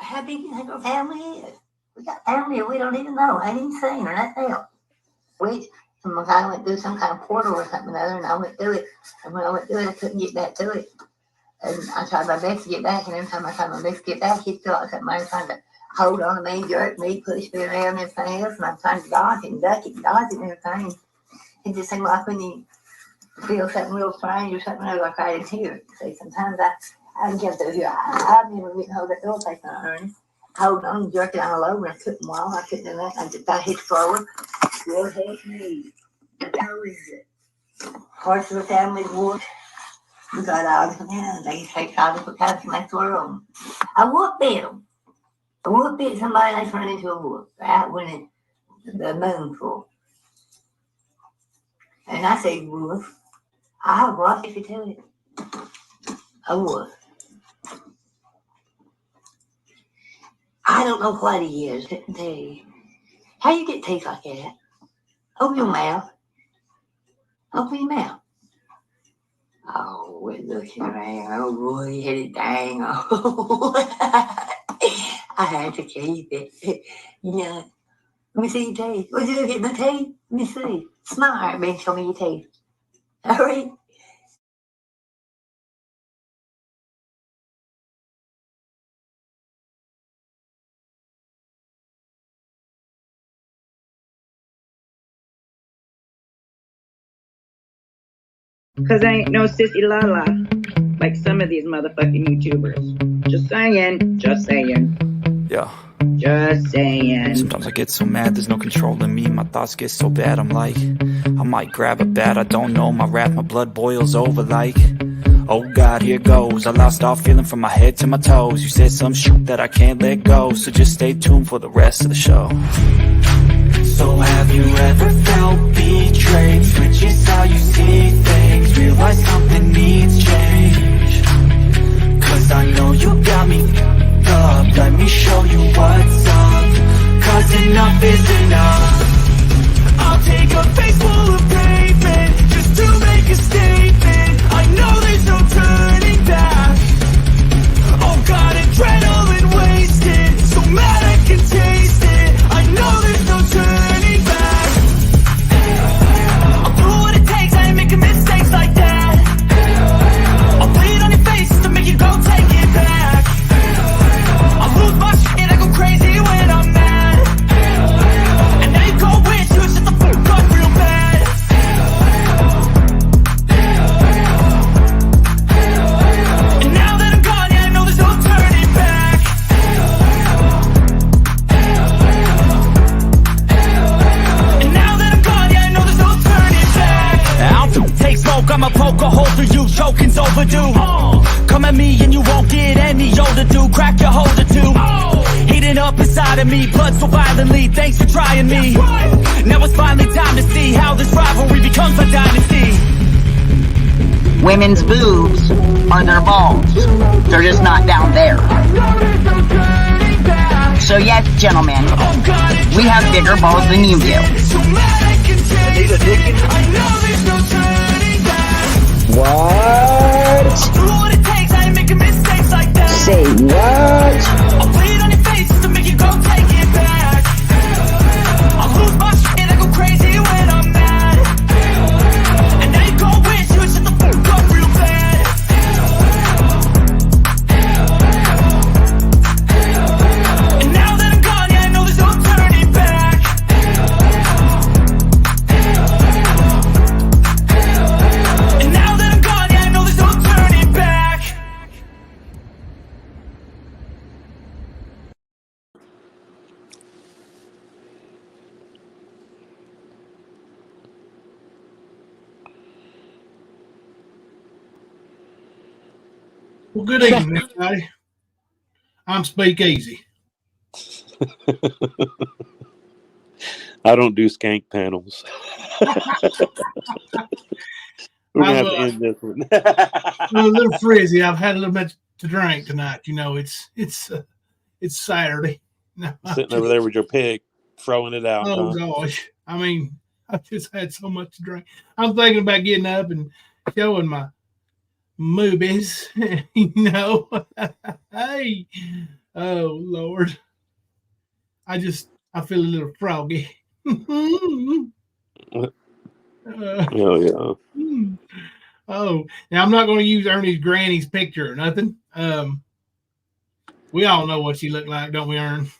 How big do you think our family is? We got family that we don't even know. I ain't even seen or nothing else. Some guy went through some kind of portal or something or other, and I went through it. And when I went through it, I couldn't get back to it. And I tried my best to get back, and every time I tried my best to get back, he felt like somebody was trying to hold on to me, jerk me, push me around and everything else, and I'm trying to dodge and duck it and dodge it and everything. It just seemed like when you feel something real strange or something, like I didn't hear it. See, sometimes I can get through here. I've never been hold that door taking on Ernie. Hold on, jerk it all over, and I couldn't walk. I couldn't do that. I just hit forward. Will help me. How is it? Horse of the family wolf. We got all of them. They take all different kinds of my world. I wolf bit them. A wolf bit somebody and they turned into a wolf. Right when the moon full. And I say wolf. I'll walk if you tell it. A wolf. I don't know what he is, couldn't tell you. How you get teeth like that? Open your mouth. Open your mouth. Oh, we're looking around. Oh, boy, you hit it dang. Oh, I had to keep it. You know, let me see your teeth. Would you look at my teeth? Let me see. Smile, man. Show me your teeth. All right. Cause I ain't no sissy la-la like some of these motherfucking YouTubers. Just saying. Just saying. Yeah. Just saying. Sometimes I get so mad, there's no controlling me. My thoughts get so bad, I'm like, I might grab a bat, I don't know. My wrath, my blood boils over like, oh God, here goes. I lost all feeling from my head to my toes. You said some shit that I can't let go, so just stay tuned for the rest of the show. So have you ever felt betrayed? Switches how you see things, realize something needs change. Cause I know you got me up, let me show you what's up. Cause enough is enough. I'll take a face full of pavement just to make a statement. I know there's no turning back. Oh God, adrenaline wasted, so mad I can taste it. I know there's no turning back. I'll do what it takes, I ain't making mistakes like that. I'll bleed on your face to make you go take it back. I'll lose my shit, I go crazy when I'm mad. And now you go wish you would shut the fuck up real bad. And now that I'm gone, yeah, I know there's no turning back. And now that I'm gone, yeah, I know there's no turning back. I'll take smoke, I'ma poke a hole through you, choking's overdue. Come at me and you won't get any older, dude. Crack your holder too. Heating up inside of me, blood so violently. Thanks for trying me. Now it's finally time to see how this rivalry becomes a dynasty. Women's boobs are their balls. They're just not down there. So yes, gentlemen, we have bigger balls than you do. What? Say what? I'll bleed on your face to make you go take it back. I'll lose my shit, I go crazy when I'm mad. And now you go wish you would shut the fuck up real bad. And now that I'm gone, yeah, I know there's no turning back. And now that I'm gone, yeah, I know there's no turning back. Well, good evening, everybody. I'm Speakeasy. I don't do skank panels. We're gonna have to end this one. I'm a little frizzy. I've had a little bit to drink tonight. You know, it's Saturday. No, Sitting over there with your pig, throwing it out. Oh gosh, I mean, I just had so much to drink. I'm thinking about getting up and showing my movies. You know, hey, Oh Lord. I feel a little froggy. Uh, Oh yeah. oh, now I'm not going to use Ernie's granny's picture or nothing. We all know what she looked like, don't we, Ern?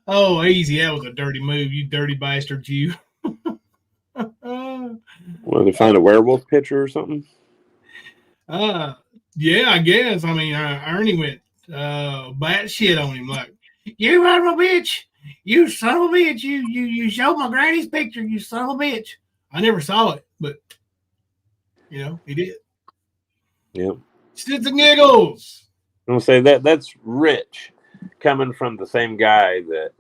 Oh, easy. That was a dirty move, you dirty bastard, you. Well, they find a werewolf picture or something. uh, yeah, I guess. I mean, Ernie went bat shit on him, like, you son of a bitch, you son of a bitch, you showed my granny's picture, you son of a bitch. I never saw it, but he did. Yeah. Shits and giggles. I'm gonna say that's rich, coming from the same guy that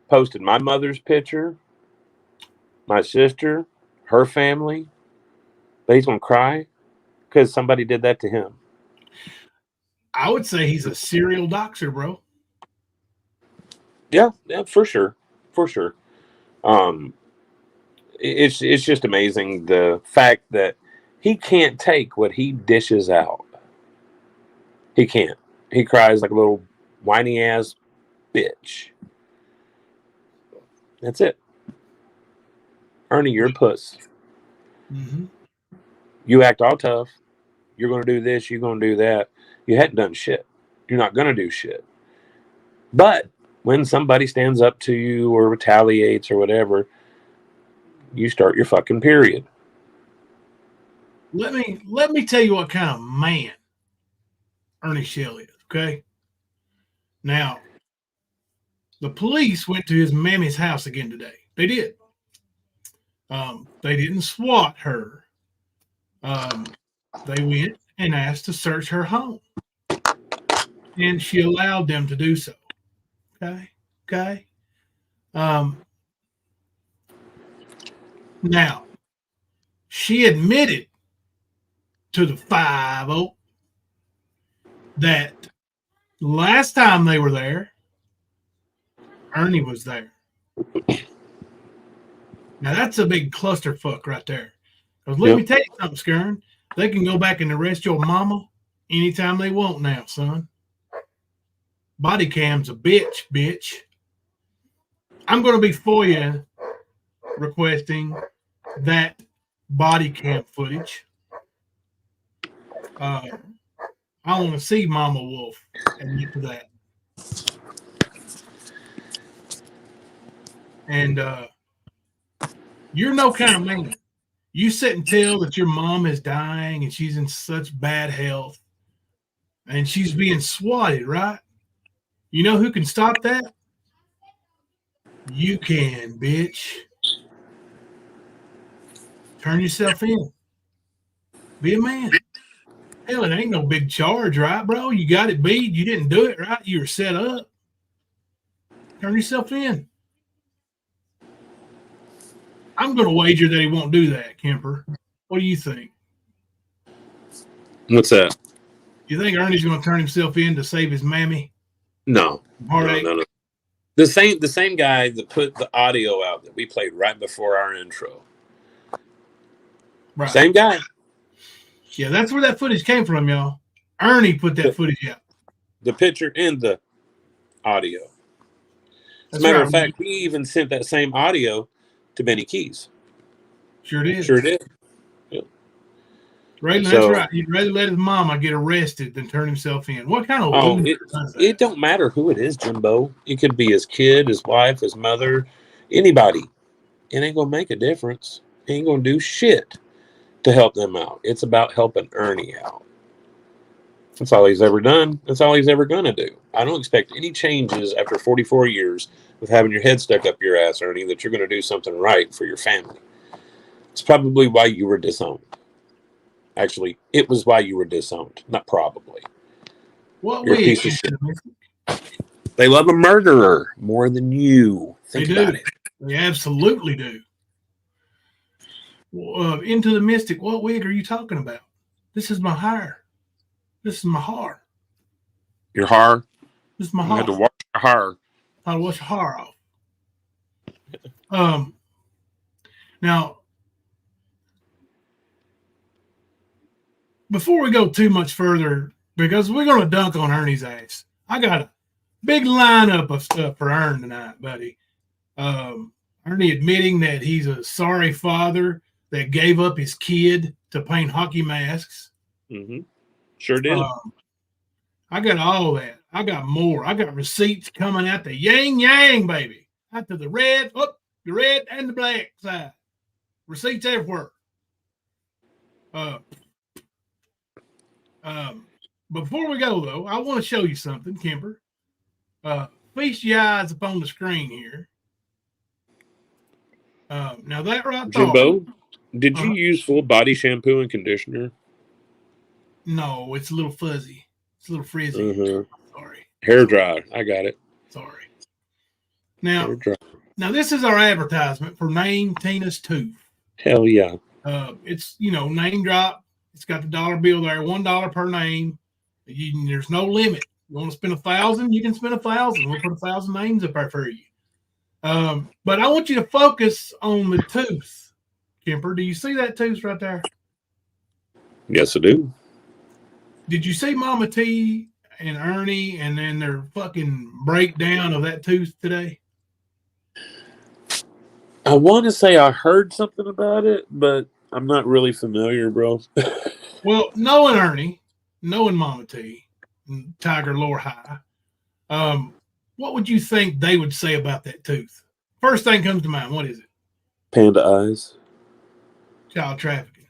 posted my mother's picture, my sister, her family. But he's gonna cry because somebody did that to him. I would say he's a serial doxer, bro. Yeah, for sure, for sure. Um, it's just amazing the fact that he can't take what he dishes out. He can't. He cries like a little whiny ass bitch. That's it. Ernie, you're a puss. Mm-hmm. You act all tough. You're going to do this. You're going to do that. You hadn't done shit. You're not going to do shit. But when somebody stands up to you or retaliates or whatever, you start your fucking period. Let me tell you what kind of man Ernie Shell is. Okay. Now, the police went to his mammy's house again today. They did. They didn't SWAT her. They went and asked to search her home, and she allowed them to do so. Okay. Okay. Um, Now, she admitted to the 5 that last time they were there, Ernie was there. Now that's a big clusterfuck right there. Because let me tell you something, Skern. They can go back and arrest your mama anytime they want now, son. Body cam's a bitch. I'm going to be FOIA requesting that body cam footage. I want to see Mama Wolf admit to that. And you're no kind of man. You sit and tell that your mom is dying and she's in such bad health and she's being swatted, right? You know who can stop that? You can, bitch. Turn yourself in. Be a man. Hell, it ain't no big charge, right, bro? You got it beat. You didn't do it, right? You were set up. Turn yourself in. I'm going to wager that he won't do that, Kemper. What do you think? What's that? You think Ernie's going to turn himself in to save his mammy? No. Heartache? No. The same guy that put the audio out that we played right before our intro. Right. Same guy. Yeah, that's where that footage came from, y'all. Ernie put that footage out. The picture and the audio. As a matter of fact, he even sent that same audio to Benny Keys. Sure did. Yep. Raylan, that's right. He'd rather let his mama get arrested than turn himself in. What kind of loser does that? It don't matter who it is, Jimbo. It could be his kid, his wife, his mother, anybody. It ain't gonna make a difference. He ain't gonna do shit to help them out. It's about helping Ernie out. That's all he's ever done. That's all he's ever gonna do. I don't expect any changes after 44 years of having your head stuck up your ass, Ernie, that you're gonna do something right for your family. It's probably why you were disowned. Actually, it was why you were disowned, not probably. What You're a piece of shit. They love a murderer more than you. Think about it. They absolutely do. Into the Mystic, what wig are you talking about? This is my hair. This is my hair. Your hair? This is my hair. hair. You had to wash your hair. I had to wash your hair off. Now, before we go too much further because we're gonna dunk on Ernie's ass. I got a big lineup of stuff for Ern tonight, buddy. Ernie admitting that he's a sorry father that gave up his kid to paint hockey masks. Mm-hmm. Sure did. I got all that. I got more. I got receipts coming out the yang, baby. Out to the red, the red and the black side. Receipts everywhere. Before we go, though, I want to show you something, Kemper. Feast your eyes upon the screen here. Now that right there. Jimbo, did you use full body shampoo and conditioner? No, it's a little fuzzy. It's a little frizzy. Mm-hmm. Sorry. Hair dry. I got it. Sorry. Now this is our advertisement for Name Tina's Tooth. Hell yeah. It's, name drop. It's got the dollar bill there, $1 per name. There's no limit. You want to spend 1,000, you can spend 1,000. We'll put 1,000 names up there for you. But I want you to focus on the tooth, Kemper. Do you see that tooth right there? Yes, I do. Did you see Mama T and Ernie and then their fucking breakdown of that tooth today? I want to say I heard something about it, but I'm not really familiar, bro. Well, knowing Ernie, knowing Mama T, and Tiger Lore High, what would you think they would say about that tooth? First thing comes to mind. What is it? Panda eyes. Child trafficking.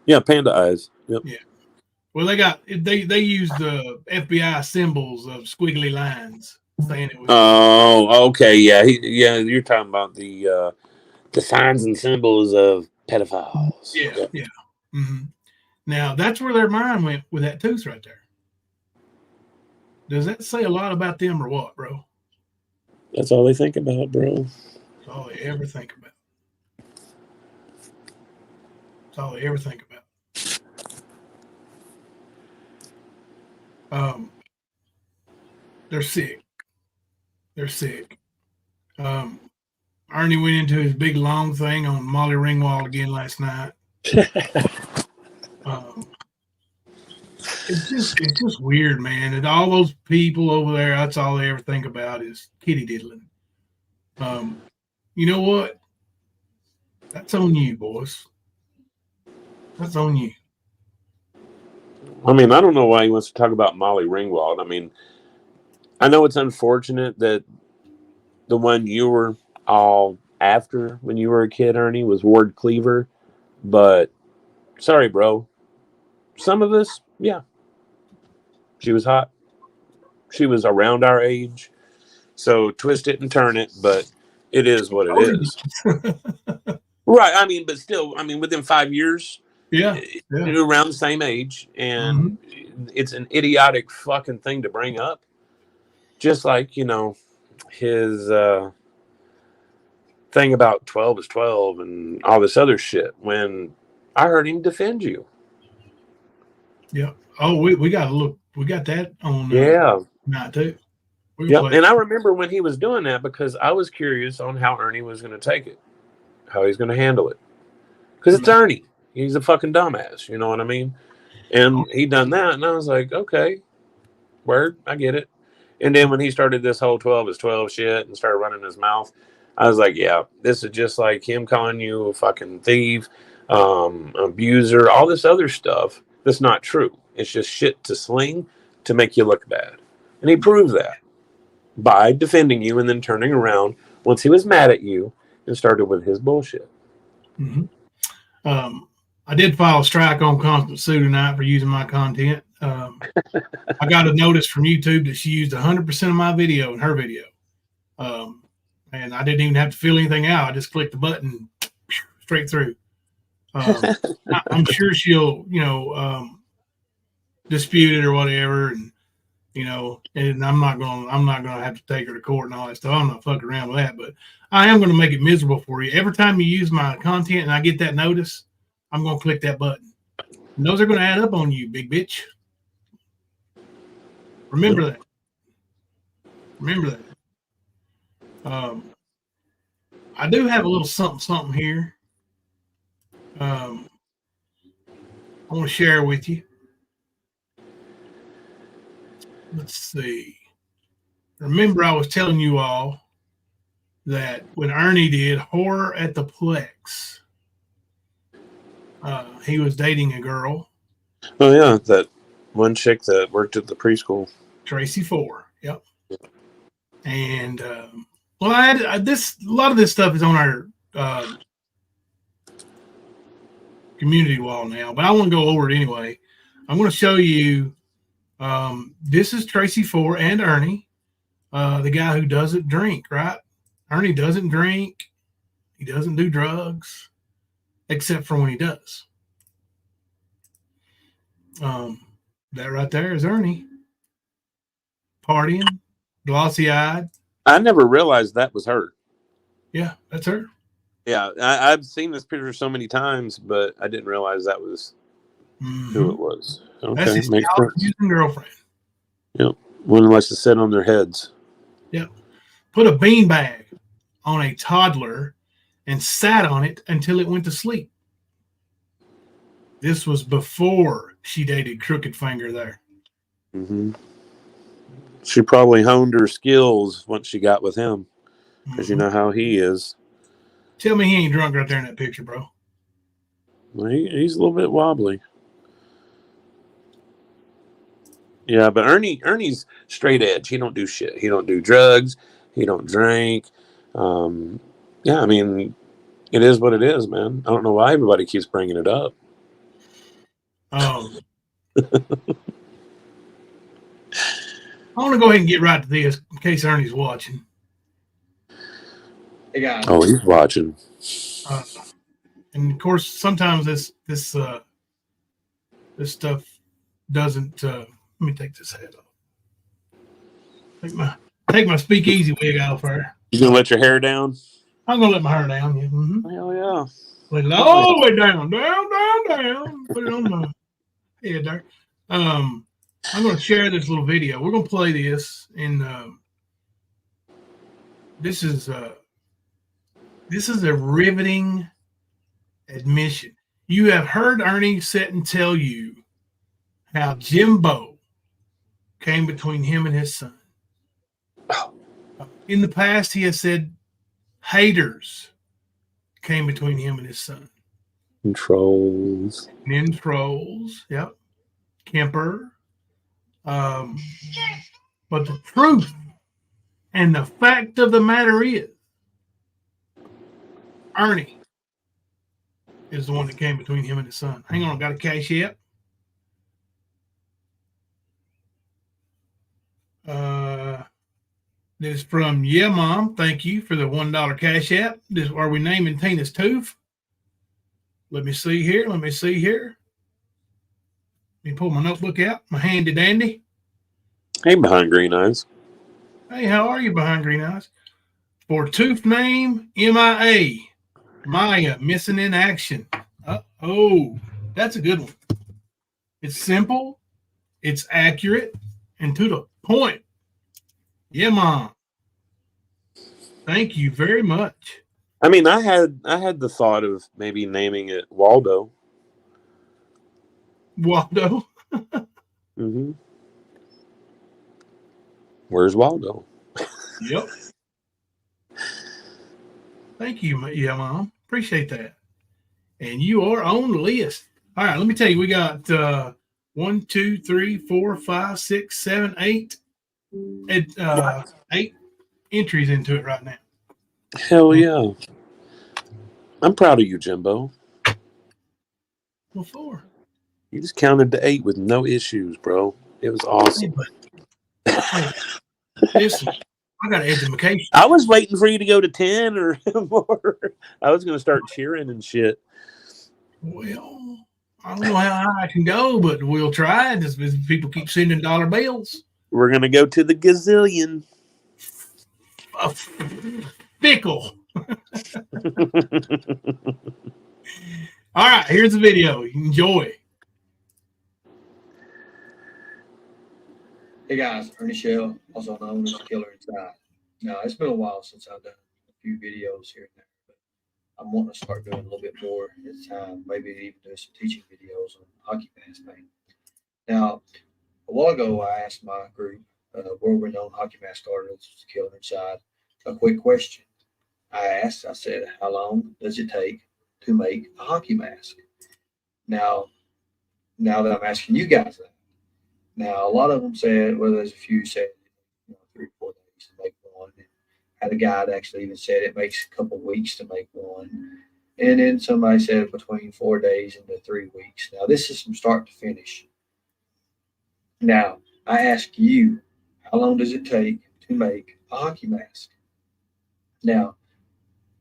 Yeah, panda eyes. Yep. Yeah. Well, they use the FBI symbols of squiggly lines, saying it was. Oh, okay, yeah, You're talking about the signs and symbols of pedophiles. Yeah. Mm-hmm. Now that's where their mind went with that tooth right there. Does that say a lot about them or what, bro? That's all they think about, bro. That's all they ever think about. That's all they ever think about. They're sick. They're sick. Ernie went into his big long thing on Molly Ringwald again last night. It's just weird, man. And all those people over there, that's all they ever think about is kitty diddling. You know what? That's on you, boys. That's on you. I mean, I don't know why he wants to talk about Molly Ringwald. I mean, I know it's unfortunate that the one you were all after when you were a kid, Ernie, was Ward Cleaver. But sorry, bro. Some of us, yeah. She was hot. She was around our age. So twist it and turn it, but it is what it is. Right. I mean, but still, within 5 years, yeah. Around the same age. And it's an idiotic fucking thing to bring up. Just like, his thing about 12 is 12 and all this other shit when I heard him defend you. Yeah. Oh, we got to look. We got that on night too. Yep. And I remember when he was doing that because I was curious on how Ernie was going to take it, how he's going to handle it. Because it's Ernie. He's a fucking dumbass. You know what I mean? And he done that. And I was like, okay, word, I get it. And then when he started this whole 12 is 12 shit and started running his mouth, I was like, yeah, this is just like him calling you a fucking thief, abuser, all this other stuff that's not true. It's just shit to sling to make you look bad. And he proved that by defending you and then turning around once he was mad at you and started with his bullshit. Mm-hmm. I did file a strike on Constant Sue tonight for using my content. I got a notice from YouTube that she used 100% of my video in her video. And I didn't even have to fill anything out. I just clicked the button straight through. I'm sure she'll, dispute it or whatever. And, and I'm not gonna have to take her to court and all that stuff. I'm not fucking around with that, but I am going to make it miserable for you. Every time you use my content and I get that notice, I'm going to click that button. And those are going to add up on you, big bitch. Remember that. Remember that. I do have a little something here. I want to share with you. let's see. Remember, I was telling you all that when Ernie did Horror at the Plex, he was dating a girl, Oh yeah, that one chick that worked at the preschool. Tracy Four. Yep. And well, I had this. A lot of this stuff is on our community wall now, but I want to go over it anyway. I'm going to show you. This is Tracy Four and Ernie, the guy who doesn't drink. Right? Ernie doesn't drink. He doesn't do drugs, except for when he does. That right there is Ernie, partying, glossy-eyed. I never realized that was her. Yeah, that's her. Yeah, I've seen this picture so many times, but I didn't realize that was who it was. That's Okay, his makes sense. using girlfriend. Yep, one who likes to sit on their heads. Yep. Put a beanbag on a toddler and sat on it until it went to sleep. This was before she dated Crooked Finger there. Mm-hmm. She probably honed her skills once she got with him, because you know how he is. Tell me he ain't drunk right there in that picture, bro. Well, he's a little bit wobbly. Yeah, but Ernie's straight edge. He don't do shit. He don't do drugs. He don't drink. Yeah, I mean, it is what it is, man. I don't know why everybody keeps bringing it up. I want to go ahead and get right to this in case Ernie's watching. Hey guys. Oh, he's watching. And of course, sometimes this stuff doesn't. Let me take this head off. Take my speakeasy wig off her. You gonna let your hair down? I'm gonna let my hair down. Yeah. Mm-hmm. Hell yeah. Let it all the way down. Put it on my head there. I'm gonna share this little video. We're gonna play this, and this is a riveting admission. You have heard Ernie sit and tell you how Jimbo came between him and his son. In the past, he has said haters came between him and his son. Trolls. Trolls, yep. Kemper. But the truth and the fact of the matter is, Ernie is the one that came between him and his son. Hang on, I got a cash app. This is from Yeah Mom. Thank you for the $1 cash app. Are we naming Tina's tooth? Let me see here. Let me pull my notebook out. My handy dandy. Hey, behind green eyes. Hey, how are you, behind green eyes? For tooth name, MIA. Maya, missing in action. Oh, that's a good one. It's simple, it's accurate, and to the point. Yeah, Mom. Thank you very much. I mean, I had the thought of maybe naming it Waldo. Waldo. Mm-hmm. Where's Waldo? Yep. Thank you, yeah, Mom. Appreciate that. And you are on the list. All right, let me tell you, we got 1, 2, 3, 4, 5, 6, 7, 8. 8 entries into it right now. Hell yeah. I'm proud of you, Jimbo. What for? You just counted to 8 with no issues, bro. It was awesome. Hey, listen, I got an education. I was waiting for you to go to 10 or more. I was going to start cheering and shit. Well, I don't know how high I can go, but we'll try. Just people keep sending dollar bills. We're going to go to the gazillion. Fickle. All right, here's the video. Enjoy. Hey guys, Ernie Shell, also known as Killer Inside. Now, it's been a while since I've done a few videos here and there, but I'm wanting to start doing a little bit more at the time, maybe even do some teaching videos on hockey mask paint. Now, a while ago, I asked my group world-renowned hockey mask artist, Killer Inside. A quick question. I said, how long does it take to make a hockey mask? Now that I'm asking you guys that. Now, a lot of them said, well, there's a few said, 3 or 4 days to make one. And had a guy that actually even said it makes a couple weeks to make one. And then somebody said between 4 days and 3 weeks. Now, this is from start to finish. Now, I ask you, how long does it take to make a hockey mask? Now,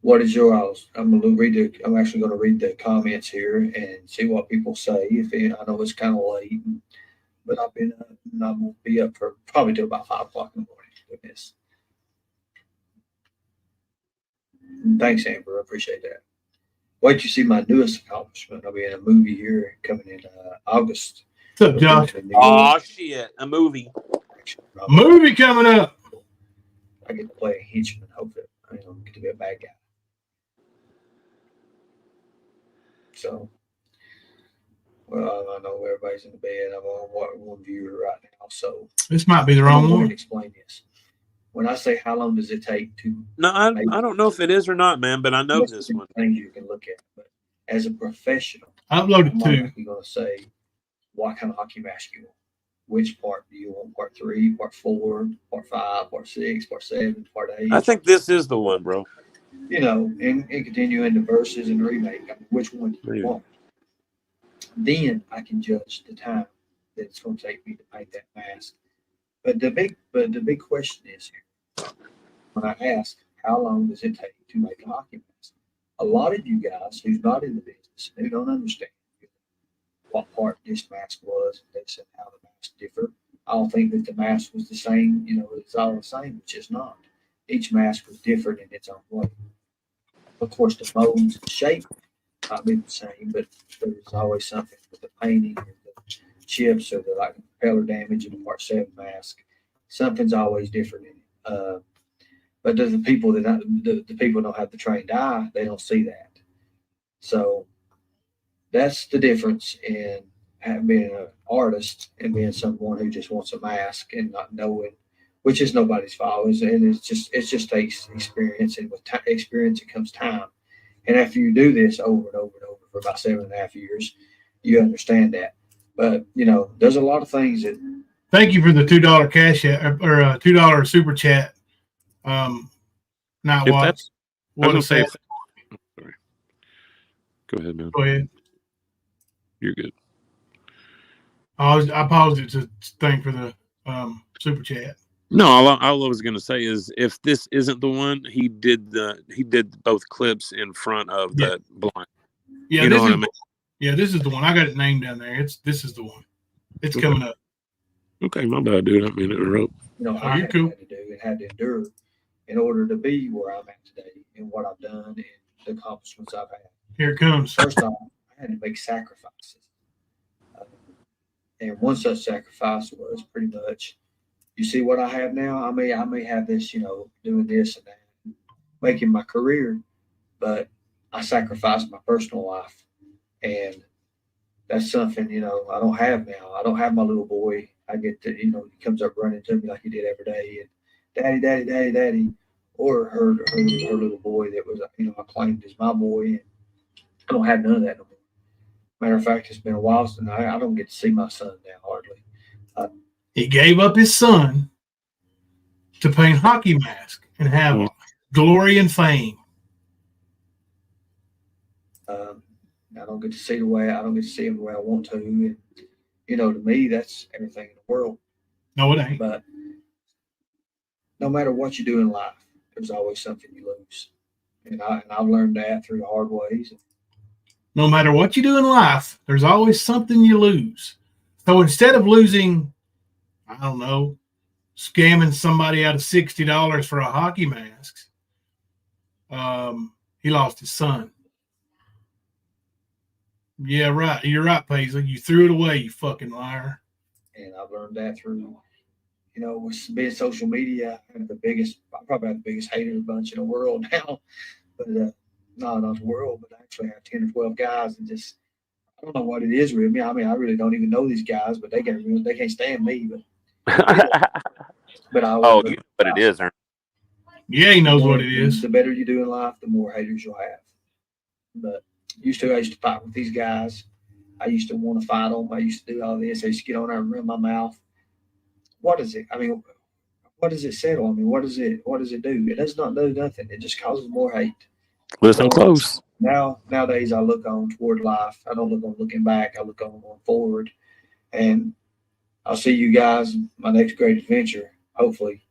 what is your house? I'm actually going to read the comments here and see what people say. I know it's kind of late, but I've been up and I'm going to be up for probably till about 5 o'clock in the morning doing this. Thanks, Amber. I appreciate that. Wait till you see my newest accomplishment. I'll be in a movie here coming in August. What's up, Josh? Oh, shit. A movie. Movie coming up. I get to play a henchman. Hopefully, I don't get to be a bad guy. So, well, I know everybody's in the bed. I'm on one viewer right now. So, this might be the wrong one. Explain this. When I say how long does it take to. No, I don't know if it is or not, man, but I know this one. Things you can look at. But as a professional, I uploaded 2. You're going to say, what kind of hockey mask you want? Which part do you want? Part 3, part 4, part 5, part 6, part 7, part 8? I think this is the one, bro. And continue into verses and remake. I mean, which one do you want? Then I can judge the time that it's going to take me to paint that mask. But the big question is here. When I ask, how long does it take to make a hockey mask? A lot of you guys who's not in the business, who don't understand what part this mask was, this and how the mask differ. I don't think that the mask was the same, it's all the same, which is not. Each mask was different in its own way. Of course, the molds and shape might be the same, but there's always something with the painting or the chips or the propeller damage in the Part 7 mask. Something's always different in it. But the people the people don't have the trained eye, they don't see that. So that's the difference in being an artist and being someone who just wants a mask and not knowing, which is nobody's fault. And it just takes experience, and with experience it comes time. And after you do this over and over and over for about 7.5 years, you understand that. But there's a lot of things that. Thank you for the $2 cash or $2 super chat. Not what. What a say. Sorry. Go ahead, man. Go ahead. You're good. I paused it to thank for the super chat. No, all I was going to say is, if this isn't the one, he did both clips in front of the blind. Yeah, you know what I mean? Yeah, this is the one. I got it named down there. This is the one. It's coming up. Okay, my bad, dude. I mean, it wrote. I had to do and had to endure in order to be where I'm at today and what I've done and the accomplishments I've had. Here it comes. First off, I had to make sacrifices. And one such sacrifice was pretty much, you see what I have now? I may have this, doing this and that, making my career, but I sacrificed my personal life. And that's something, I don't have now. I don't have my little boy. I get to, he comes up running to me like he did every day, and daddy, daddy, daddy, daddy, or her little boy that was, I claimed as my boy, and I don't have none of that no more. Matter of fact, it's been a while since I don't get to see my son now hardly. He gave up his son to paint hockey mask and have glory and fame. I don't get to see him the way I want to, and to me, that's everything in the world. No, it ain't. But no matter what you do in life, there's always something you lose, and I've learned that through hard ways. No matter what you do in life, there's always something you lose. So instead of losing, I don't know, scamming somebody out of $60 for a hockey mask, he lost his son. Yeah, right. You're right, Paisley. You threw it away, you fucking liar. And I've learned that through, with being social media. I probably have the biggest hater bunch in the world now. But not the world, but I actually have 10 or 12 guys, and just, I don't know what it is with me. I mean, I really don't even know these guys, but they can't stand me. But But I Oh, always you know what it is, Ernie. Yeah, he knows what it is. The better you do in life, the more haters you'll have. But I used to fight with these guys. I used to want to fight them. I used to do all this. I used to get on there and run my mouth. What is it? I mean, what does it settle? I mean, what does it do? It does not do nothing. It just causes more hate. Listen So close. nowadays I look on toward life. I don't look on looking back. I look on going forward. And I'll see you guys my next great adventure, hopefully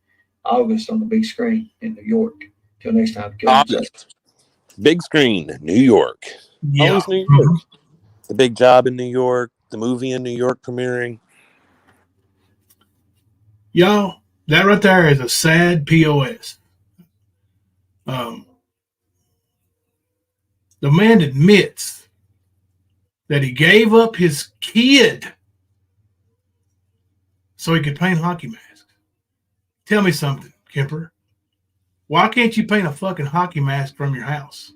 August on the big screen in New York. Till next time. August. Big screen, New York. Yeah. Always New York. The big job in New York, the movie in New York premiering. Y'all, that right there is a sad POS. The man admits that he gave up his kid so he could paint hockey masks. Tell me something, Kemper. Why can't you paint a fucking hockey mask from your house?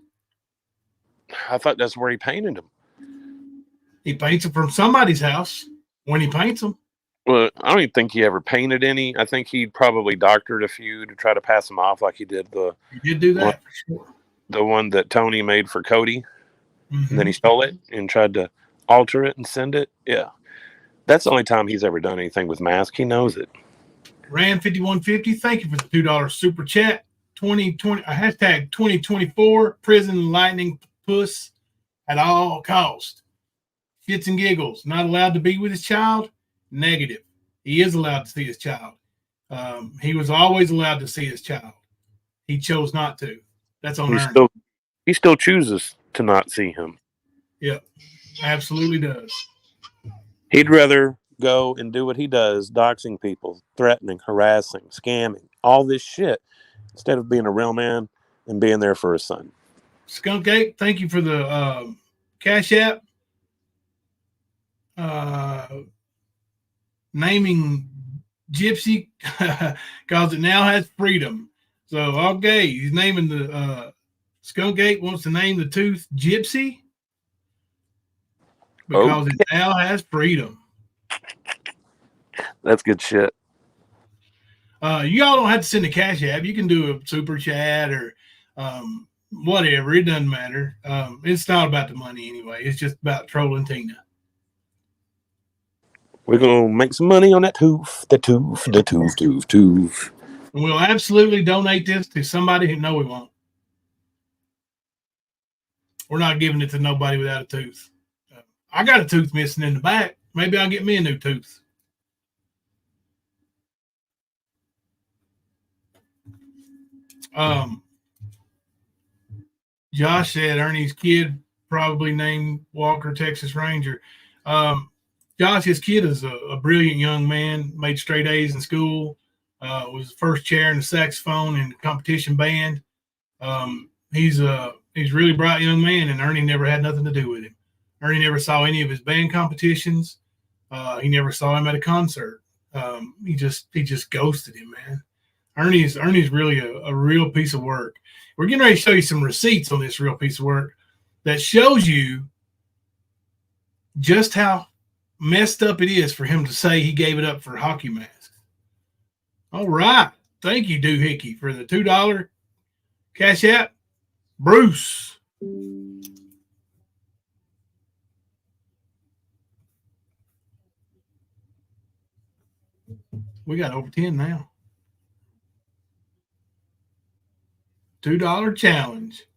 I thought that's where he painted them. He paints them from somebody's house when he paints them. Well, I don't even think he ever painted any. I think he probably doctored a few to try to pass them off like he did He did do that one, for sure. the one that Tony made for Cody. Mm-hmm. And then he stole it and tried to alter it and send it. Yeah. That's the only time he's ever done anything with mask. He knows it. Ran5150, thank you for the $2 super chat. 2020 hashtag 2024 prison lightning puss at all cost. Shits and giggles. Not allowed to be with his child? Negative. He is allowed to see his child. He was always allowed to see his child. He chose not to. That's on Ernie. He still chooses to not see him. Yep, absolutely does. He'd rather go and do what he does, doxing people, threatening, harassing, scamming, all this shit, instead of being a real man and being there for his son. Skunk Ape, thank you for the Cash App. Naming Gypsy because it now has freedom. So, okay, he's naming the Skunk Ape wants to name the tooth Gypsy because it now has freedom. That's good shit. You all don't have to send a Cash App. You can do a super chat or whatever. It doesn't matter. It's not about the money anyway. It's just about trolling Tina. We're going to make some money on that tooth. The tooth. And we'll absolutely donate this to somebody who know we won't. We're not giving it to nobody without a tooth. I got a tooth missing in the back. Maybe I'll get me a new tooth. Josh said Ernie's kid probably named Walker Texas Ranger. Josh, his kid is a brilliant young man, made straight A's in school, was first chair in the saxophone in the competition band. He's a really bright young man, and Ernie never had nothing to do with him. Ernie never saw any of his band competitions. He never saw him at a concert. He just ghosted him, man. Ernie's really a real piece of work. We're getting ready to show you some receipts on this real piece of work that shows you just how messed up it is for him to say he gave it up for hockey masks. All right. Thank you, Doohickey, for the $2 Cash App. Bruce. We got over 10 now. $2 challenge.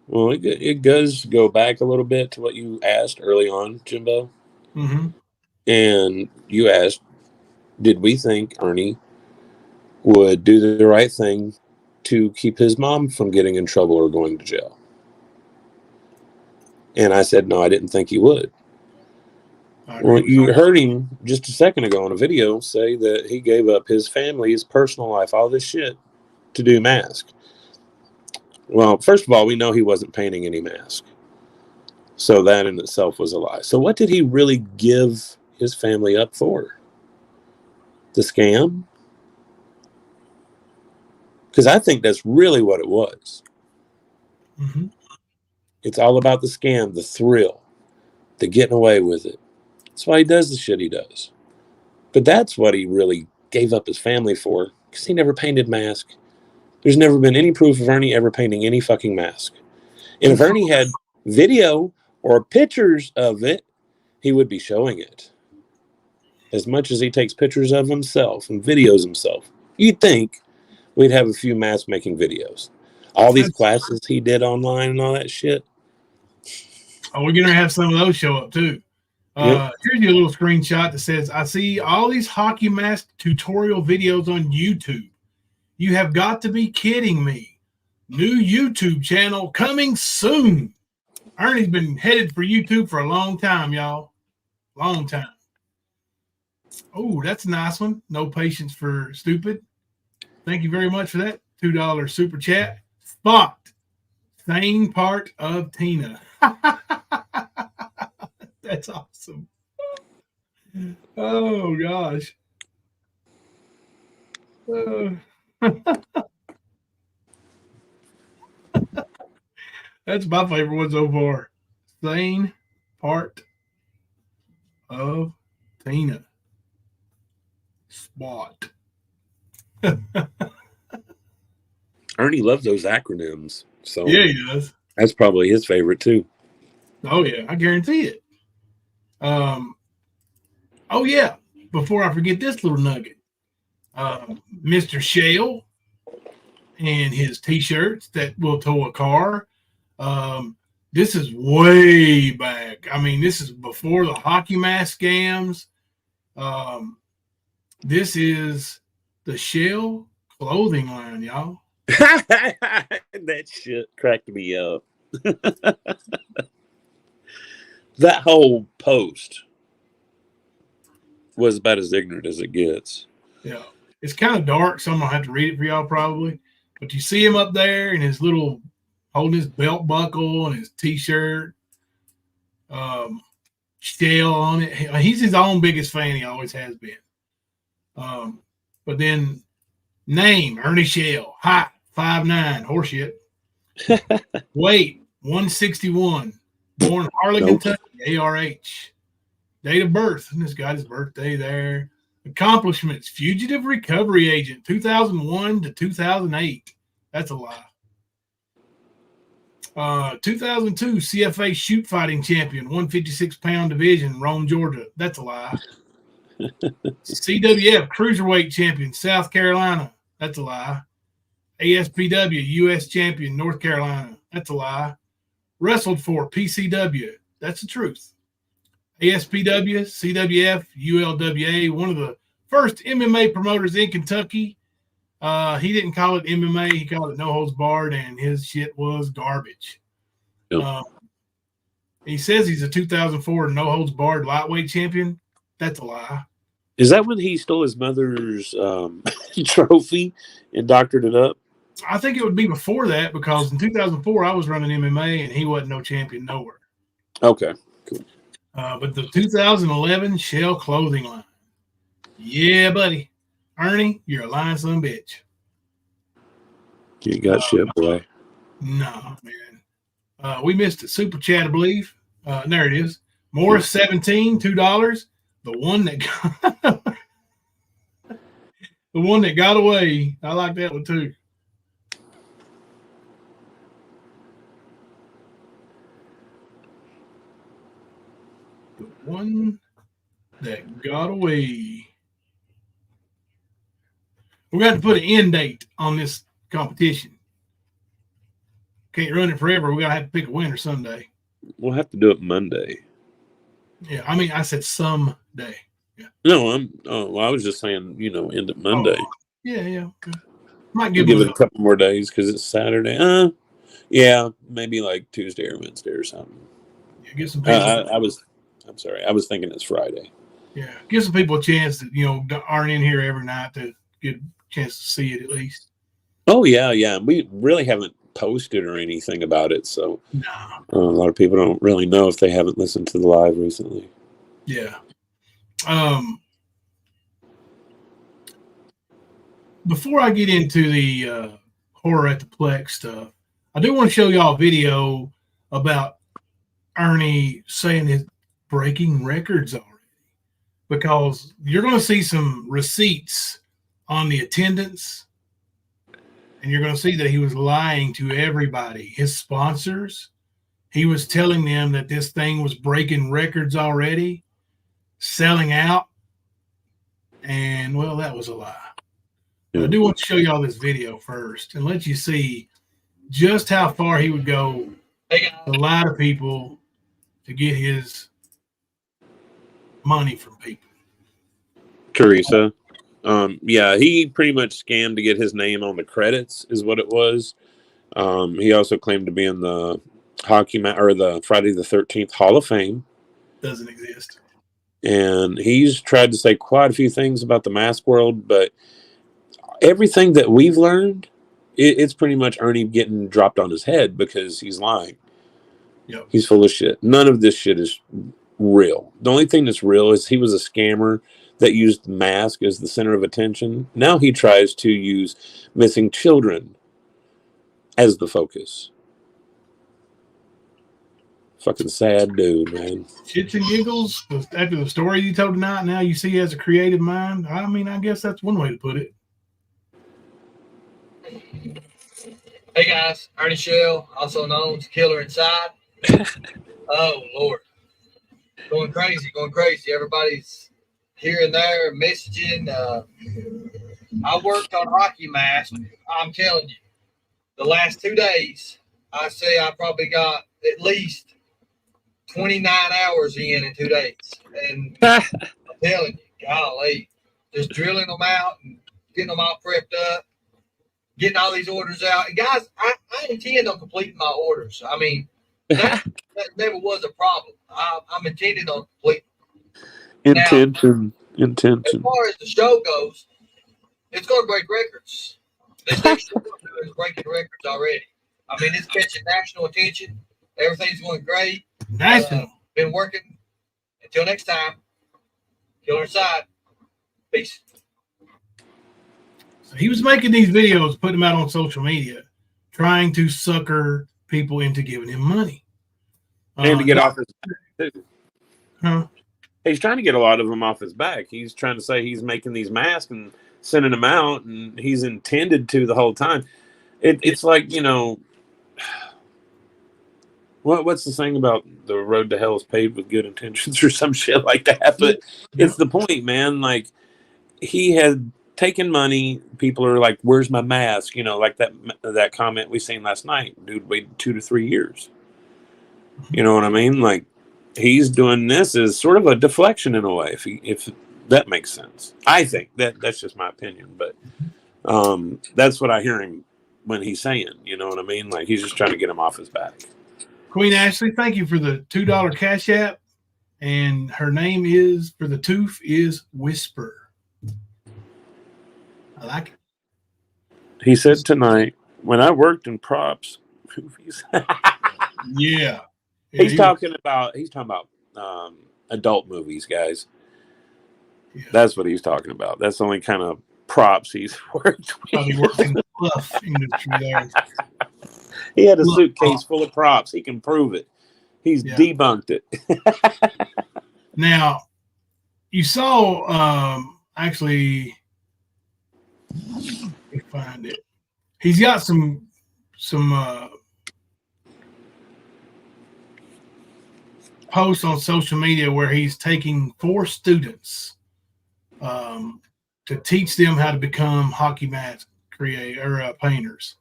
Well, it does go back a little bit to what you asked early on, Jimbo. Mm-hmm. And you asked, did we think Ernie would do the right thing to keep his mom from getting in trouble or going to jail? And I said, no, I didn't think he would. Well, you heard him just a second ago on a video say that he gave up his family, his personal life, all this shit to do mask. Well, first of all, we know he wasn't painting any mask. So that in itself was a lie. So what did he really give his family up for? The scam? Because I think that's really what it was. Mm-hmm. It's all about the scam, the thrill, the getting away with it. That's why he does the shit he does. But that's what he really gave up his family for because he never painted mask. There's never been any proof of Ernie ever painting any fucking mask. And if Ernie had video or pictures of it, he would be showing it. As much as he takes pictures of himself and videos himself, you'd think we'd have a few mask making videos. All these classes he did online and all that shit. Oh, we're gonna have some of those show up too. Here's your little screenshot that says, I see all these hockey mask tutorial videos on YouTube. You have got to be kidding me. New YouTube channel coming soon. Ernie's been headed for YouTube for a long time, y'all. Long time. Oh, that's a nice one. No patience for stupid. Thank you very much for that. $2 super chat. Spot. Same part of Tina. That's awesome. Oh, gosh. That's my favorite one so far. Same part of Tina. Spot. Ernie loves those acronyms. So Yeah, he does. that's probably his favorite too. Oh, yeah. I guarantee it. Oh, yeah. Before I forget this little nugget. Mr. Shell and his T-shirts that will tow a car. This is way back. I mean, this is before the hockey mask scams. This is the Shell clothing line, y'all. That shit cracked me up. That whole post was about as ignorant as it gets. Yeah. It's kind of dark, so I'm going to have to read it for y'all probably. But you see him up there in his little, holding his belt buckle and his T-shirt. Shell on it. He's his own biggest fan. He always has been. But then name, Ernie Shell. Height, 5'9", horseshit. Weight, 161. Born Harley, Kentucky, ARH. Date of birth, and this got his birthday there. Accomplishments, fugitive recovery agent, 2001 to 2008. That's a lie. 2002 CFA shoot fighting champion, 156-pound division, Rome, Georgia. That's a lie. CWF cruiserweight champion, South Carolina. That's a lie. ASPW U.S. champion, North Carolina. That's a lie. Wrestled for PCW. That's the truth. ASPW, CWF, ULWA, one of the first MMA promoters in Kentucky. He didn't call it MMA. He called it No Holds Barred, and his shit was garbage. Yep. He says he's a 2004 No Holds Barred lightweight champion. That's a lie. Is that when he stole his mother's trophy and doctored it up? I think it would be before that because in 2004 I was running MMA and he wasn't no champion nowhere. Okay, cool. But the 2011 Shell clothing line. Yeah, buddy. Ernie, you're a lying son of a bitch. You got shit, boy. No, man. We missed a super chat, I believe. There it is. Morris 17, $2. The one that got the one that got away. I like that one too. The one that got away. We're going to put an end date on this competition. Can't run it forever. We're going to have to pick a winner someday. We'll have to do it Monday. Yeah, I mean, I said someday. Yeah. No, I was just saying, end it Monday. Oh, yeah. Okay. Might give it a couple more days because it's Saturday. Yeah, maybe like Tuesday or Wednesday or something. Yeah, give some people. I'm sorry. I was thinking it's Friday. Yeah, give some people a chance that aren't in here every night to get a chance to see it at least. Oh yeah. We really haven't posted or anything about it, so no. A lot of people don't really know if they haven't listened to the live recently. Yeah. Before I get into the horror at the Plex stuff, I do want to show y'all a video about Ernie saying his breaking records already, because you're going to see some receipts on the attendance. And you're going to see that he was lying to everybody. His sponsors, he was telling them that this thing was breaking records already, selling out. And, well, that was a lie. But I do want to show y'all this video first and let you see just how far he would go to lie to people to get his money from people. Teresa. Yeah, he pretty much scammed to get his name on the credits, is what it was. He also claimed to be in the or the Friday the 13th Hall of Fame. Doesn't exist. And he's tried to say quite a few things about the mask world, but everything that we've learned, it's pretty much Ernie getting dropped on his head because he's lying. Yep. He's full of shit. None of this shit is real. The only thing that's real is he was a scammer that used mask as the center of attention. Now he tries to use missing children as the focus. Fucking sad dude, man. Shits and giggles after the story you told tonight. Now you see he has a creative mind. I mean, I guess that's one way to put it. Hey guys, Ernie Shell, also known as Killer Inside. Oh Lord, going crazy. Everybody's here and there messaging. I worked on hockey mask. I'm telling you, the last 2 days, I say I probably got at least 29 hours in 2 days. And I'm telling you, golly, just drilling them out and getting them all prepped up, getting all these orders out. And guys, I intend on completing my orders. I mean, that never was a problem. I'm intending on completing. Intention. As far as the show goes, it's going to break records. This next show is breaking records already. I mean, it's catching national attention. Everything's going great. National. Been working. Until next time, Killer Inside. Peace. So he was making these videos, putting them out on social media, trying to sucker people into giving him money. And to get off his back, too. Huh? He's trying to get a lot of them off his back. He's trying to say he's making these masks and sending them out, and he's intended to the whole time. It's like, you know, what's the saying about the road to hell is paved with good intentions or some shit like that? But it's the point, man. Like, he had taken money. People are like, "Where's my mask?" You know, like that comment we seen last night. Dude waited 2 to 3 years. You know what I mean? Like, he's doing this as sort of a deflection in a way, if that makes sense. I think that's just my opinion, but that's what I hear him when he's saying. You know what I mean? Like, he's just trying to get him off his back. Queen Ashley, thank you for the $2 Cash App, and her name is for the tooth is Whisper. I like it. He said tonight, when I worked in props movies. Yeah. He's talking about adult movies, guys. Yeah. That's what he's talking about. That's the only kind of props he's worked with. Probably worked in the fluff industry there. He had a suitcase full of props. He can prove it. He's debunked it. Now, you saw, actually, let me find it. He's got some posts on social media where he's taking 4 students to teach them how to become hockey mask painters.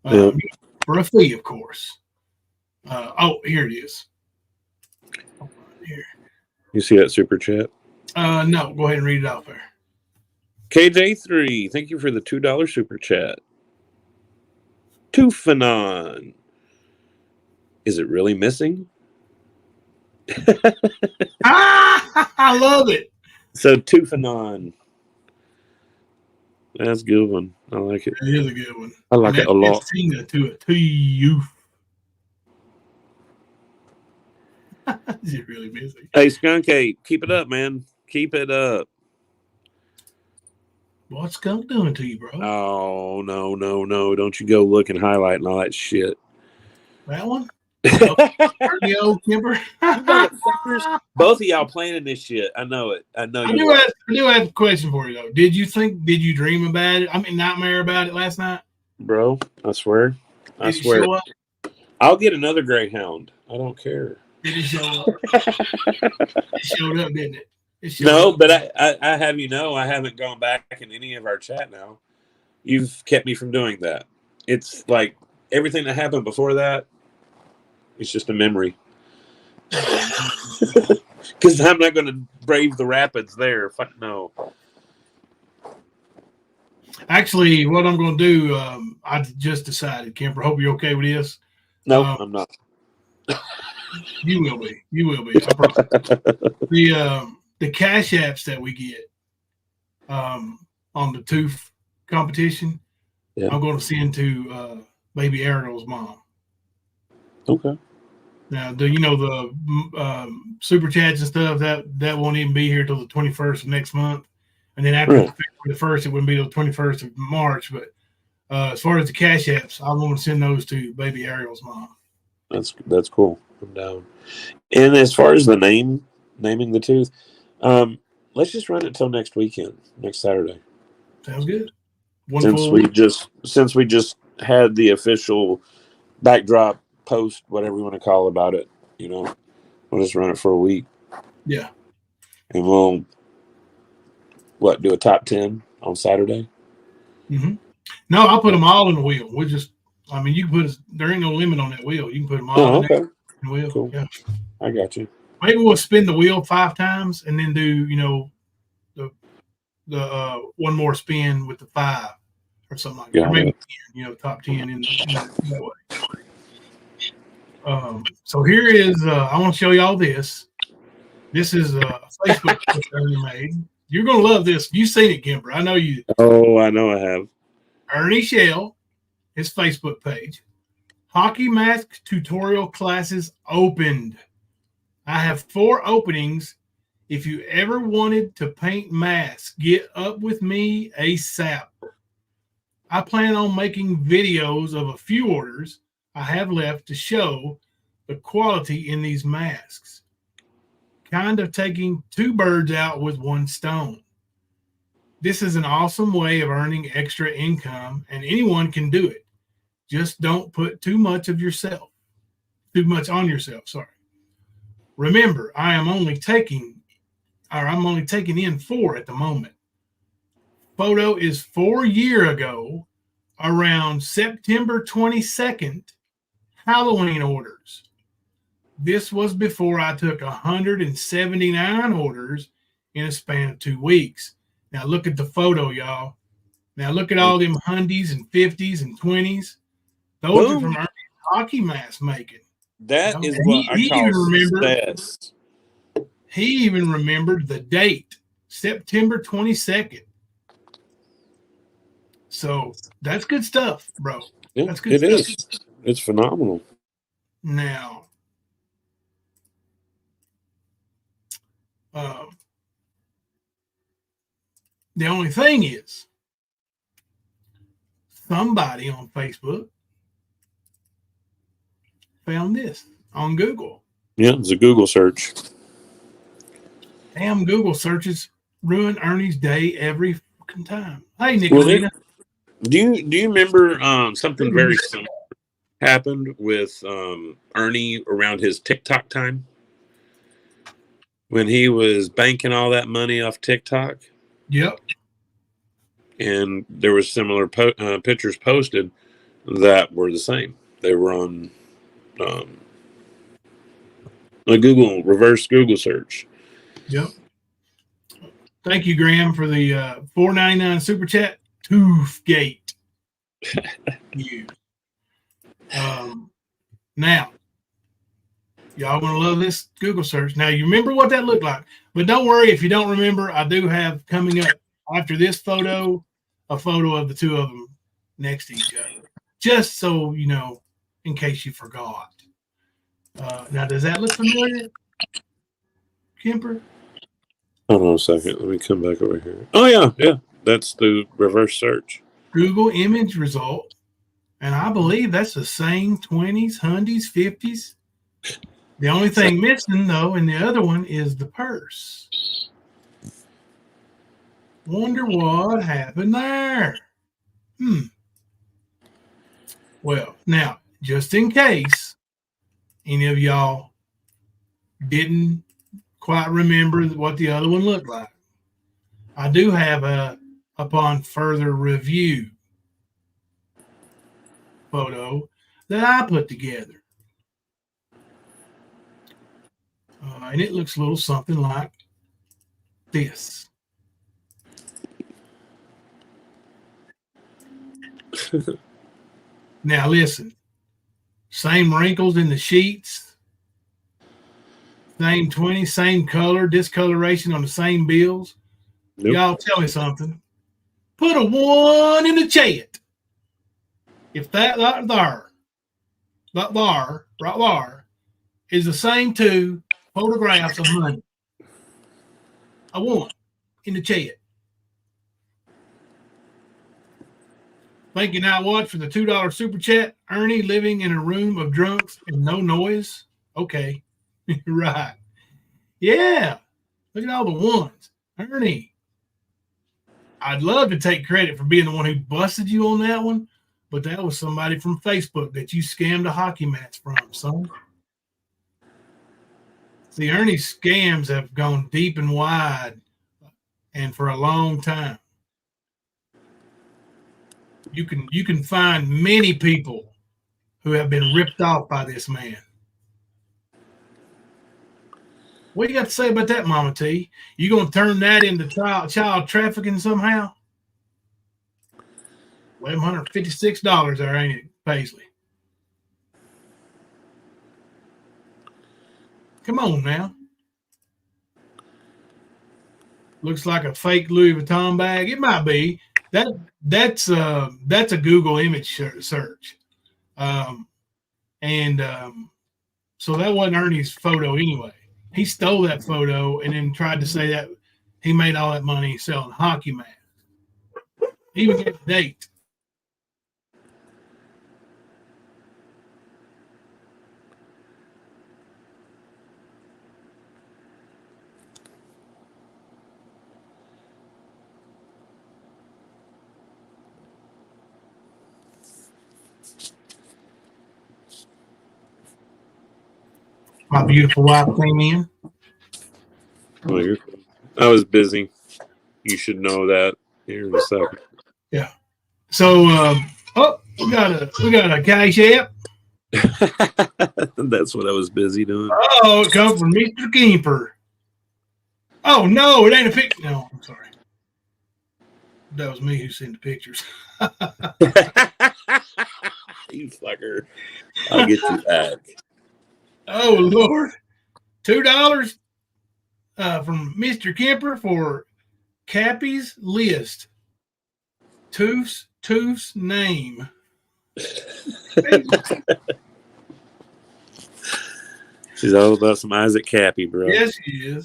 For a fee, of course. Here it is. Here. You see that super chat? No, go ahead and read it out there. KJ3, thank you for the $2 super chat. Tufanon. Is it really missing? I love it. So Tufanon. That's a good one. I like it. It is a good one. I like it a lot. Tina to it. To you. Is it really missing? Hey, Skunk, keep it up, man. Keep it up. What's Skunk doing to you, bro? Oh, no. Don't you go look and highlight and all that shit. That one? The old Kemper. Motherfuckers. Both of y'all planning this shit. I know it. I know I you are. do have a question for you though. Did you dream about it? I mean, nightmare about it last night? Bro, I swear. I Did it swear. show up? I'll get another Greyhound. I don't care. Did it show up? It showed up, didn't it? It showed No, up. but I have you know, I haven't gone back in any of our chat now. You've kept me from doing that. It's like everything that happened before that, it's just a memory. Because I'm not going to brave the rapids there. Fuck no. Actually, what I'm going to do, I just decided, Kemper. Hope you're okay with this. No, I'm not. You will be. You will be. I promise. The cash apps that we get on the tooth competition, Yeah. I'm going to send to baby Ariel's mom. Okay. Now, do you know the super chats and stuff that won't even be here till the 21st of next month, and then after Right. the 1st, it wouldn't be till the 21st of March. But as far as the cash apps, I want to send those to baby Ariel's mom. That's cool. I'm down. And as far as the naming the tooth, let's just run it till next weekend, next Saturday. Sounds good. Since we just had the official backdrop post, whatever you want to call about it, we'll just run it for a week. Yeah. And we'll do a top 10 on Saturday? Mm-hmm. No, I'll put them all in the wheel. You can put there ain't no limit on that wheel. You can put them all in the wheel. Cool. Yeah. I got you. Maybe we'll spin the wheel 5 times and then do, the one more spin with the 5 or something like that. Or maybe 10, top 10 in that way. So here is, I want to show you all this. This is a Facebook post Ernie made. You're going to love this. You've seen it, Kimber. I know you. Oh, I know I have. Ernie Shell, his Facebook page. Hockey mask tutorial classes opened. I have 4 openings. If you ever wanted to paint masks, get up with me ASAP. I plan on making videos of a few orders I have left to show the quality in these masks. Kind of taking 2 birds out with 1 stone. This is an awesome way of earning extra income, and anyone can do it. Just don't put too much on yourself. Sorry. Remember, I'm only taking in 4 at the moment. Photo is 4 years ago, around September 22nd, Halloween orders. This was before I took 179 orders in a span of 2 weeks. Now look at the photo, y'all. Now look at all them hundies and 50s and 20s. Those are from Ernie's hockey mask making. That is what I call success. He even remembered the date, September 22nd. So that's good stuff, bro. Yeah, That's good it stuff. is. It's phenomenal. Now, the only thing is, somebody on Facebook found this on Google. Yeah, it's a Google search. Damn, Google searches ruin Ernie's day every fucking time. Hey, Nicolina. Do you remember something very similar happened with Ernie around his TikTok time? When he was banking all that money off TikTok? Yep. And there was similar pictures posted that were the same. They were on a reverse Google search. Yep. Thank you, Graham, for the $4.99 super chat. Toothgate. You. Now, y'all gonna love this Google search. Now, you remember what that looked like, but don't worry if you don't remember. I do have coming up after this photo a photo of the 2 of them next to each other, just so you know, in case you forgot. Now, does that look familiar, Kemper? Hold on a second. Let me come back over here. Oh, yeah. That's the reverse search. Google image result, And I believe that's the same 20s, 100s, 50s. The only thing missing, though, in the other one is the purse. Wonder what happened there. Well, now, just in case any of y'all didn't quite remember what the other one looked like, I do have a upon further review photo that I put together. And it looks a little something like this. Now listen, same wrinkles in the sheets, same 20, same color, discoloration on the same bills. Nope. Y'all tell me something. Put a 1 in the chat. If that right there, is the same two photographs of money. A 1 in the chat. Thank you now, watch for the $2 super chat. Ernie living in a room of drunks and no noise. Okay. Right. Yeah. Look at all the ones. Ernie. I'd love to take credit for being the one who busted you on that one, but that was somebody from Facebook that you scammed a hockey match from, son. See, Ernie's scams have gone deep and wide and for a long time. You can find many people who have been ripped off by this man. What do you got to say about that, Mama T? You gonna turn that into child trafficking somehow? $1,156 there, ain't it, Paisley? Come on now. Looks like a fake Louis Vuitton bag. It might be. That's a Google image search. So that wasn't Ernie's photo anyway. He stole that photo and then tried to say that he made all that money selling hockey masks. He even gave a date. My beautiful wife came in. Oh, I was busy. You should know that here in a second. Yeah. So, we got a cash app. That's what I was busy doing. Oh, it comes from Mr. Kemper. Oh no, it ain't a picture. No, I'm sorry. That was me who sent the pictures. You fucker. I'll get you back. Oh Lord. $2 from Mr. Kemper for Cappy's list. Tooth's name. She's all about some Isaac Cappy, bro. Yes, she is.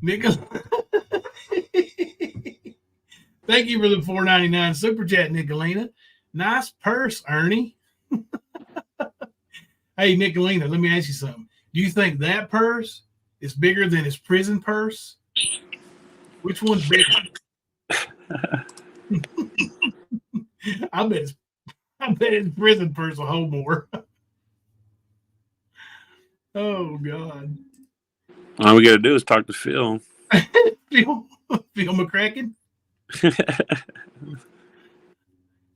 Nicholas. Thank you for the $4.99 super chat, Nicolina. Nice purse, Ernie. Hey, Nicolina, let me ask you something. Do you think that purse is bigger than his prison purse? Which one's bigger? I bet his prison purse will hold more. Oh God. All we got to do is talk to Phil. Phil McCracken.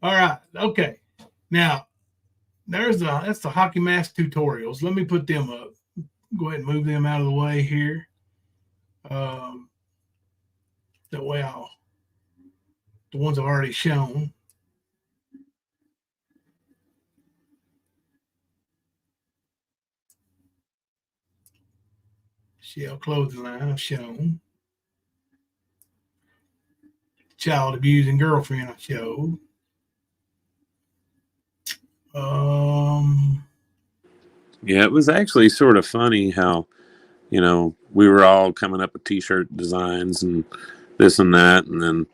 All right. Okay. Now, that's the hockey mask tutorials. Let me put them up. Go ahead and move them out of the way here. That way the ones I've already shown. Shell clothing line I've shown. Child abusing girlfriend I showed. Yeah, it was actually sort of funny how, we were all coming up with T-shirt designs and this and that, and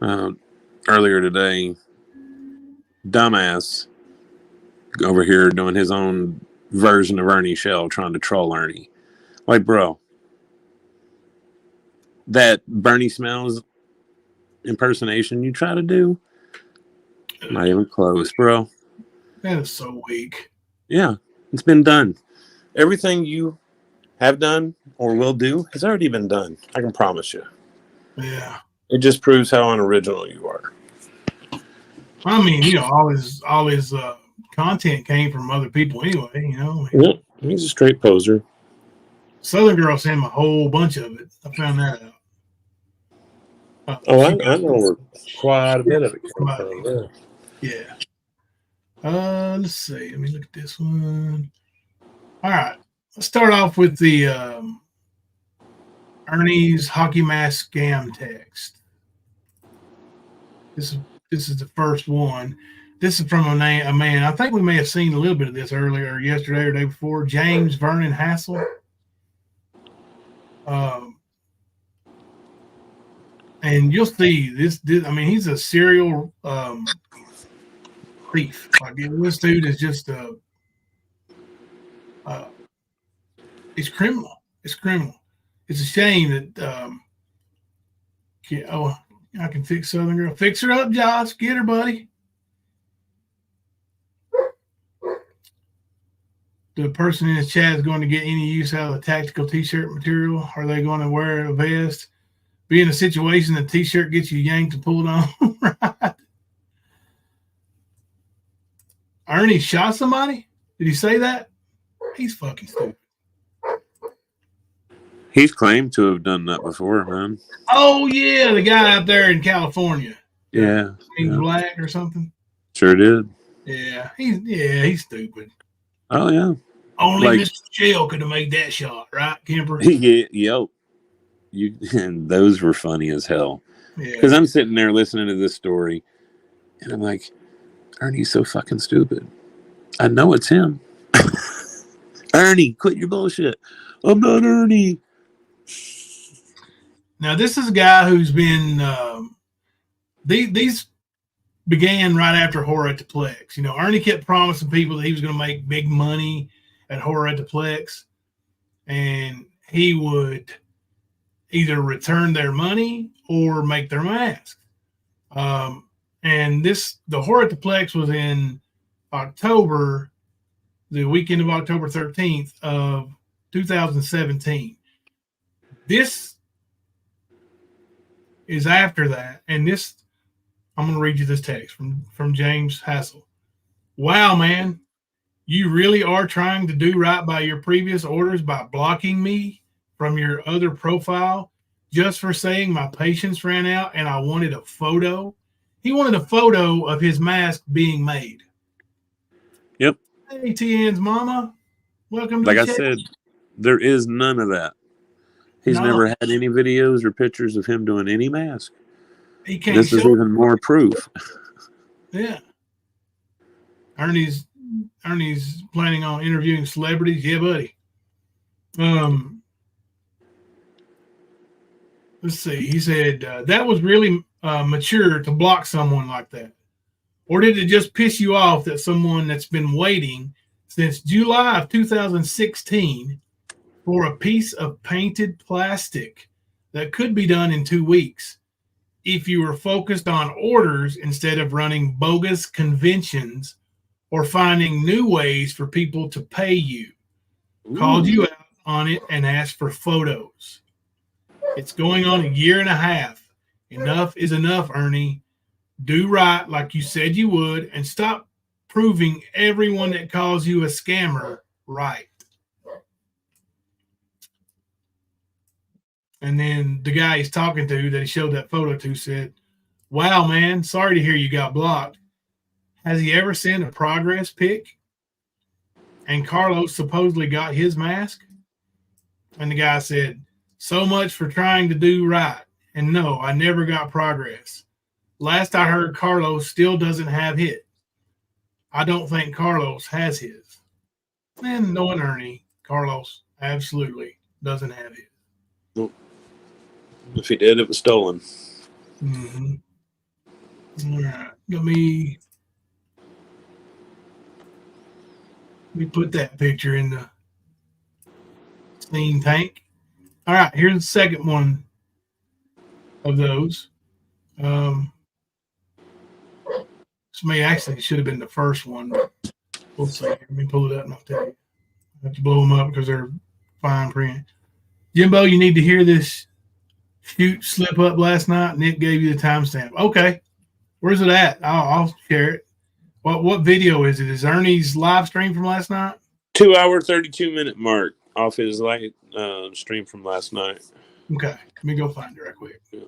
then earlier today, dumbass over here doing his own version of Ernie Shell, trying to troll Ernie. Like, bro, that Bernie Smells impersonation you try to do, not even close, bro. That is so weak. Yeah, it's been done. Everything you have done or will do has already been done. I can promise you. Yeah. It just proves how unoriginal you are. I mean, all his content came from other people anyway, Yep, he's a straight poser. Southern Girl sent him a whole bunch of it. I found that out. I know where quite a bit of it came from. Yeah. Let's see. Let me look at this one. All right. Let's start off with the Ernie's hockey mask scam text. This is the first one. This is from a man. I think we may have seen a little bit of this earlier, yesterday or day before. James Vernon Hassel. And you'll see this. I mean, he's a serial thief. Like this dude is just he's criminal. It's criminal. It's a shame that I can fix Southern Girl. Fix her up, Josh. Get her, buddy. The person in the chat is going to get any use out of the tactical T-shirt material. Are they going to wear a vest? Be in a situation the T-shirt gets you yanked and pulled on. Right. Ernie shot somebody? Did he say that? He's fucking stupid. He's claimed to have done that before, man. Oh, yeah, the guy out there in California. Yeah. He's black or something. Sure did. Yeah, he's stupid. Oh, yeah. Only Mr. Shell could have made that shot, right, Kemper? Yep. And those were funny as hell. Because I'm sitting there listening to this story, and I'm like, Ernie's so fucking stupid. I know it's him. Ernie, quit your bullshit. I'm not Ernie. Now, this is a guy who's been these began right after Horror at the Plex. Ernie kept promising people that he was going to make big money at Horror at the Plex, and he would either return their money or make their mask. And the Horror at the Plex was in October, the weekend of October 13th of 2017. This is after that, and I'm going to read you this text from James Hassel. Wow, man, you really are trying to do right by your previous orders by blocking me from your other profile just for saying my patience ran out and I wanted a photo. He wanted a photo of his mask being made. Yep. Hey, TN's mama. Welcome to like the I chat. said, there is none of that. He's never had any videos or pictures of him doing any mask. He can't this is even more proof. Yeah. Ernie's planning on interviewing celebrities. Yeah, buddy. Let's see. He said that was really mature to block someone like that. Or did it just piss you off that someone that's been waiting since July of 2016 for a piece of painted plastic that could be done in 2 weeks if you were focused on orders instead of running bogus conventions or finding new ways for people to pay you? Called you out on it and asked for photos. It's going on a year and a half. Enough is enough, Ernie. Do right like you said you would and stop proving everyone that calls you a scammer right. And then the guy he's talking to that he showed that photo to said, wow, man, sorry to hear you got blocked. Has he ever sent a progress pic? And Carlos supposedly got his mask? And the guy said, so much for trying to do right. And no, I never got progress. Last I heard, Carlos still doesn't have his. I don't think Carlos has his. And knowing Ernie, Carlos absolutely doesn't have it. Nope. If he did, it was stolen. Mm-hmm. All right, let me put that picture in the steam tank. All right, here's the second one of those. This may actually should have been the first one, but we'll see. Let me pull it up and I'll tell you. I have to blow them up because they're fine print. Jimbo, you need to hear this shoot slip up last night. Nick gave you the timestamp. Okay, where's it at? I'll share it. What video is it? Is Ernie's live stream from last night? 2 hour 32-minute mark off his light stream from last night. Okay, let me go find it right quick. Yeah.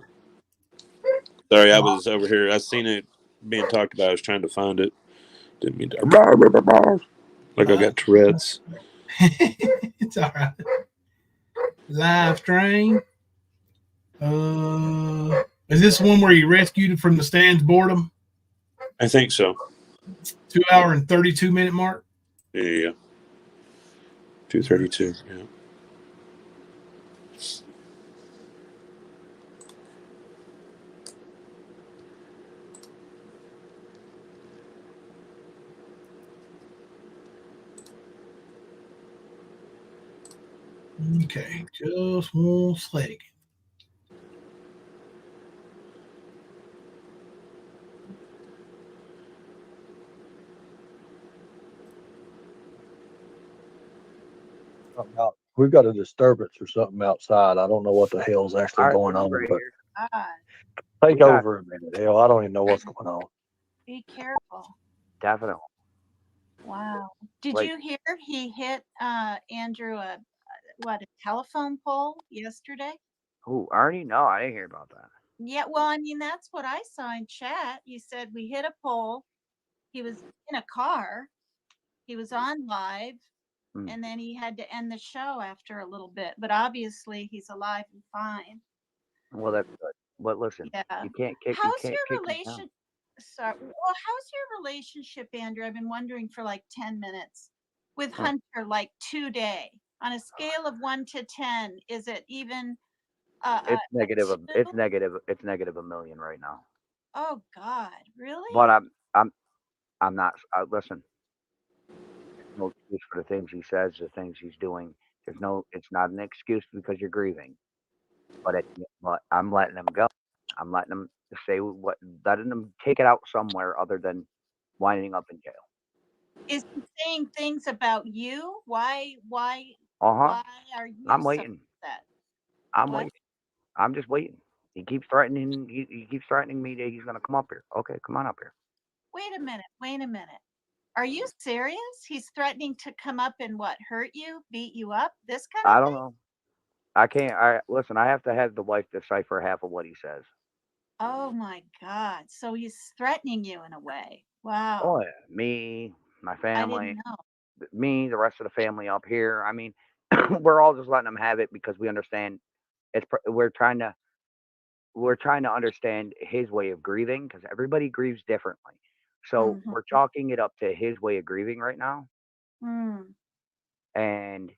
Sorry, I was over here. I seen it being talked about. I was trying to find it. Didn't mean to. Like I got Tourette's. It's all right. Live stream. Is this one where you rescued from the stands boredom? I think so. 2 hour and 32-minute mark. Yeah. 2:32. Yeah. Okay, just one second. We've got a disturbance or something outside. I don't know what the hell's actually going on, but take over a minute. Hell, I don't even know what's going on. Be careful. Definitely. Wow. Did Like- you hear he hit Andrew a telephone pole yesterday? Who, Ernie? No, I didn't hear about that. Yeah, well, I mean, that's what I saw in chat. You said we hit a pole. He was in a car. He was on live, and then he had to end the show after a little bit. But obviously, he's alive and fine. Well, that's good. But listen, Yeah. you can't kick. How's you can't your kick him down. relation? Sorry. Well, how's your relationship, Andrew? I've been wondering for like 10 minutes with Hunter, like today. On a scale of 1 to 10, is it even? It's negative. two? It's negative. It's negative $1 million right now. Oh God, really? But I'm not. Listen. There's no excuse for the things he says, the things he's doing. It's not an excuse because you're grieving. But I'm letting him go. I'm letting him letting him take it out somewhere other than winding up in jail. Is he saying things about you? Why Uh-huh. are you I'm so waiting. upset? I'm What? waiting. I'm just waiting. He keeps threatening. He keeps threatening me that he's gonna come up here. Okay, come on up here. Wait a minute. Are you serious? He's threatening to come up and what? Hurt you? Beat you up? This kind of I thing? don't know. I can't. Listen. I have to have the wife decipher half of what he says. Oh my God. So he's threatening you in a way. Wow. Oh yeah, me, my I family, didn't know. me, the rest of the family up here. I mean, we're all just letting him have it because we understand. We're trying to understand his way of grieving because everybody grieves differently. So we're chalking it up to his way of grieving right now. And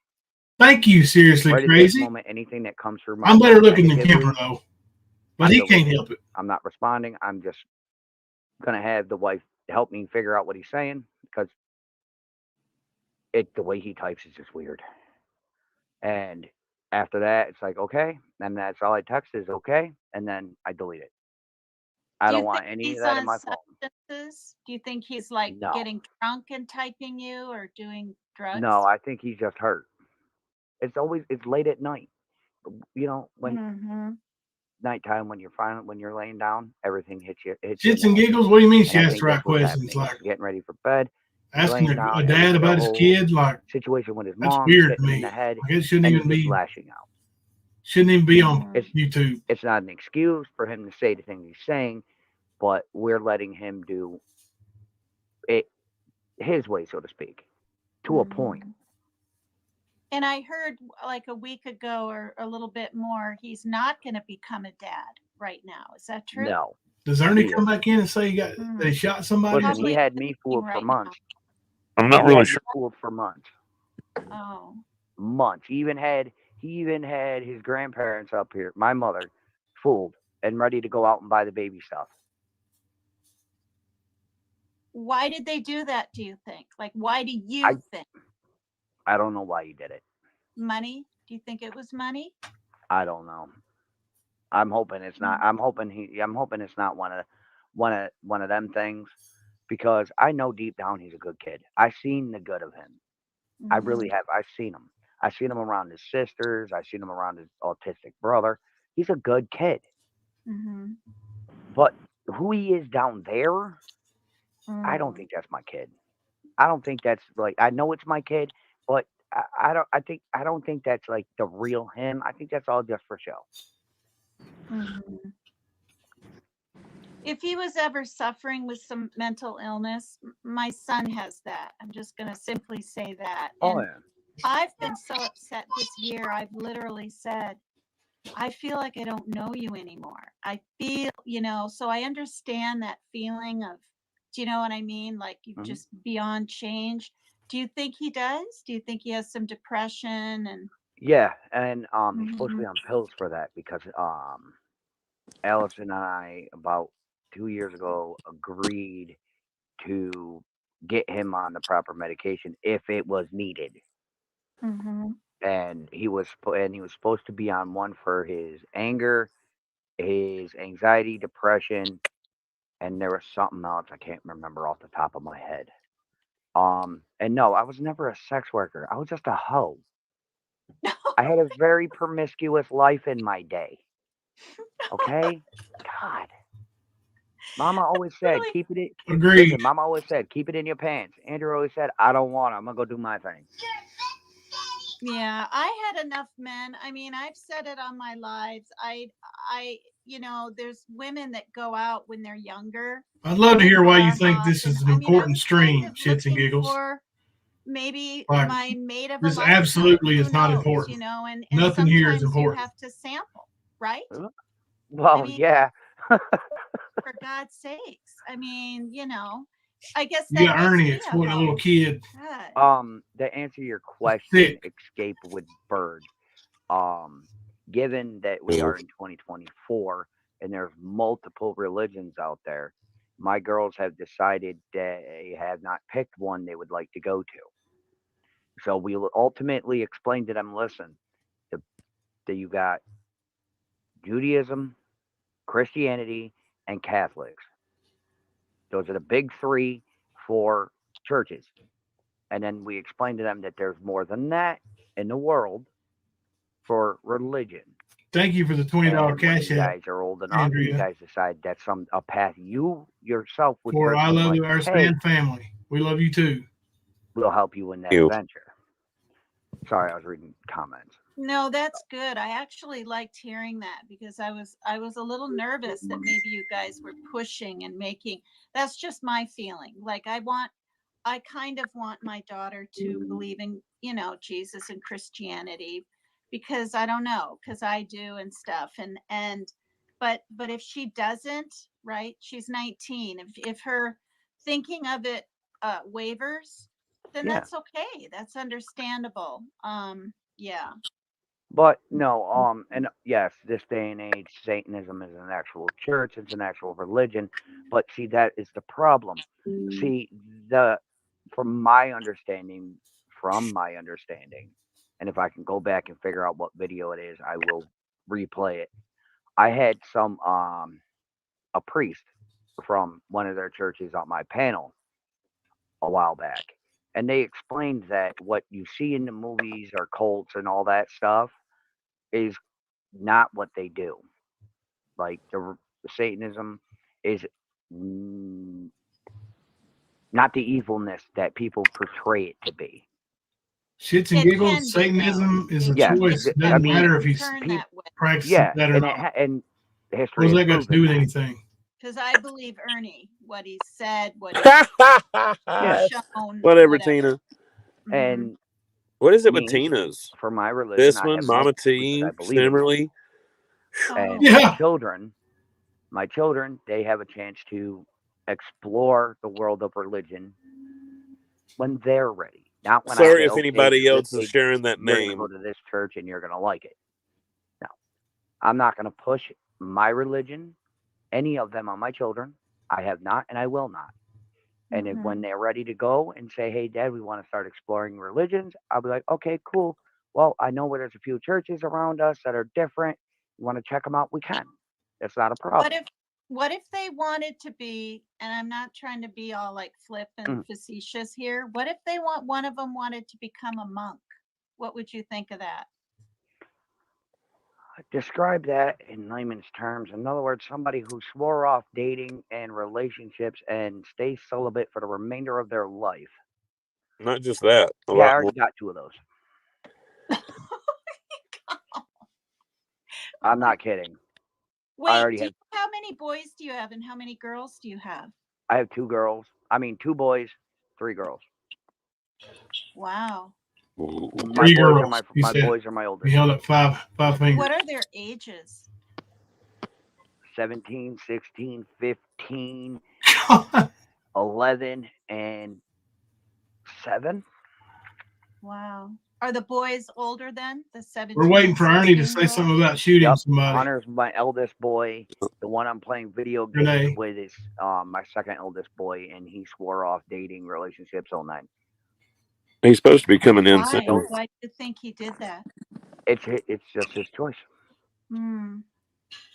Thank you, seriously right at crazy. this moment, anything that comes through my I'm better phone looking than negatively, Kemper though, but he can't help it. I'm not responding. I'm just gonna have the wife help me figure out what he's saying because the way he types is just weird. And after that, it's like okay, and that's all I text is okay, and then I delete it. I Do you don't want think any he's of that in on my phone. substances? Do you think he's like No. getting drunk and typing you or doing drugs? No, I think he's just hurt. It's late at night. You know, when nighttime when you're laying down, everything hits you. Shits and giggles. What do you mean? She I asked think the right that's what's questions, happening. like He's getting ready for bed. asking laying down, a dad everything, about the his whole kid. Like situation with his that's mom weird to hitting him in me. the head, Like, it shouldn't and even he's just be. lashing out. Shouldn't even be on YouTube. It's not an excuse for him to say the things he's saying, but we're letting him do it his way, so to speak, to a point. And I heard like a week ago or a little bit more, he's not going to become a dad right now. Is that true? No. Does Ernie come back in and say that he shot somebody? Listen, he had me fooled for months. I'm not really sure. Fooled for months. Oh. Months. He even had his grandparents up here, my mother, fooled and ready to go out and buy the baby stuff. Why did they do that, do you think? Like, why do you think? I don't know why he did it. Money? Do you think it was money? I don't know. I'm hoping it's not. I'm hoping it's not one of them things, because I know deep down he's a good kid. I've seen the good of him. I really have. I've seen him. I've seen him around his sisters. I've seen him around his autistic brother. He's a good kid. Mm-hmm. But who he is down there, I don't think that's my kid. I don't think that's like, I know it's my kid, but I don't think that's like the real him. I think that's all just for show. Mm-hmm. If he was ever suffering with some mental illness, my son has that. I'm just going to simply say that. Oh, And yeah. I've been so upset this year. I've literally said, I feel like I don't know you anymore. I feel, so I understand that feeling of, do you know what I mean? Like you've just beyond change. Do you think he does? Do you think he has some depression and? Yeah, and he's supposed to be on pills for that, because Allison and I about 2 years ago agreed to get him on the proper medication if it was needed. And he was supposed to be on one for his anger, his anxiety, depression, and there was something else I can't remember off the top of my head. And no, I was never a sex worker. I was just a hoe. I had a very promiscuous life in my day. Okay? God. Mama always said, Really? keep it in. Agreed. Listen, Mama always said, keep it in your pants. Andrew always said, I don't want it. I'm going to go do my thing. Yeah, I had enough men. I mean, I've said it on my lives. There's women that go out when they're younger. I'd love to hear why you think hot, this and is an I important was kind stream, of shits and looking giggles. for maybe Like, my mate of a this lifetime. absolutely Who is not knows, important. and Nothing here is sometimes you important. have to sample, right? Well, yeah. For God's sakes. I mean, I guess You that got makes Ernie me a exploiting a little hoe. kid. God. To answer your question, Thick. escape with bird. Given that we are in 2024 and there's multiple religions out there, my girls have decided they have not picked one they would like to go to. So we will ultimately explain to them, listen, that you got Judaism, Christianity, and Catholics. Those are the big three for churches. And then we explain to them that there's more than that in the world for religion. Thank you for the $20 cash you app, guys are old enough, and you Andrea. guys decide that's a path you yourself would For I love like our to Span take, family. We love you too. we'll help you in that adventure. Sorry, I was reading comments. No, that's good. I actually liked hearing that, because I was a little nervous that maybe you guys were pushing and making. That's just my feeling. Like I kind of want my daughter to believe in, Jesus and Christianity, because I don't know, because I do and stuff. But if she doesn't, right? She's 19. If her thinking of it wavers, then that's okay. That's understandable. Yeah. But no, and yes, this day and age, Satanism is an actual church, it's an actual religion. But see, that is the problem. See, from my understanding, and if I can go back and figure out what video it is, I will replay it. I had a priest from one of their churches on my panel a while back, and they explained that what you see in the movies or cults and all that stuff is not what they do. Like the Satanism is not the evilness that people portray it to be. Shits and giggles, Satanism is a choice. It doesn't matter if he's practicing that or not. And history. What does that got to do with anything? Because I believe Ernie, what he said, what he's shown. Whatever, Tina. And what is it with Tina's? For my religion, this one, Mama T, Simmerly. And my children, they have a chance to explore the world of religion when they're ready. Not when I Sorry say, if okay, anybody else is kid, sharing that you're gonna go name. to this church and you're gonna like it. No, I'm not gonna push my religion, any of them, on my children. I have not, and I will not. And if, when they're ready to go and say, hey, Dad, we want to start exploring religions, I'll be like, okay, cool. Well, I know where there's a few churches around us that are different. You want to check them out? We can. It's not a problem. What if they wanted to be, and I'm not trying to be all like flip and facetious here. What if one of them wanted to become a monk? What would you think of that? Describe that in layman's terms. In other words, somebody who swore off dating and relationships and stays celibate for the remainder of their life. Not just that. I already got 2 of those. I'm not kidding. Wait, how many boys do you have and how many girls do you have? I have 2 girls. I mean, 2 boys, 3 girls. Wow. My boys are my oldest. You held up five fingers. What are their ages? 17, 16, 15, 11, and 7. Wow. Are the boys older than the 17? We're waiting for Ernie to say something about shooting somebody. Hunter's my eldest boy. The one I'm playing video games with is my second oldest boy, and he swore off dating, relationships, all 9. He's supposed to be coming in soon. Why do you think he did that? It's just his choice.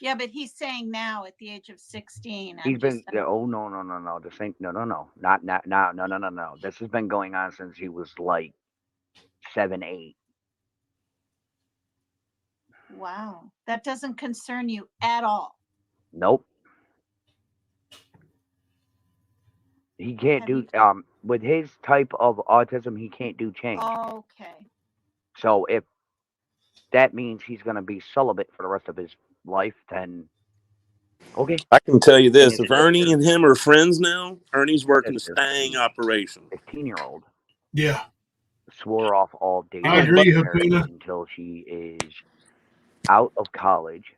Yeah, but he's saying now at the age of 16. He's been no. This ain't no. No. This has been going on since he was like 7, 8. Wow. That doesn't concern you at all. Nope. He can't do with his type of autism, he can't do change. Okay. So if that means he's going to be celibate for the rest of his life, then okay. I can tell you this: if Ernie and him are friends now, Ernie's working a stang operation. 15-year-old. Yeah. Swore off all dating I agree, until she is out of college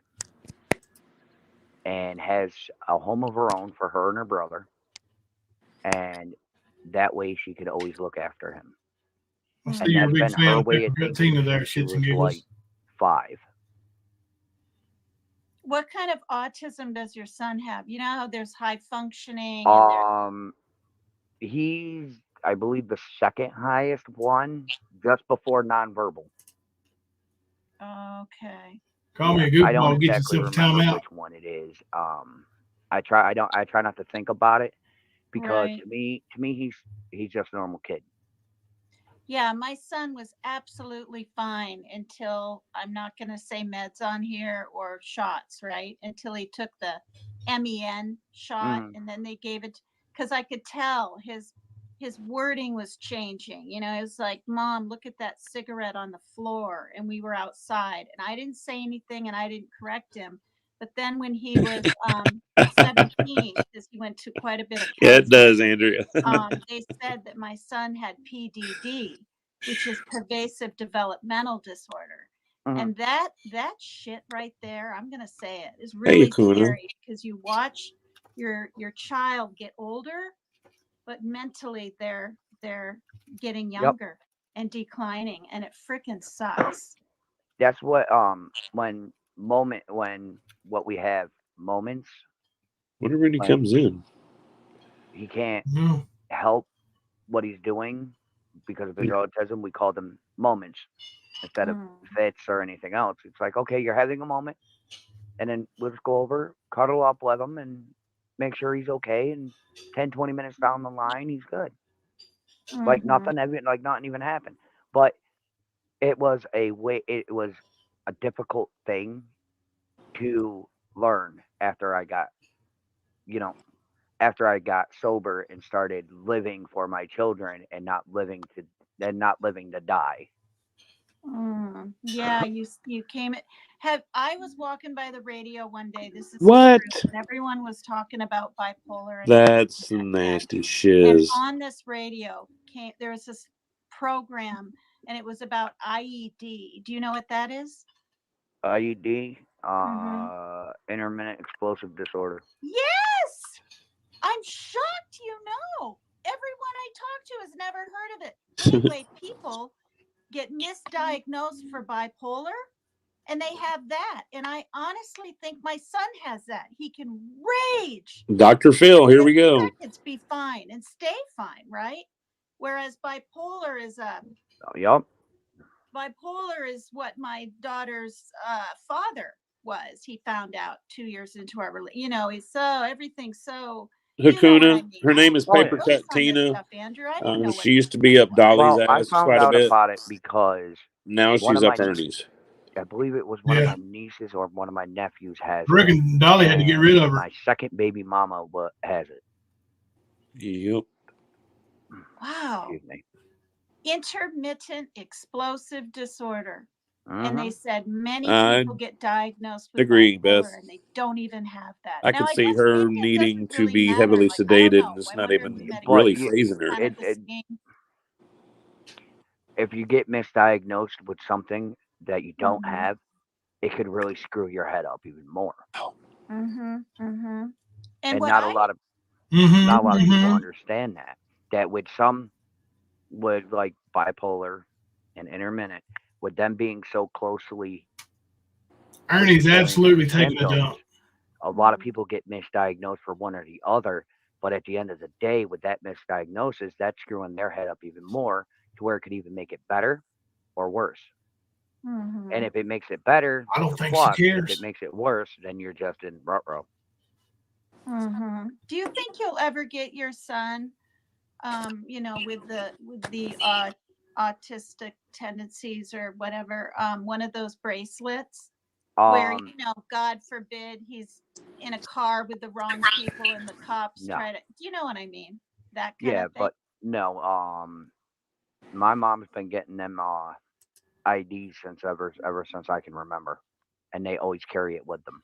and has a home of her own for her and her brother, and that way she could always look after him. I see you're a big fan of Tina there, shits and giggles. Like 5. What kind of autism does your son have? You know how there's high functioning. He's, I believe, the second highest one, just before nonverbal. Okay. Call me a goofball. I don't Get exactly yourself a remember timeout. which one it is. I try not to think about it because to me he's just a normal kid. Yeah, my son was absolutely fine until, I'm not going to say meds on here or shots, right? Until he took the MEN shot, and then they gave it, because I could tell his wording was changing. You know, it was like, Mom, look at that cigarette on the floor. And we were outside, and I didn't say anything and I didn't correct him. But then when he was 17, because he went to quite a bit of counseling, yeah, it does, Andrea. they said that my son had PDD, which is pervasive developmental disorder. And that shit right there, I'm going to say it, is really scary, because you watch your child get older, but mentally they're getting younger and declining, and it freaking sucks. That's what when what we have moments. Whenever he comes in, he can't help what he's doing because of his autism. We call them moments instead of fits or anything else. It's like, okay, you're having a moment, and then we'll just go over, cuddle up with him, and make sure he's okay. And 10, 20 minutes down the line, he's good. Like nothing even happened. But it was a difficult thing to learn after I got sober and started living for my children and not living to die. Yeah, you came. I was walking by the radio one day. This is what? And everyone was talking about bipolar. And that's some nasty shit. And on this radio there was this program, and it was about IED. Do you know what that is? IED, intermittent explosive disorder. Yes, I'm shocked. You know, everyone I talk to has never heard of it. Anyway, people get misdiagnosed for bipolar, and they have that. And I honestly think my son has that. He can rage. Dr. Phil, here we go. Seconds be fine and stay fine, right? Whereas bipolar is Yup. bipolar is what my daughter's father was. He found out 2 years into our relationship. You know, he's so everything's so. Hakuna. Her name is I Paper Cut Tina. stuff, Andrew. I didn't know She used to be up Dolly's I ass found quite a out bit. about it because Now she's up Ernie's. I believe it was one of my nieces or one of my nephews has I reckon Dolly had to get rid of her. My second baby mama has it. Yep. Wow. Excuse me. Intermittent explosive disorder. And they Mhm. said many people get diagnosed with Agree, bipolar Beth. and they don't even have that. I Now, could I see guess her maybe it needing doesn't to really be matter. heavily Like, I don't sedated, know. and it's I not wonder if even medication really is phasing her. kind of a scheme. If you get misdiagnosed with something that you don't Mhm. have, it could really screw your head up even more. And not a lot of people understand that. That with some, with like bipolar and intermittent, with them being so closely, Ernie's absolutely taking a dump. A lot of people get misdiagnosed for one or the other, but at the end of the day, with that misdiagnosis, that's screwing their head up even more to where it could even make it better or worse. And if it makes it better, I don't it's a think plus. she cares. If it makes it worse, then you're just in ruh-roh. Do you think you'll ever get your son, you know, with the autistic tendencies or whatever, one of those bracelets where, you know, God forbid he's in a car with the wrong people and the cops try to, do you know what I mean? That kind of thing. But no, my mom's been getting them IDs since ever since I can remember, and they always carry it with them.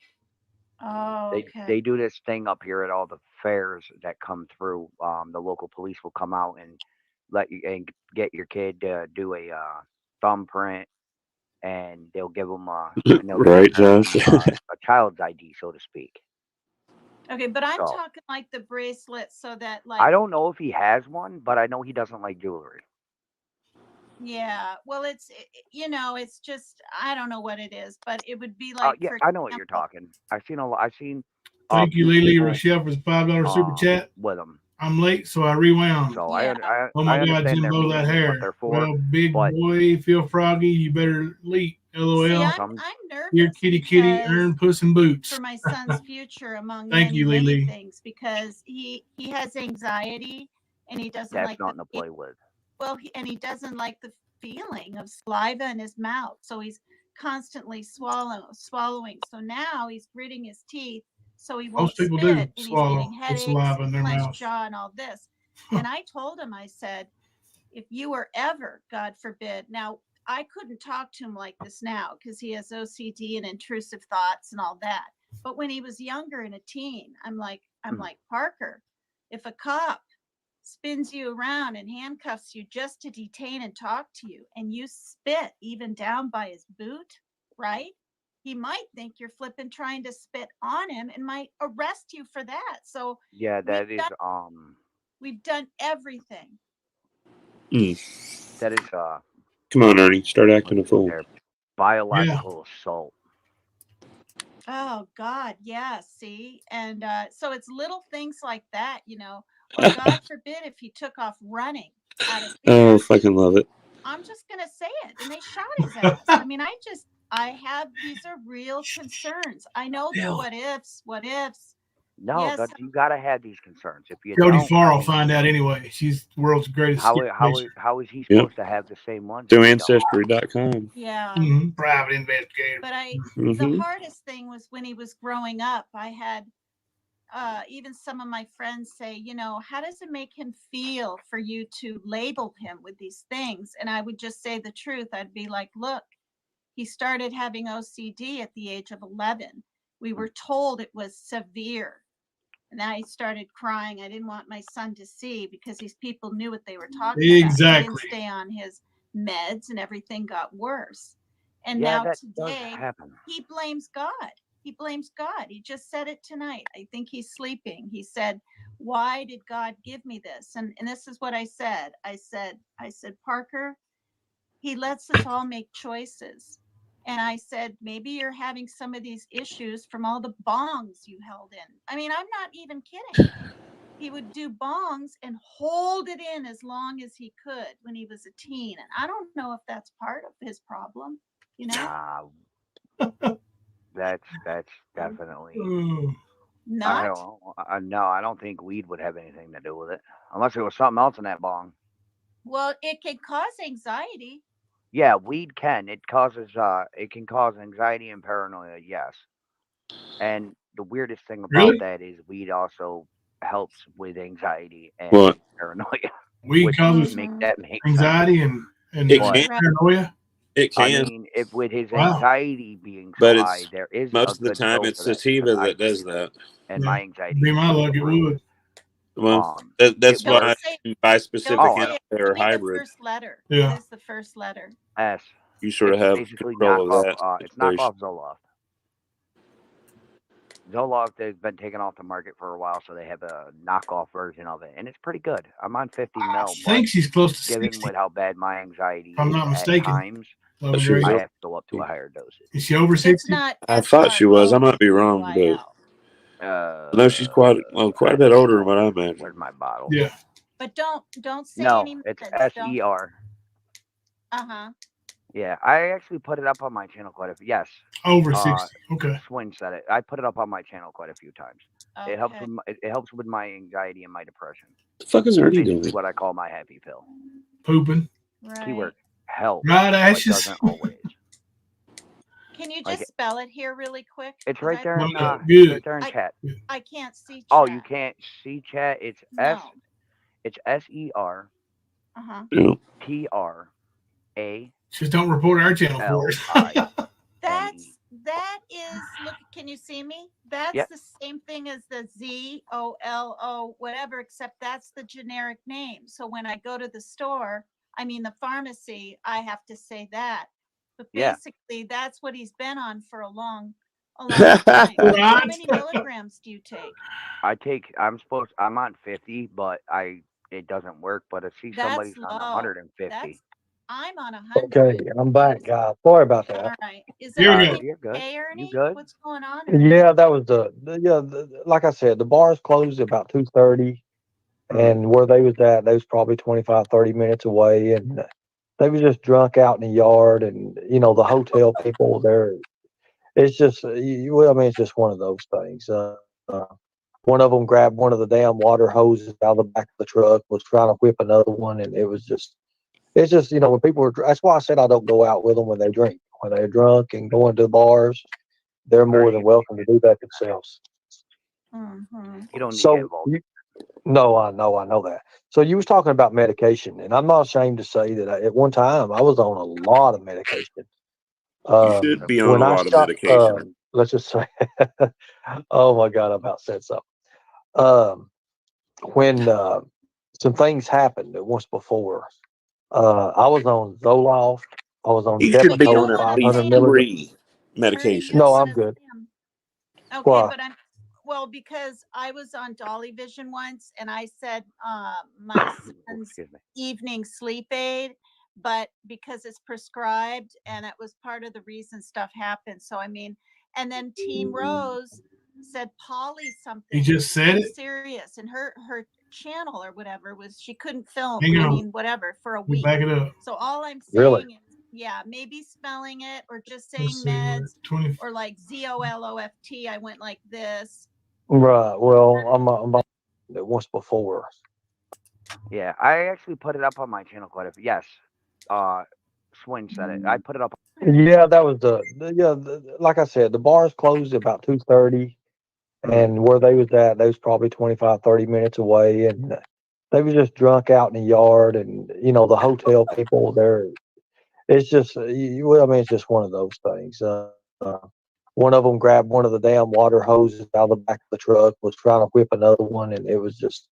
Oh, okay. They do this thing up here at all the fairs that come through. The local police will come out and let you and get your kid to do a thumbprint, and they'll give them right, Josh. a child's ID, so to speak. Okay, but I'm talking like the bracelet, so that like I don't know if he has one, but I know he doesn't like jewelry. Yeah, well, it's you know, it's just I don't know what it is, but it would be like. Yeah, I know what you're talking. I've seen. Thank you, Lily Rochelle, for the $5 super chat. With them. I'm late, so I rewound. So oh my I God, Jimbo, that hair. Well, big boy, feel froggy. You better leap. LOL. See, I'm nervous. Here, kitty, earn puss in boots. For my son's future, among Thank many, you, many Lily. things, because he has anxiety and he doesn't like nothing to play with. Well, and he doesn't like the feeling of saliva in his mouth, so he's constantly swallowing. So now he's gritting his teeth so he won't Most people spit, do and swallow he's getting headaches, saliva in their clenched mouth. jaw, and all this. And I told him, I said, if you were ever, God forbid, now I couldn't talk to him like this now because he has OCD and intrusive thoughts and all that. But when he was younger and a teen, I'm like, Parker, if a cop spins you around and handcuffs you just to detain and talk to you, and you spit even down by his boot, right? He might think you're flipping trying to spit on him and might arrest you for that. So yeah, that is we've done everything. That is Come on, Ernie, start acting a fool. Biological assault. Oh God, yeah. See, and so it's little things like that, you know. Or God forbid if he took off running out of fear. Oh, fucking love it. I'm just gonna say it, and they shot his ass. I mean, these are real concerns. I know they're what ifs. No, yes. you gotta have these concerns. If you Jody don't, Farr will find out anyway. She's the world's greatest. How is he supposed to have the same ones? Through Ancestry.com. Yeah. Private investigator. But the hardest thing was when he was growing up. I had even some of my friends say, you know, how does it make him feel for you to label him with these things? And I would just say the truth. I'd be like, look, he started having OCD at the age of 11. We were told it was severe. And then I started crying. I didn't want my son to see because these people knew what they were talking about. He didn't stay on his meds and everything got worse. And now today he blames God. He blames God. He just said it tonight. I think he's sleeping. He said, why did God give me this? And this is what I said. I said, Parker, he lets us all make choices. And I said, maybe you're having some of these issues from all the bongs you held in. I mean, I'm not even kidding. He would do bongs and hold it in as long as he could when he was a teen. And I don't know if that's part of his problem, you know? That's definitely not. No, I don't think weed would have anything to do with it, unless there was something else in that bong. Well, it can cause anxiety. Yeah, weed can. It can cause anxiety and paranoia. Yes, and the weirdest thing about that is weed also helps with anxiety and paranoia. Weed causes make anxiety sense. and paranoia. It can. I mean, if with his anxiety being so But high, it's there is most a of the good time pill it's for that. sativa that does that. And my anxiety Be is my through luck, the it roof. would. Well, that's why you buy specific Give me hybrid. the first letter. Yeah. What is the first letter? S. You sort of It's have basically control of that. it's knockoff Zoloft. Zoloft has been taken off the market for a while, so they have a knockoff version of it, and it's pretty good. I'm on 50 mil. I think she's close to given 60. with how bad my anxiety If I'm is not at mistaken. times, I have to go up to a higher dosage. Is she over 60? It's not. I thought she was. I might be wrong, but no, she's quite a bit older than what I imagine. Where's my bottle? Yeah. But don't say No, any. it's Don't. SER. Yeah, I actually put it up on my channel quite a few. Yes. Over 60. Okay. Swin said it. I put it up on my channel quite a few times. Okay. It helps with my anxiety and my depression. The fuck is Ernie doing? What I call my happy pill. Pooping. Right. Keyword help. Right but ashes. doesn't always. Can you just spell it here really quick? It's right there in good. right there in chat. I can't see chat. Oh, you can't see chat? It's No. It's SER. TRA. Just don't report our channel for us. That is, look, can you see me? That's the same thing as the ZOLO whatever, except that's the generic name. So when I go to the store, the pharmacy, I have to say that. But basically, that's what he's been on for a long time. How many milligrams do you take? I'm on 50, but it doesn't work. But I see somebody's on 150. I'm on 100. Okay, I'm back, guys. Sorry about that. All right. Is everything okay, Ernie? You good? What's going on? Ernie? Yeah, that was like I said, the bars closed about 2:30, and where they was at, they was probably 25, 30 minutes away, and they was just drunk out in the yard, and the hotel people there. It's just, it's just one of those things. One of them grabbed one of the damn water hoses out of the back of the truck, was trying to whip another one, and it's just, when people that's why I said I don't go out with them when they drink. When they're drunk and going to bars, they're more than welcome to do that themselves. You don't need to get involved. No, I know that. So you was talking about medication, and I'm not ashamed to say that at one time I was on a lot of medication. You should be on a lot of medication. Let's just say, oh my God, I about said something. When some things happened once before, I was on Zoloft. I was on Depakote 500 milligrams. Medication. No, I'm good. Okay, Why? but because I was on Dolly Vision once, and I said my son's evening sleep aid, but because it's prescribed, and it was part of the reason stuff happened. So and then Team Rose said Polly something. He just said it. Serious, and her channel or whatever was she couldn't film. Whatever for a week. Back it up. So all I'm saying is, maybe spelling it or just saying meds or like ZOLOFT. I went like this. Right. Well, I'm once before. Yeah, I actually put it up on my channel quite a few. Yes. Swin said it. I put it up. Yeah, that was like I said, the bars closed at about 2:30, and where they was at, they was probably 25, 30 minutes away, and they was just drunk out in the yard, and the hotel people there. It's just, it's just one of those things. One of them grabbed one of the damn water hoses out of the back of the truck, was trying to whip another one, and it's just,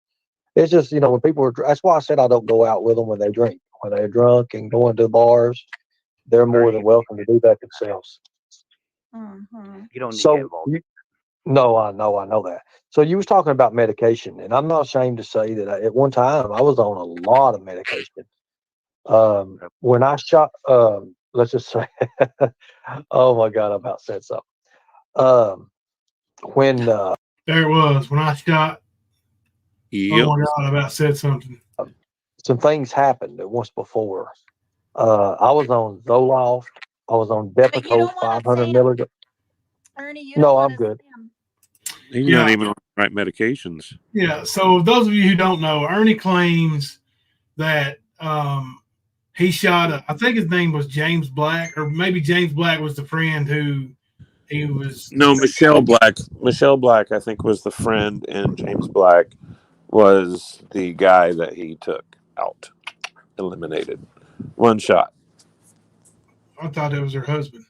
when people are. That's why I said I don't go out with them when they drink. When they're drunk and going to bars, they're more than welcome to do that themselves. Mm-hmm. You don't need to So get involved. no, I know that. So you was talking about medication, and I'm not ashamed to say that at one time I was on a lot of medication. When I shot, let's just say, oh my God, I about said something. When There it was. When I shot, Yep. oh my God, I about said something. some things happened once before, I was on Zoloft. I was on But you Depakote don't want to 500 say them, milligrams. Ernie. You don't No, want I'm to say good. them. He's Yeah. not even on the right medications. Yeah. So those of you who don't know, Ernie claims that he shot I think his name was James Black, or maybe James Black was the friend who he was. No, Michelle Black. Michelle Black, I think, was the friend, and James Black was the guy that he took out, eliminated, one shot. I thought that was her husband.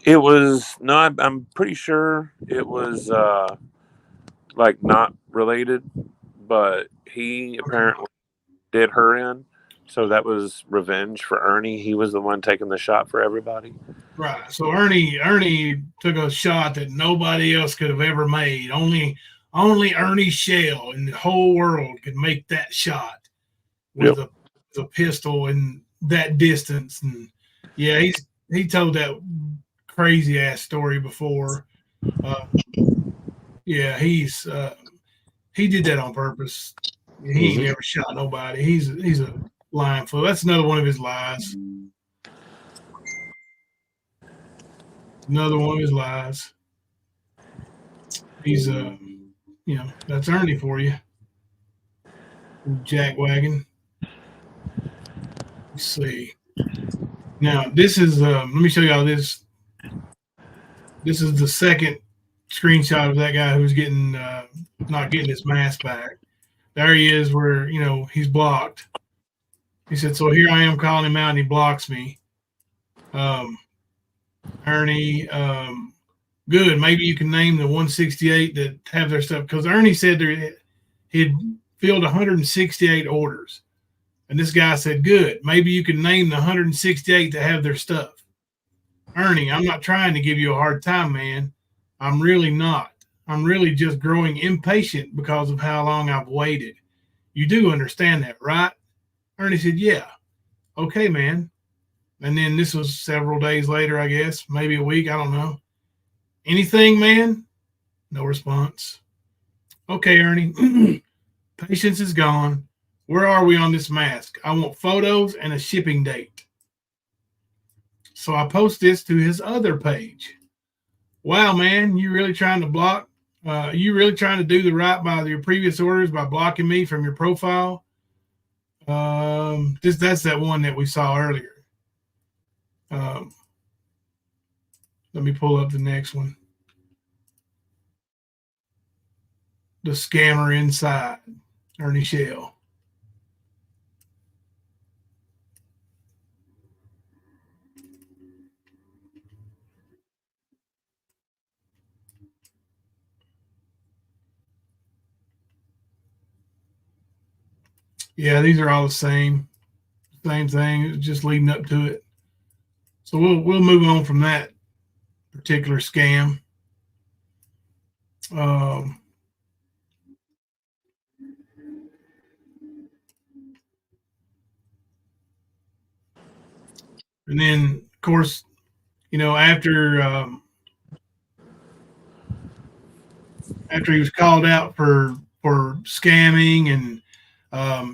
It was not. I'm pretty sure it was like not related, but he apparently did her in. So that was revenge for Ernie. He was the one taking the shot for everybody. Right. So Ernie took a shot that nobody else could have ever made. Only Ernie Shell in the whole world could make that shot with a pistol in that distance. And yeah, he told that crazy ass story before. Yeah, he did that on purpose. He ain't never shot nobody. He's a lying fool. That's another one of his lies. Another one of his lies. He's that's Ernie for you. Jackwagon. Let's see. Now this is let me show y'all this. This is the second screenshot of that guy who's getting not getting his mask back. There he is, where he's blocked. He said, "So here I am calling him out, and he blocks me." Ernie, good. Maybe you can name the 168 that have their stuff, because Ernie said he'd filled 168 orders, and this guy said, "Good. Maybe you can name the 168 that have their stuff." Ernie, I'm not trying to give you a hard time, man. I'm really not. I'm really just growing impatient because of how long I've waited. You do understand that, right? Ernie said, "Yeah." Okay, man. And then this was several days later, I guess, maybe a week. I don't know. Anything, man? No response. Okay, Ernie. Patience is gone. Where are we on this mask? I want photos and a shipping date. So I post this to his other page. Wow, man, you really trying to block? You really trying to do the right by your previous orders by blocking me from your profile? That's that one that we saw earlier. Let me pull up the next one. The scammer inside, Ernie Shell. Yeah, these are all the same thing, just leading up to it. So we'll move on from that particular scam. And then, of course, after he was called out for scamming, and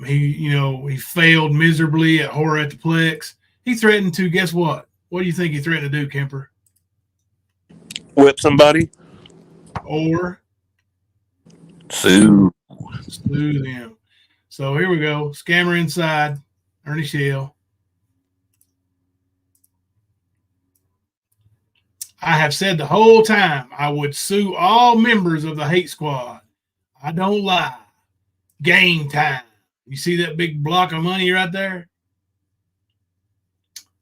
he failed miserably at Horror at the Plex, he threatened to, guess what? What do you think he threatened to do, Kemper? Whip somebody? Or Sue. slew them. So here we go. Scammer inside, Ernie Shell. I have said the whole time I would sue all members of the hate squad. I don't lie. Game time. You see that big block of money right there?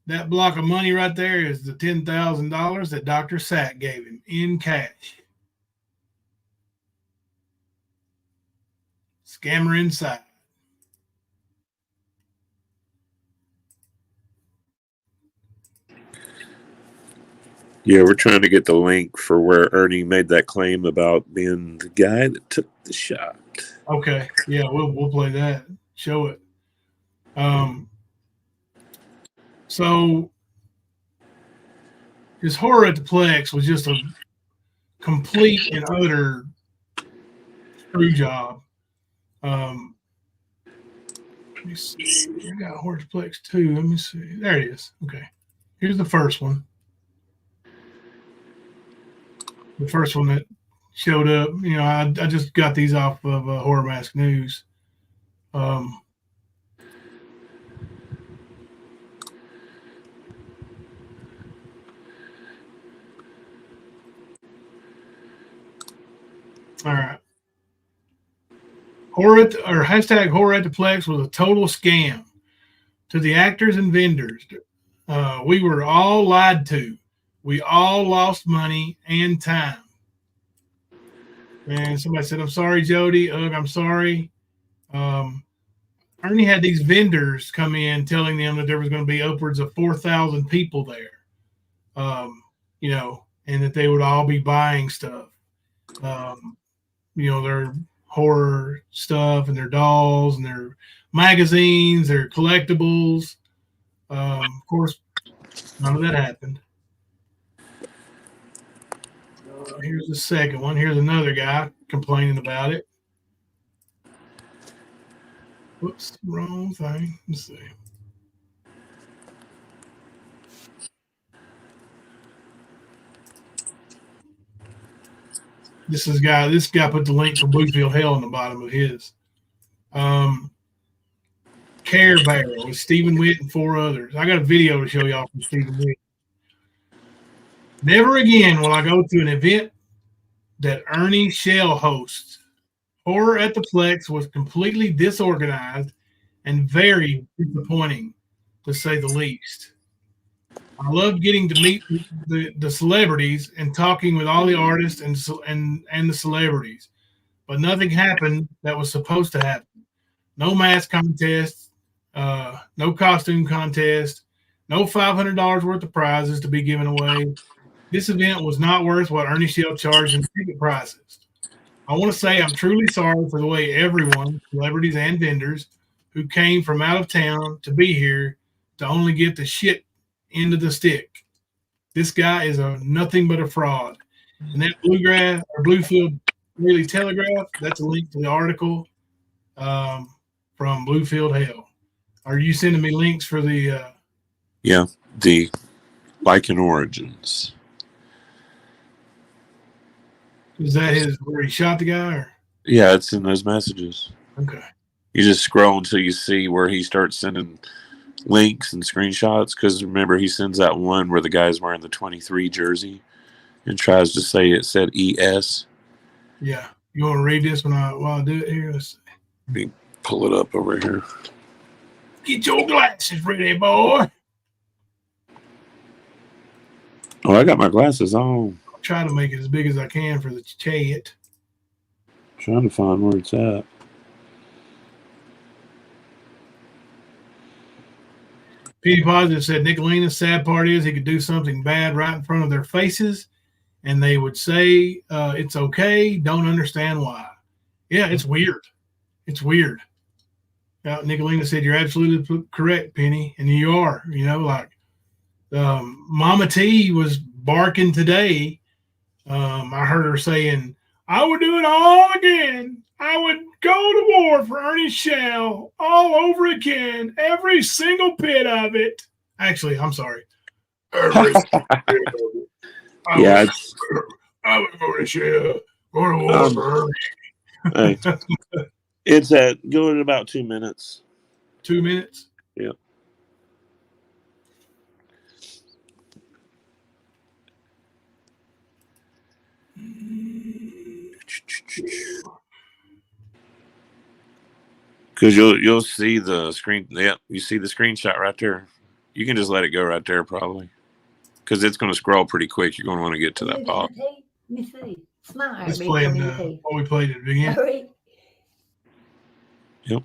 That block of money right there is the $10,000 that Dr. Sack gave him in cash. Scammer inside. Yeah, we're trying to get the link for where Ernie made that claim about being the guy that took the shot. Okay, yeah, we'll play that. Show it. So his horror at the Plex was just a complete and utter screw job. Let me see. I got horror at the Plex too. Let me see. There it is. Okay, here's the first one. The first one that showed up. You know, I just got these off of Horror Mask News. All right. Hashtag horror at the Plex was a total scam. To the actors and vendors, we were all lied to. We all lost money and time. And somebody said, I'm sorry, Jody. Ugh, I'm sorry. Ernie had these vendors come in telling them that there was going to be upwards of 4,000 people there, you know, and that they would all be buying stuff. You know, their horror stuff and their dolls and their magazines, their collectibles. Of course, none of that happened. Here's the second one. Here's another guy complaining about it. Whoops, wrong thing. Let's see. This guy put the link for Bluefield Hell on the bottom of his. Care Barrel with Stephen Witt and 4 others. I got a video to show y'all from Stephen Witt. Never again will I go to an event that Ernie Shell hosts. Horror at the Plex was completely disorganized and very disappointing, to say the least. I loved getting to meet the celebrities and talking with all the artists and the celebrities, but nothing happened that was supposed to happen. No mask contest, no costume contest, no $500 worth of prizes to be given away. This event was not worth what Ernie Shell charged in ticket prices. I want to say I'm truly sorry for the way everyone, celebrities and vendors, who came from out of town to be here to only get the shit end of the stick. This guy is nothing but a fraud. And that Bluefield Daily Telegraph, that's a link to the article from Bluefield Hell. Are you sending me links for the? Yeah, the Lycan Origins. Is that where he shot the guy? Or? Yeah, it's in those messages. Okay. You just scroll until you see where he starts sending links and screenshots. Because remember, he sends that one where the guy's wearing the 23 jersey and tries to say it said ES. Yeah. You want to read this while I do it here? Let's see. Let me pull it up over here. Get your glasses ready, boy. Oh, I got my glasses on. I'll try to make it as big as I can for the chat. Trying to find where it's at. Petey Positive said Nicolina's sad part is he could do something bad right in front of their faces, and they would say it's okay. Don't understand why. Yeah, it's weird. It's weird. Nicolina said you're absolutely correct, Penny, and you are. You know, like Mama T was barking today. I heard her saying, "I would do it all again. I would go to war for Ernie Shell all over again, every single bit of it." Actually, I'm sorry. Every single bit of it. I would go to Shell, go to war for Ernie. Hey, it's going in about 2 minutes. 2 minutes? Yeah. Because you'll see the screen. Yeah, you see the screenshot right there. You can just let it go right there, probably, because it's going to scroll pretty quick. You're going to want to get to that box. Let me see. Smile. It's playing what we played at the beginning. Yep.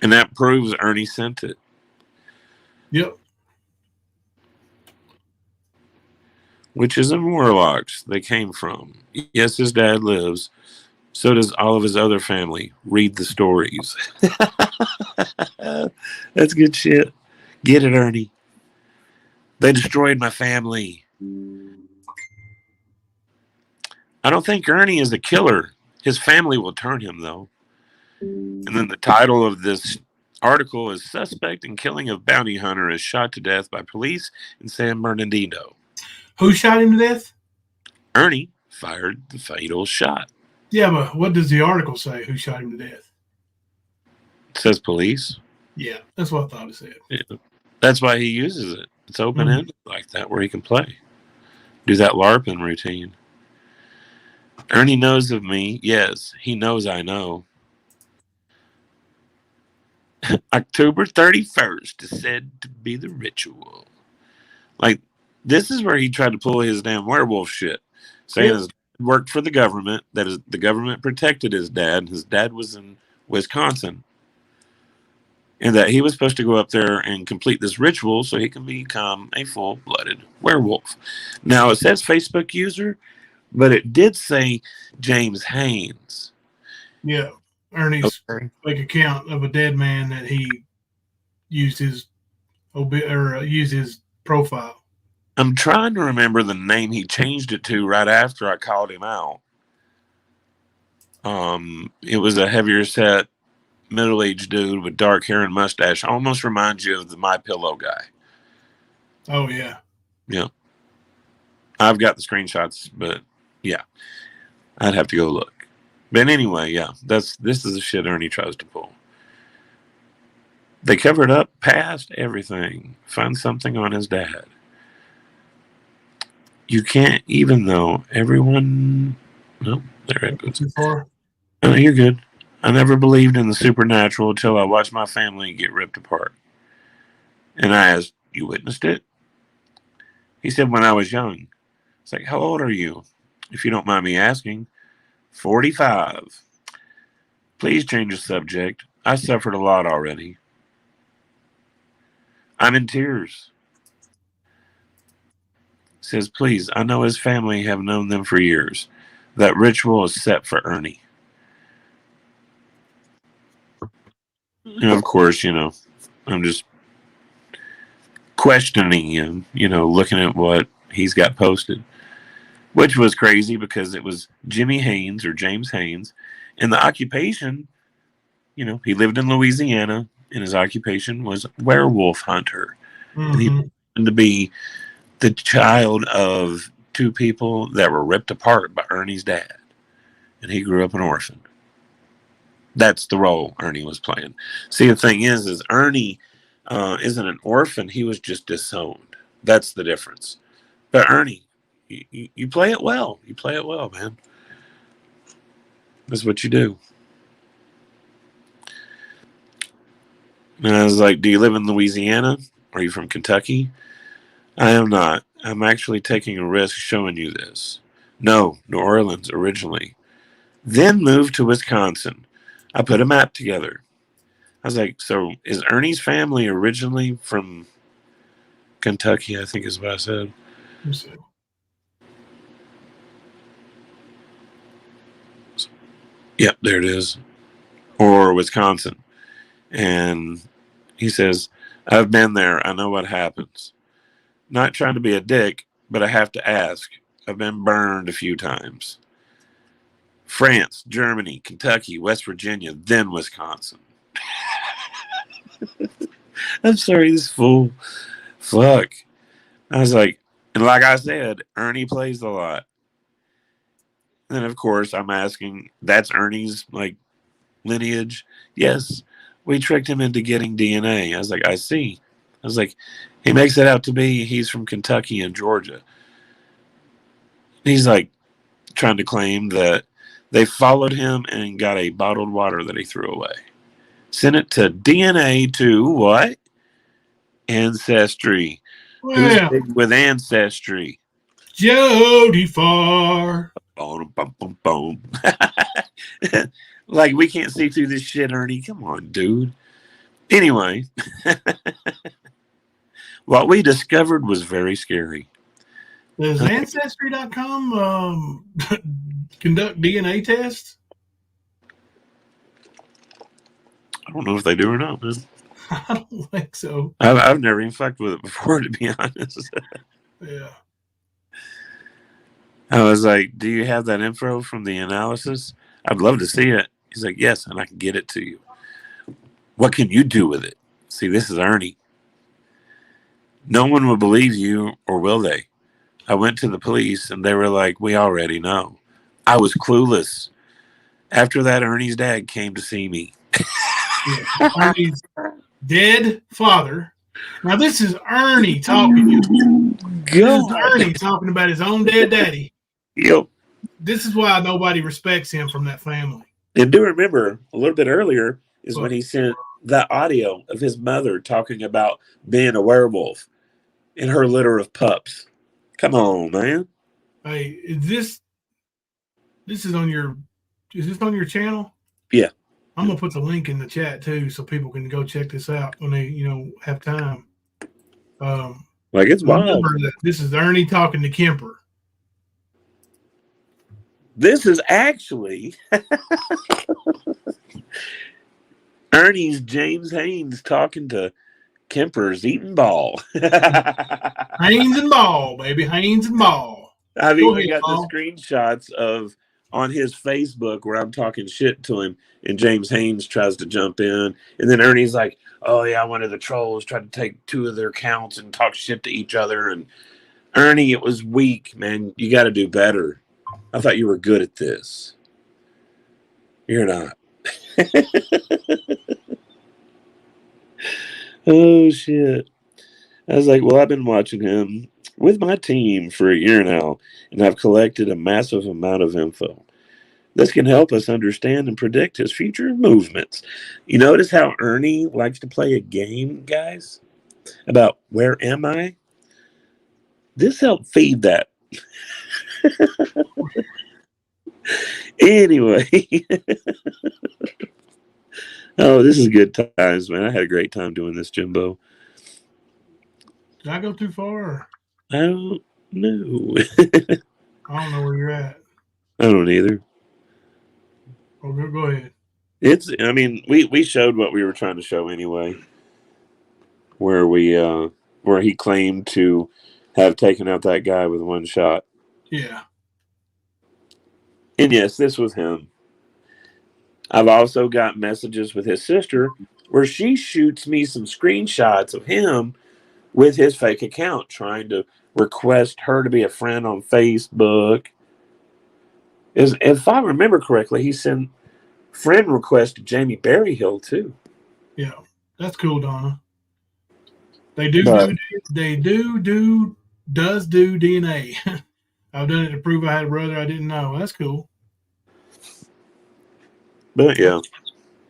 And that proves Ernie sent it. Yep. witches and warlocks they came from. Yes, his dad lives. So does all of his other family. Read the stories. That's good shit. Get it, Ernie. They destroyed my family. I don't think Ernie is a killer. His family will turn him, though. And then the title of this article is Suspect in Killing of Bounty Hunter is Shot to Death by Police in San Bernardino. Who shot him to death? Ernie fired the fatal shot. Yeah, but what does the article say? Who shot him to death? It says police. Yeah, that's what I thought it said. Yeah. That's why he uses it. It's open-ended like that, where he can play. Do that LARPing routine. Ernie knows of me. Yes, he knows I know. October 31st is said to be the ritual. Like, this is where he tried to pull his damn werewolf shit. Saying his dad worked for the government, that is, the government protected his dad, and his dad was in Wisconsin. And that he was supposed to go up there and complete this ritual so he can become a full-blooded werewolf. Now, it says Facebook user, but it did say James Haynes. Yeah, Ernie's fake account of a dead man that he used his profile. I'm trying to remember the name he changed it to right after I called him out. It was a heavier set, middle-aged dude with dark hair and mustache. Almost reminds you of the My Pillow guy. Oh yeah. Yeah. I've got the screenshots, but yeah, I'd have to go look. But anyway, yeah, this is the shit Ernie tries to pull. They covered up past everything. Find something on his dad. You can't, even though everyone. No, there it goes. Oh, you're good. I never believed in the supernatural until I watched my family get ripped apart. And I asked, "You witnessed it?" He said, "When I was young." It's like, "How old are you?" If you don't mind me asking. 45. Please change the subject. I suffered a lot already. I'm in tears. Says, please, I know his family have known them for years. That ritual is set for Ernie. And of course, I'm just questioning him, looking at what he's got posted, which was crazy because it was Jimmy Haynes or James Haynes. And the occupation, he lived in Louisiana and his occupation was werewolf hunter. And he happened to be the child of two people that were ripped apart by Ernie's dad. And he grew up an orphan. That's the role Ernie was playing. See, the thing is Ernie isn't an orphan. He was just disowned. That's the difference. But Ernie, you play it well. You play it well, man. That's what you do. And I was like, do you live in Louisiana? Are you from Kentucky? I am not. I'm actually taking a risk showing you this. No, New Orleans originally. Then moved to Wisconsin. I put a map together. I was like, so is Ernie's family originally from Kentucky? I think is what I said. Yep, there it is. Or Wisconsin. And he says, I've been there. I know what happens. Not trying to be a dick, but I have to ask. I've been burned a few times. France, Germany, Kentucky, West Virginia, then Wisconsin. I'm sorry, this fool. Fuck. I was like, and like I said, Ernie plays a lot. And of course, I'm asking, that's Ernie's lineage? Yes. We tricked him into getting DNA. I was like, I see. I was like, he makes it out to be he's from Kentucky and Georgia. He's like trying to claim that they followed him and got a bottled water that he threw away. Sent it to DNA to what? Ancestry. Who's big with Ancestry? Jody Farr. Boom, boom, boom, boom. Like, we can't see through this shit, Ernie. Come on, dude. Anyway, what we discovered was very scary. Does Ancestry.com conduct DNA tests? I don't know if they do or not, man. I don't think so. I've never even fucked with it before, to be honest. Yeah. I was like, do you have that info from the analysis? I'd love to see it. He's like, yes, and I can get it to you. What can you do with it? See, this is Ernie. No one will believe you, or will they? I went to the police, and they were like, we already know. I was clueless. After that, Ernie's dad came to see me. Yeah. Ernie's dead father. Now, this is Ernie talking. This is Ernie talking about his own dead daddy. Yep. This is why nobody respects him from that family. And do remember, a little bit earlier is when he sent that audio of his mother talking about being a werewolf and her litter of pups. Come on, man. Hey, is this on your channel? Yeah. I'm gonna put the link in the chat too, so people can go check this out when they, have time. Like, it's wild. This is Ernie talking to Kemper. This is actually Ernie's James Haynes talking to Kemper's eating ball. Haynes and Ball, baby. Haynes and Ball. I've even got the screenshots of on his Facebook where I'm talking shit to him, and James Haynes tries to jump in, and then Ernie's like, "Oh yeah, one of the trolls tried to take 2 of their accounts and talk shit to each other." And Ernie, it was weak, man. You got to do better. I thought you were good at this. You're not. Oh shit. I was like, well, I've been watching him with my team for a year now, and I've collected a massive amount of info. This can help us understand and predict his future movements. You notice how Ernie likes to play a game, guys, about where am I? This helped feed that. Anyway. Oh, this is good times, man. I had a great time doing this, Jimbo. Did I go too far? I don't know. I don't know where you're at. I don't either. Oh, go ahead. We showed what we were trying to show anyway. Where he claimed to have taken out that guy with one shot. Yeah. And yes, this was him. I've also got messages with his sister where she shoots me some screenshots of him with his fake account, trying to request her to be a friend on Facebook. If I remember correctly, he sent friend request to Jamie Berryhill too. Yeah, that's cool, Donna. They do DNA. I've done it to prove I had a brother I didn't know. That's cool. But yeah,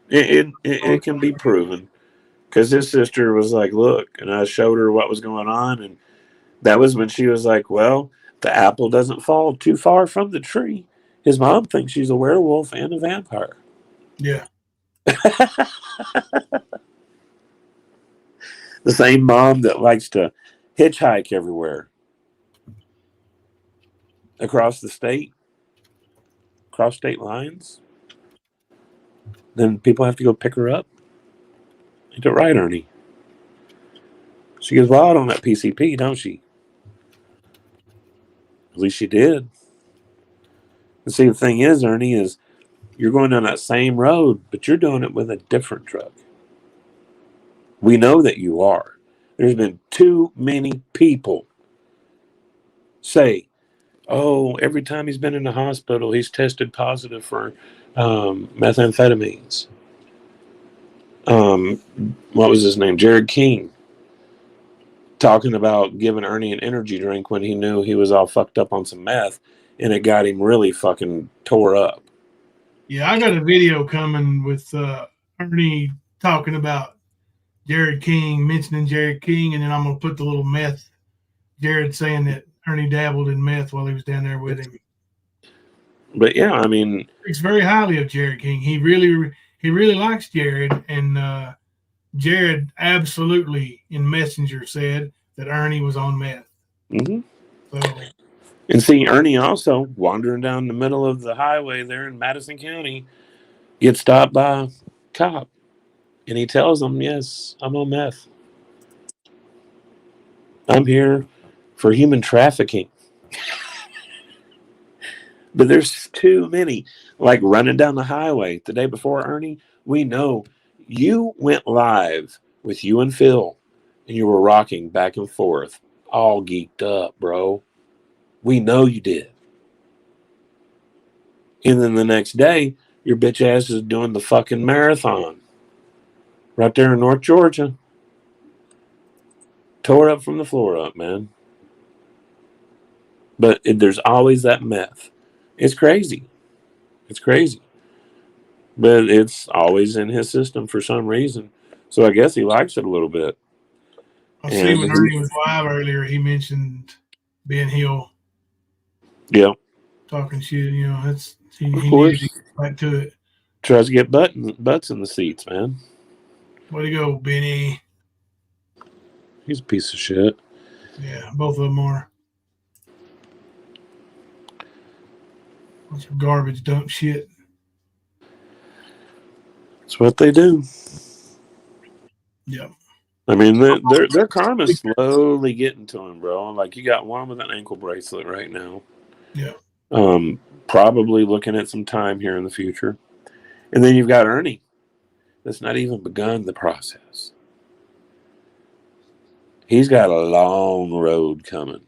it can be proven. Because his sister was like, look, and I showed her what was going on. And that was when she was like, well, the apple doesn't fall too far from the tree. His mom thinks she's a werewolf and a vampire. Yeah. The same mom that likes to hitchhike everywhere. Across the state. Across state lines. Then people have to go pick her up. Ain't it right, Ernie? She goes wild on that PCP, don't she? At least she did. And see, the thing is, Ernie, is you're going down that same road, but you're doing it with a different drug. We know that you are. There's been too many people say, oh, every time he's been in the hospital, he's tested positive for methamphetamines. What was his name? Jared King. Talking about giving Ernie an energy drink when he knew he was all fucked up on some meth, and it got him really fucking tore up. Yeah, I got a video coming with Ernie talking about Jared King, mentioning Jared King, and then I'm going to put the little meth. Jared saying that Ernie dabbled in meth while he was down there with him. But yeah, I mean, speaks very highly of Jared King. He really likes Jared, and Jared absolutely in Messenger said that Ernie was on meth. Mm-hmm. So, and see, Ernie also wandering down the middle of the highway there in Madison County gets stopped by a cop, and he tells him, "Yes, I'm on meth. I'm here for human trafficking." But there's too many. Like running down the highway the day before, Ernie, we know you went live with you and Phil, and you were rocking back and forth, all geeked up, bro. We know you did. And then the next day, your bitch ass is doing the fucking marathon right there in North Georgia. Tore up from the floor up, man. But there's always that meth. It's crazy. It's crazy. But it's always in his system for some reason. So I guess he likes it a little bit. I see And when Ernie was live earlier, he mentioned Ben Hill yeah, talking shit. You know, he of needed to course, get back to it. tries to get butts in the seats, man. Way to go, Benny. He's a piece of shit. Yeah, both of them are. Bunch of garbage dump shit. That's what they do. Yeah. I mean, their karma's slowly getting to him, bro. Like you got one with an ankle bracelet right now. Yeah. Probably looking at some time here in the future, and then you've got Ernie. That's not even begun the process. He's got a long road coming.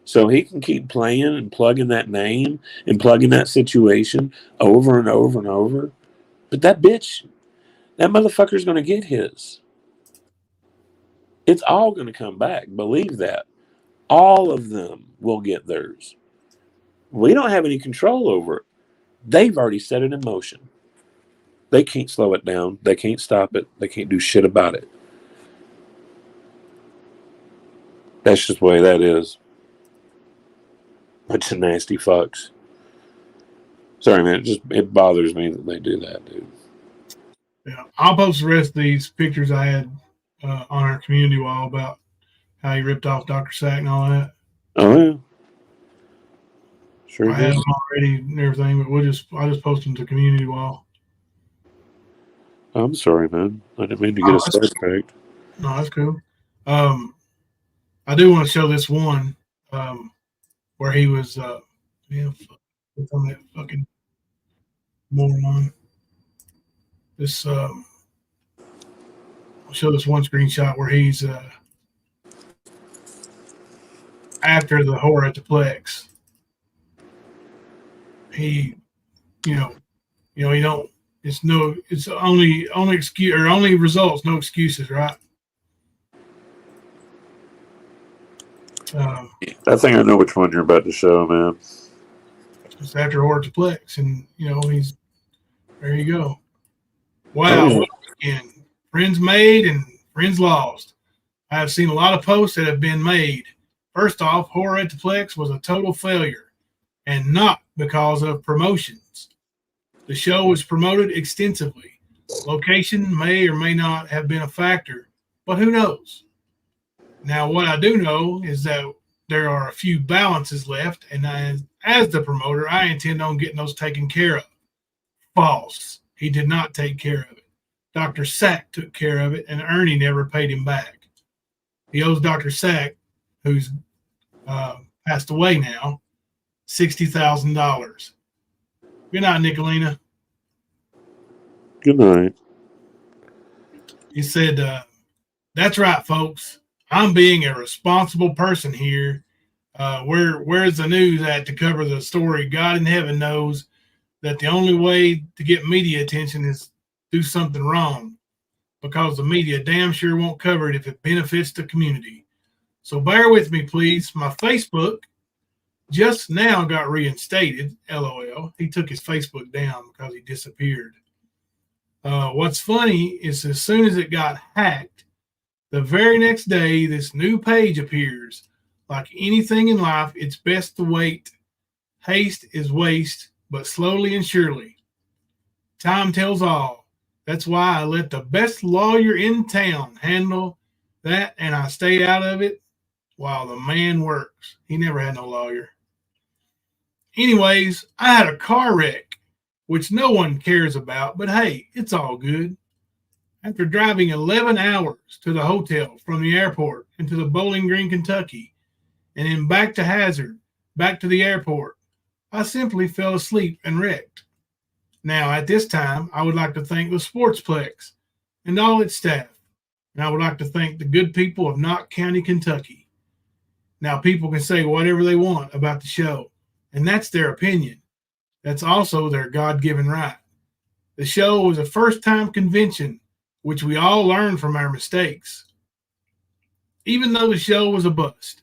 So he can keep playing and plugging that name and plugging that situation over and over and over. But that bitch, that motherfucker's going to get his. It's all going to come back. Believe that. All of them will get theirs. We don't have any control over it. They've already set it in motion. They can't slow it down. They can't stop it. They can't do shit about it. That's just the way that is. Bunch of nasty fucks. Sorry, man. It bothers me that they do that, dude. Yeah. I'll post the rest of these pictures I had on our community wall about how he ripped off Dr. Sack and all that. Oh yeah. Sure I had did. them already and everything, but I'll just post them to community wall. I'm sorry, man. I didn't mean to get us sidetracked. No, that's cool. I do want to show this one where he was it's on that fucking moron. This I'll show this one screenshot where he's after the horror at the Plex. He, you know, you don't. It's only excuse or only results, no excuses, right? I think I know which one you're about to show, man. It's after horror at the Plex, and he's there. You go. Oh, Wow, yeah. what a weekend! Friends made and friends lost. I have seen a lot of posts that have been made. First off, horror at the Plex was a total failure, and not because of promotions. The show was promoted extensively. Location may or may not have been a factor, but who knows? Now, what I do know is that there are a few balances left, and as the promoter, I intend on getting those taken care of. False. He did not take care of it. Dr. Sack took care of it, and Ernie never paid him back. He owes Dr. Sack, who's passed away now, $60,000. Good night, Nicolina. Good night. He said, "That's right, folks. I'm being a responsible person here. Where's the news at to cover the story? God in heaven knows that the only way to get media attention is do something wrong, because the media damn sure won't cover it if it benefits the community. So bear with me, please. My Facebook just now got reinstated. LOL. He took his Facebook down because he disappeared. What's funny is as soon as it got hacked, the very next day, this new page appears. Like anything in life, it's best to wait. Haste is waste, but slowly and surely. Time tells all. That's why I let the best lawyer in town handle that, and I stayed out of it. while the man works. He never had no lawyer. Anyways, I had a car wreck, which no one cares about, but hey, it's all good. After driving 11 hours to the hotel from the airport and to the Bowling Green, Kentucky, and then back to Hazard, back to the airport, I simply fell asleep and wrecked. Now, at this time, I would like to thank the Sportsplex and all its staff, and I would like to thank the good people of Knott County, Kentucky. Now, people can say whatever they want about the show, and that's their opinion. That's also their God-given right. The show was a first-time convention, which we all learned from our mistakes. Even though the show was a bust,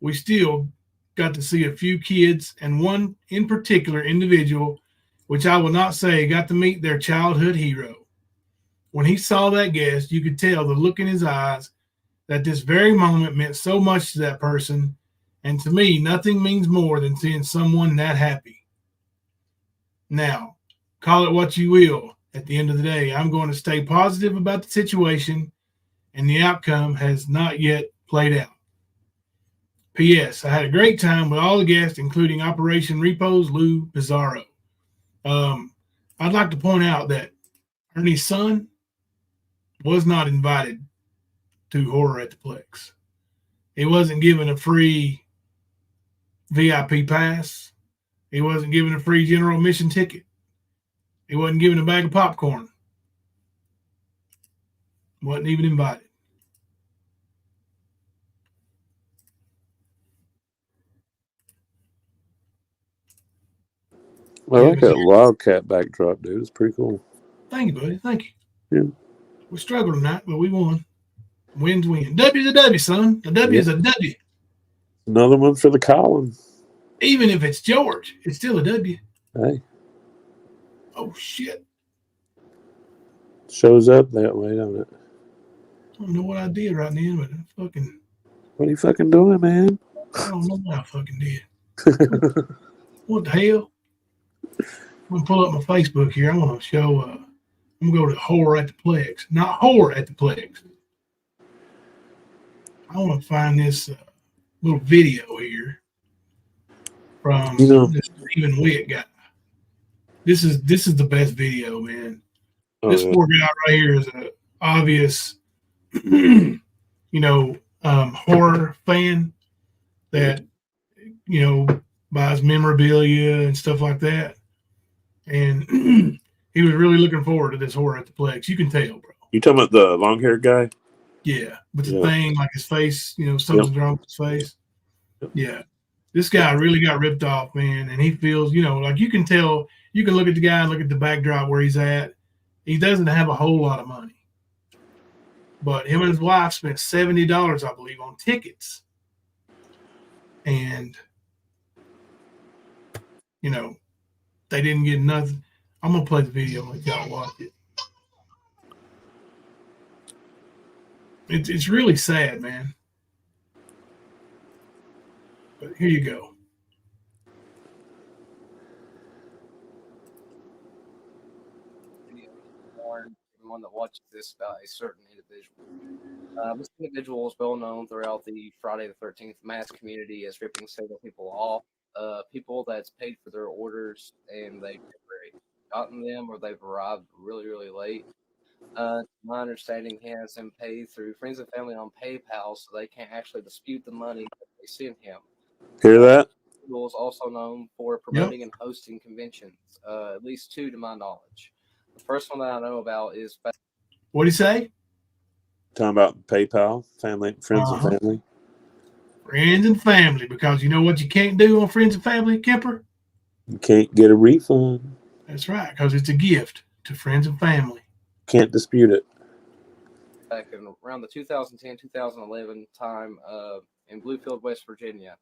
we still got to see a few kids and one in particular individual, which I will not say, got to meet their childhood hero. When he saw that guest, you could tell the look in his eyes that this very moment meant so much to that person, and to me, nothing means more than seeing someone that happy. Now, call it what you will. At the end of the day, I'm going to stay positive about the situation, and the outcome has not yet played out. P.S. I had a great time with all the guests, including Operation Repos Lou Pizarro. I'd like to point out that Ernie's son was not invited to Horror at the Plex. He wasn't given a free VIP pass. He wasn't given a free general admission ticket. He wasn't given a bag of popcorn. Wasn't even invited. I like that Wildcat backdrop, dude. It's pretty cool. Thank you, buddy. Thank you. Yeah. We struggled tonight, but we won. Win's win. W's a W, son. A W is a W. Another one for the Colin. Even if it's George, it's still a W. Hey. Oh, shit. Shows up that way, don't it? I don't know what I did right now, but I fucking... What are you fucking doing, man? I don't know what I fucking did. What the hell? I'm going to pull up my Facebook here. I'm going to show... I'm going to go to Horror at the Plex. Not Horror at the Plex. I want to find this little video here from this Stephen Witt guy. This is the best video, man. This poor guy right here is an obvious, horror fan that, buys memorabilia and stuff like that. And he was really looking forward to this Horror at the Plex. You can tell, bro. You talking about the long-haired guy? Yeah, with the thing, like his face, something's wrong with his face. Yeah. This guy really got ripped off, man, and he feels, like you can tell, you can look at the guy and look at the backdrop where he's at. He doesn't have a whole lot of money. But him and his wife spent $70, I believe, on tickets. And, they didn't get nothing. I'm going to play the video and let y'all watch it. It's really sad, man. But here you go. Everyone that watches this about a certain individual. This individual is well known throughout the Friday the 13th mass community as ripping several people off. People that's paid for their orders and they've never gotten them or they've arrived really, really late. My understanding, he has them paid through friends and family on PayPal, so they can't actually dispute the money that they send him. Hear that? He is also known for promoting and hosting conventions, at least 2 to my knowledge. The first one that I know about is... What do you say? Talking about PayPal, family, friends and family. Friends and family, because you know what you can't do on friends and family, Kemper? You can't get a refund. That's right, because it's a gift to friends and family. Can't dispute it. Back in around the 2010-2011 time in Bluefield, West Virginia,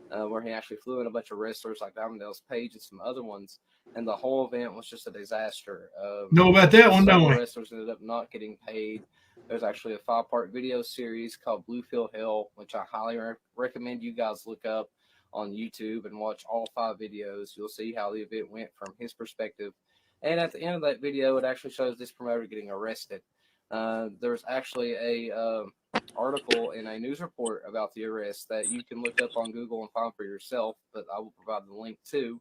where he actually flew in a bunch of wrestlers like Diamond Dallas Page and some other ones, and the whole event was just a disaster. Know about that one, don't we? Wrestlers ended up not getting paid. There's actually a 5-part video series called Bluefield Hell, which I highly recommend you guys look up on YouTube and watch all 5 videos. You'll see how the event went from his perspective. And at the end of that video, it actually shows this promoter getting arrested. There was actually a article in a news report about the arrest that you can look up on Google and find for yourself, but I will provide the link too.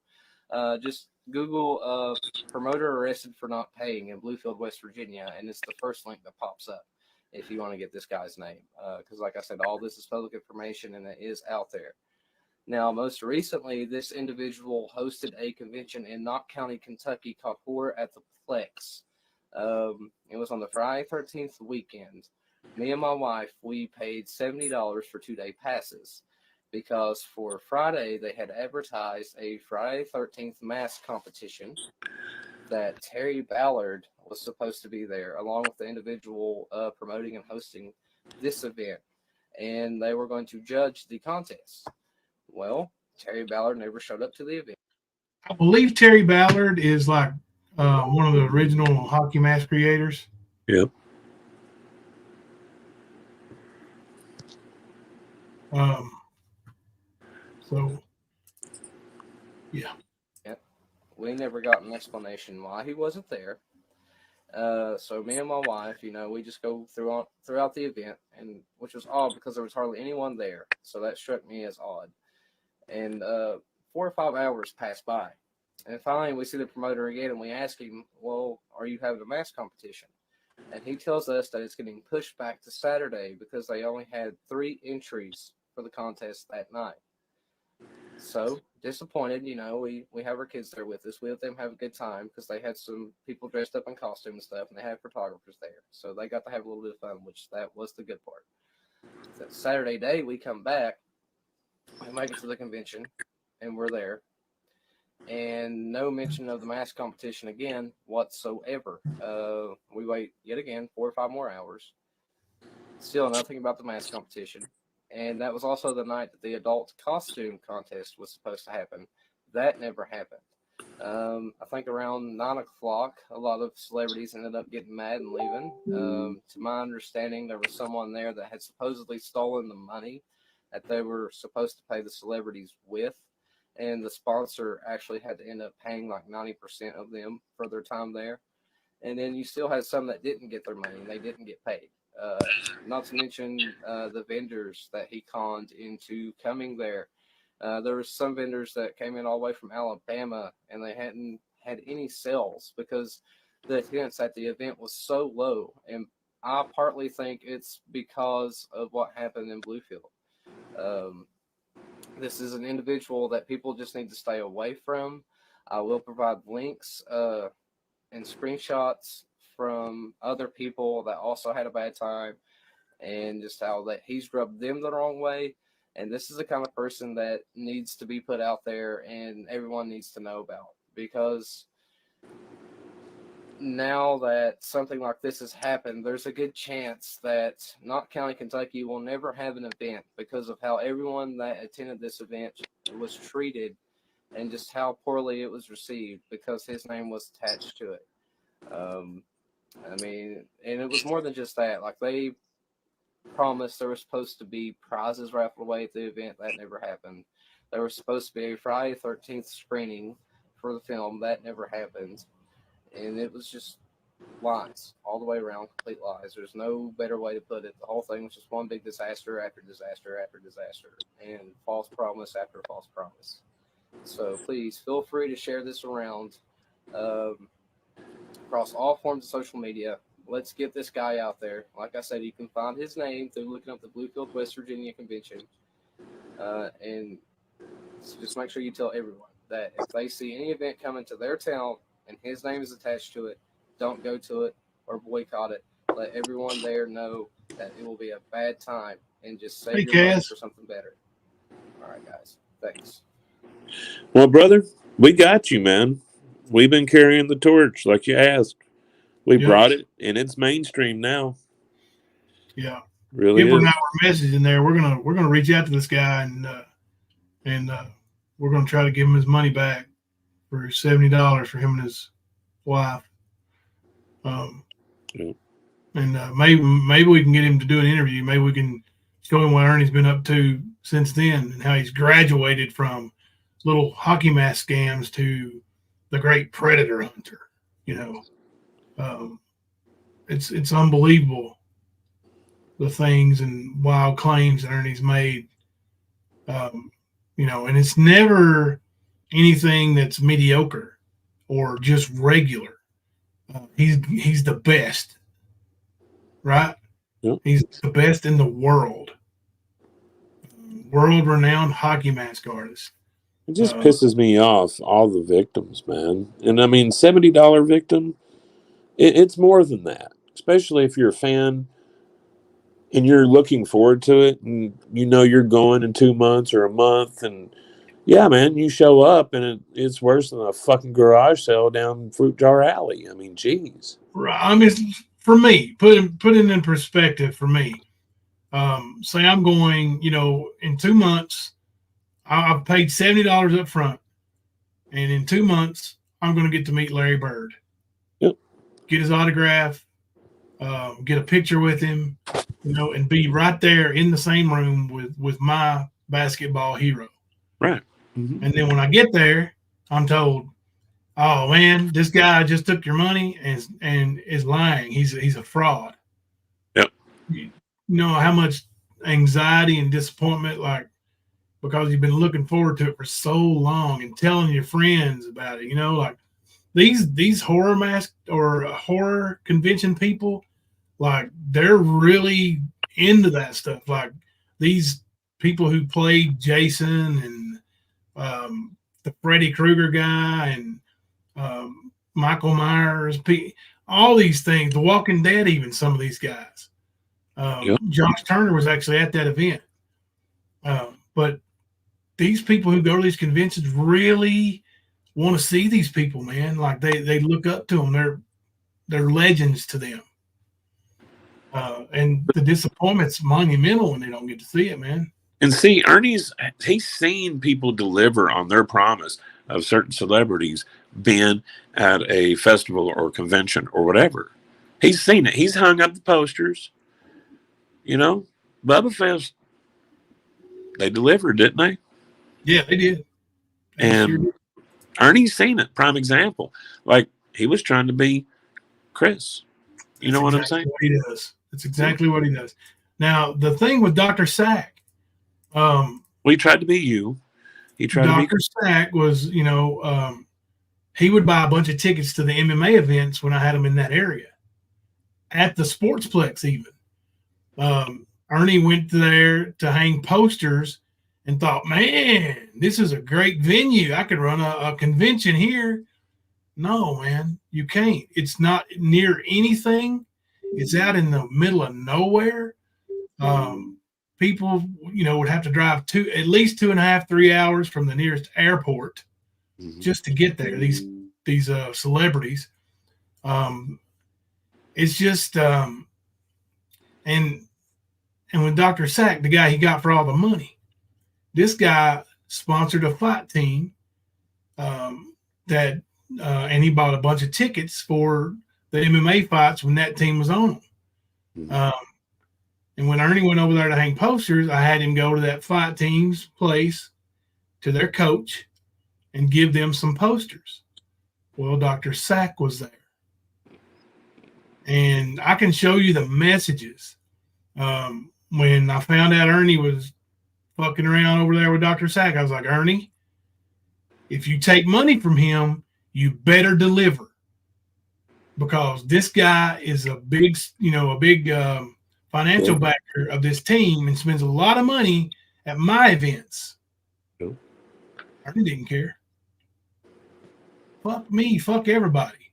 Just Google promoter arrested for not paying in Bluefield, West Virginia, and it's the first link that pops up if you want to get this guy's name. Because, like I said, all this is public information and it is out there. Now, most recently, this individual hosted a convention in Knox County, Kentucky called Horror at the Plex. It was on the Friday 13th weekend. Me and my wife, we paid $70 for 2-day passes because for Friday they had advertised a Friday 13th mask competition that Terry Ballard was supposed to be there along with the individual promoting and hosting this event, and they were going to judge the contest. Well, Terry Ballard never showed up to the event. I believe Terry Ballard is like one of the original hockey mask creators. Yep. So, yeah. Yep. We never got an explanation why he wasn't there. So me and my wife, we just go throughout the event, and which was odd because there was hardly anyone there. So that struck me as odd. And 4 or 5 hours passed by. And finally we see the promoter again and we ask him, well, are you having a mask competition? And he tells us that it's getting pushed back to Saturday because they only had 3 entries for the contest that night. So disappointed, we have our kids there with us. We let them have a good time because they had some people dressed up in costume and stuff, and they had photographers there. So they got to have a little bit of fun, which that was the good part. That Saturday day, we come back, we make it to the convention, and we're there. And no mention of the mask competition again whatsoever. We wait yet again 4 or 5 more hours. Still nothing about the mask competition. And that was also the night that the adult costume contest was supposed to happen. That never happened. I think around 9 o'clock, a lot of celebrities ended up getting mad and leaving. To my understanding, there was someone there that had supposedly stolen the money that they were supposed to pay the celebrities with. And the sponsor actually had to end up paying like 90% of them for their time there. And then you still had some that didn't get their money and they didn't get paid. Not to mention the vendors that he conned into coming there. There were some vendors that came in all the way from Alabama and they hadn't had any sales because the attendance at the event was so low. And I partly think it's because of what happened in Bluefield. This is an individual that people just need to stay away from. I will provide links and screenshots from other people that also had a bad time and just how that he's rubbed them the wrong way. And this is the kind of person that needs to be put out there and everyone needs to know about, because now that something like this has happened, there's a good chance that Knox County, Kentucky will never have an event because of how everyone that attended this event was treated and just how poorly it was received because his name was attached to it. And it was more than just that. Like, they promised there was supposed to be prizes raffled away at the event. That never happened. There was supposed to be a Friday 13th screening for the film. That never happened. And it was just lies all the way around, complete lies. There's no better way to put it. The whole thing was just one big disaster after disaster after disaster and false promise after false promise. So please feel free to share this around across all forms of social media. Let's get this guy out there. Like I said, you can find his name through looking up the Bluefield, West Virginia convention. And so just make sure you tell everyone that if they see any event coming to their town and his name is attached to it, don't go to it or boycott it. Let everyone there know that it will be a bad time and just save your money for something better. All right, guys. Thanks. Well, brother, we got you, man. We've been carrying the torch like you asked. We brought it, and it's mainstream now. Yeah, really give is. our message in there. We're gonna reach out to this guy and we're gonna try to give him his money back for $70 for him and his wife. And maybe we can get him to do an interview. Maybe we can show him what Ernie's been up to since then and how he's graduated from little hockey mask scams to the great predator hunter. it's unbelievable the things and wild claims that Ernie's made. And it's never anything that's mediocre or just regular. He's the best, right? Yep. He's the best in the world. World-renowned hockey mask artist. It just pisses me off, all the victims, man. And I mean, $70 victim, it's more than that, especially if you're a fan and you're looking forward to it and you're going in 2 months or a month. And yeah, man, you show up and it's worse than a fucking garage sale down Fruit Jar Alley. I mean, geez. I mean, for me, put it in perspective for me. Say I'm going, in 2 months, I've paid $70 up front, and in 2 months, I'm going to get to meet Larry Bird. Yep. Get his autograph, get a picture with him, and be right there in the same room with my basketball hero. Right. Mm-hmm. And then when I get there, I'm told, "Oh man, this guy just took your money and is lying. He's a fraud." Yep. You know how much anxiety and disappointment, like, because you've been looking forward to it for so long and telling your friends about it, like these horror mask or horror convention people, like they're really into that stuff. Like these people who played Jason and the Freddy Krueger guy and Michael Myers, all these things, The Walking Dead, even some of these guys. Yep. Josh Turner was actually at that event. But these people who go to these conventions really want to see these people, man. Like they look up to them. They're legends to them. And the disappointment's monumental when they don't get to see it, man. And see, he's seen people deliver on their promise of certain celebrities being at a festival or convention or whatever. He's seen it. He's hung up the posters. Bubba Fest, they delivered, didn't they? Yeah, they did. And Ernie's seen it. Prime example. Like, he was trying to be Chris. You know what I'm saying? What he does. That's exactly what he does. Now, the thing with Dr. Sack. He tried to be you. He tried Dr. to be. Sack was, he would buy a bunch of tickets to the MMA events when I had them in that area. At the Sportsplex, even. Ernie went there to hang posters and thought, man, this is a great venue. I could run a convention here. No, man, you can't. It's not near anything. It's out in the middle of nowhere. People, would have to drive at least 2.5, 3 hours from the nearest airport just to get there. These celebrities. It's just, and with Dr. Sack, the guy he got for all the money, this guy sponsored a fight team and he bought a bunch of tickets for the MMA fights when that team was on them. And when Ernie went over there to hang posters, I had him go to that fight team's place, to their coach, and give them some posters. Well, Dr. Sack was there. And I can show you the messages. When I found out Ernie was fucking around over there with Dr. Sack, I was like, Ernie, if you take money from him, you better deliver. Because this guy is a big financial backer of this team and spends a lot of money at my events. Cool. Ernie didn't care. Fuck me, fuck everybody.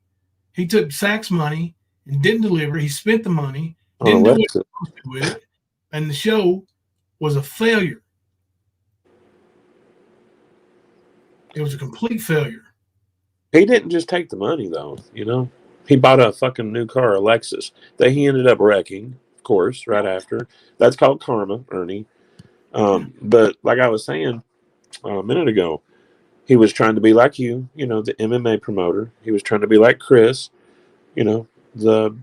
He took Sack's money and didn't deliver. He spent the money, didn't do what he was supposed to do with it, and the show was a failure. It was a complete failure. He didn't just take the money, though, He bought a fucking new car, a Lexus, that he ended up wrecking, of course, right after. That's called karma, Ernie. But like I was saying a minute ago, he was trying to be like you, the MMA promoter. He was trying to be like Chris, the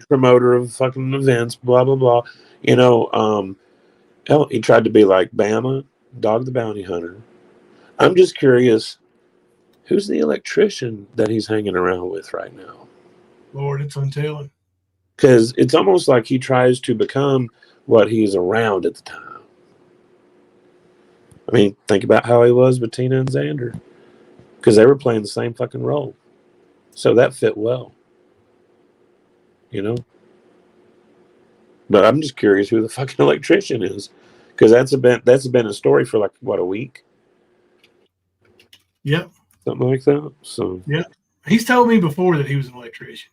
promoter of fucking events, blah, blah, blah. He tried to be like Bama, Dog the Bounty Hunter. I'm just curious, who's the electrician that he's hanging around with right now? Lord, it's untelling. Because it's almost like he tries to become what he's around at the time. I mean, think about how he was with Tina and Xander. Because they were playing the same fucking role. So that fit well. You know? But I'm just curious who the fucking electrician is. Because that's been a story for like, what, a week? Yep. Something like that. So Yep. He's told me before that he was an electrician.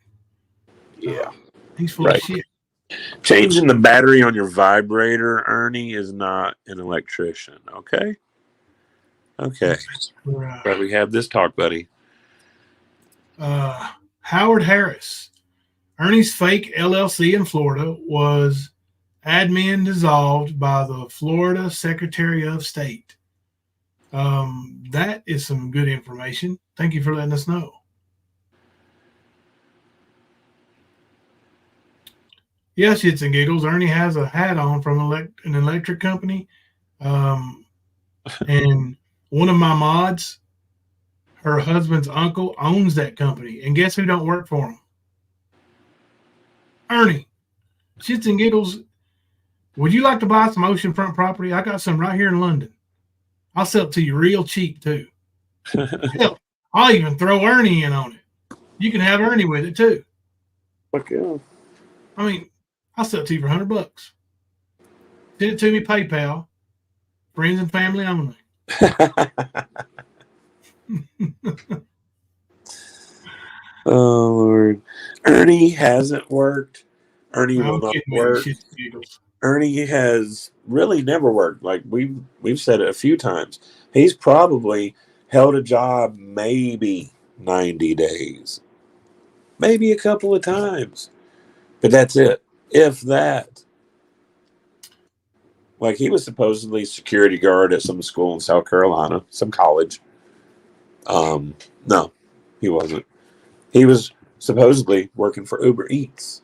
yeah. He's full of shit. Changing the battery on your vibrator, Ernie, is not an electrician. Okay? Okay. But we have this talk, buddy. Howard Harris. Ernie's fake LLC in Florida was admin dissolved by the Florida Secretary of State. That is some good information. Thank you for letting us know. Yeah, shits and giggles. Ernie has a hat on from an electric company. And one of my mods, her husband's uncle, owns that company. And guess who don't work for him? Ernie. Shits and giggles. Would you like to buy some oceanfront property? I got some right here in London. I'll sell it to you real cheap, too. Hell, I'll even throw Ernie in on it. You can have Ernie with it, too. Fuck yeah. I mean, I'll sell it to you for $100. Send it to me PayPal. Friends and family only. Oh, Lord. Ernie hasn't worked. Ernie will not work. Ernie has really never worked. Like we've said it a few times. He's probably held a job maybe 90 days. Maybe a couple of times. But that's it. If that. Like he was supposedly security guard at some school in South Carolina, some college. No, he wasn't. He was supposedly working for Uber Eats.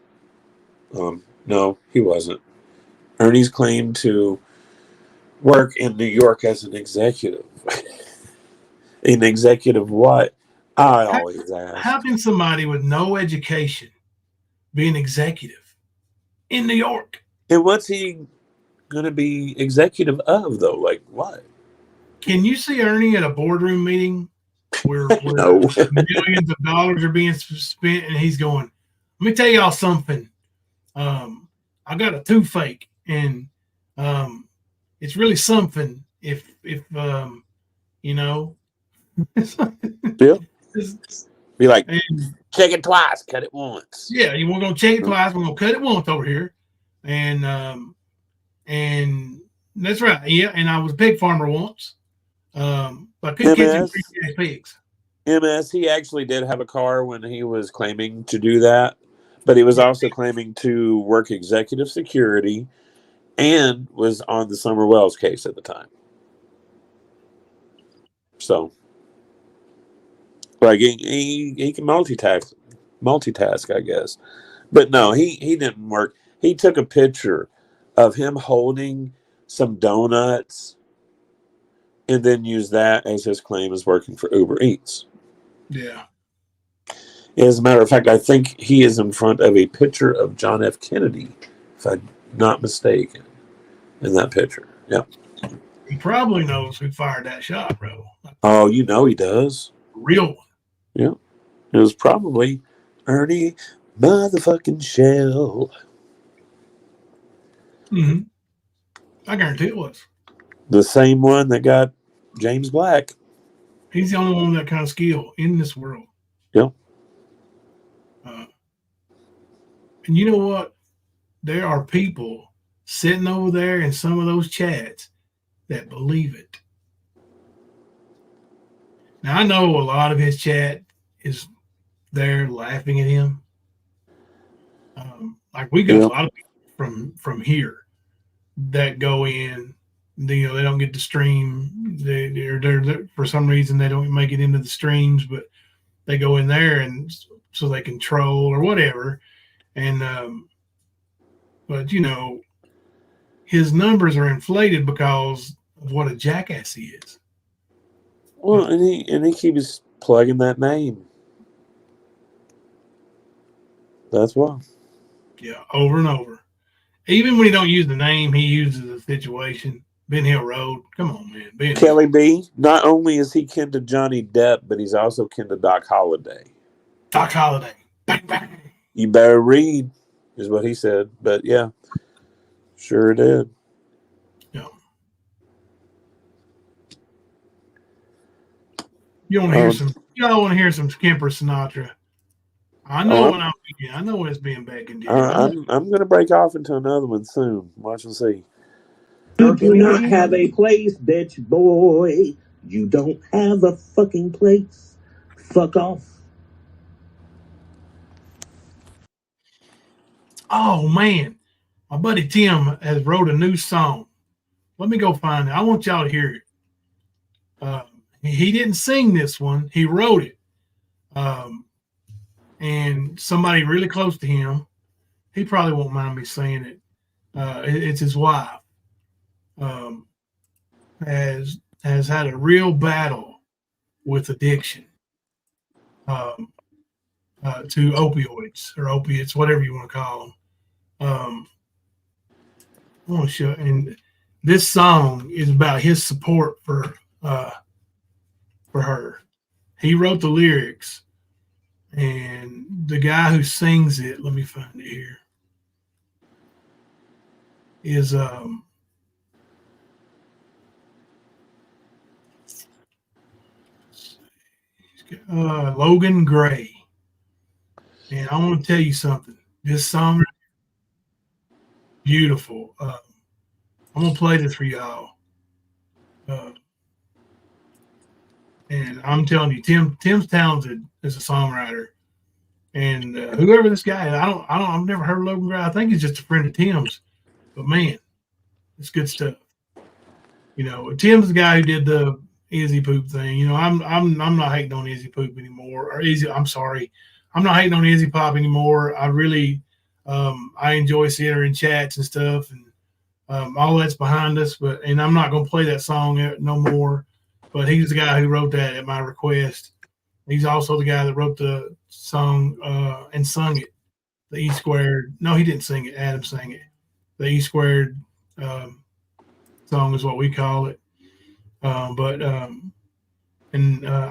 No, he wasn't. Ernie's claimed to work in New York as an executive. An executive what? I always ask. How can somebody with no education be an executive in New York? And what's he going to be executive of, though? Like what? Can you see Ernie at a boardroom meeting where No. millions of dollars are being spent and he's going, let me tell y'all something. I got a toothache and it's really something if you know. Bill? Be like, and, check it twice, cut it once. Yeah, we're gonna check it twice. We're gonna cut it once over here, and that's right. Yeah, and I was a pig farmer once, but I couldn't catch any pigs. MS, he actually did have a car when he was claiming to do that, but he was also claiming to work executive security and was on the Summer Wells case at the time. So, like, he can multitask, I guess. But no, he didn't work. He took a picture of him holding some donuts and then used that as his claim as working for Uber Eats. Yeah. As a matter of fact, I think he is in front of a picture of John F. Kennedy, if I'm not mistaken, in that picture. Yeah. He probably knows who fired that shot, bro. Oh, you know he does. Real one. Yeah. It was probably Ernie motherfucking Shell. Mm-hmm. I guarantee it was. The same one that got James Black. He's the only one with that kind of skill in this world. Yep. And you know what? There are people sitting over there in some of those chats that believe it. Now, I know a lot of his chat is there laughing at him. Like we got a lot of people from here that go in. They don't get to stream. They're for some reason they don't make it into the streams, but they go in there and so they can troll or whatever. And but his numbers are inflated because of what a jackass he is. Well, and he keeps plugging that name. That's why. Yeah, over and over. Even when he don't use the name, he uses the situation. Ben Hill Road. Come on, man. Ben Hill. Kelly B. Not only is he kin to Johnny Depp, but he's also kin to Doc Holliday. Doc Holliday. Bang, bang. You better read, is what he said. But yeah, sure did. Yeah. You want to hear some? Y'all want to hear some Skimper Sinatra? I know when I know when it's being back in there. I'm gonna break off into another one soon. Watch and see. You do not have a place, bitch boy. You don't have a fucking place. Fuck off. Oh man, my buddy Tim has wrote a new song. Let me go find it. I want y'all to hear it. He didn't sing this one. He wrote it. And somebody really close to him, he probably won't mind me saying it. It's his wife. Has had a real battle with addiction to opioids or opiates, whatever you want to call them. I want to show, and this song is about his support for her. He wrote the lyrics, and the guy who sings it, let me find it here, is Logan Gray. And I want to tell you something. This song, beautiful. I'm gonna play this for y'all. And I'm telling you, Tim's talented as a songwriter. And whoever this guy is, I've never heard of Logan Gray. I think he's just a friend of Tim's. But man, it's good stuff. You know, Tim's the guy who did the Izzy Poop thing. You know, I'm not hating on Izzy Poop anymore. Or Izzy, I'm sorry, I'm not hating on Izzy Pop anymore. I really, I enjoy seeing her in chats and stuff, and all that's behind us. And I'm not gonna play that song no more. But he's the guy who wrote that at my request. He's also the guy that wrote the song and sung it. The E squared. No, he didn't sing it. Adam sang it. The E squared song is what we call it. I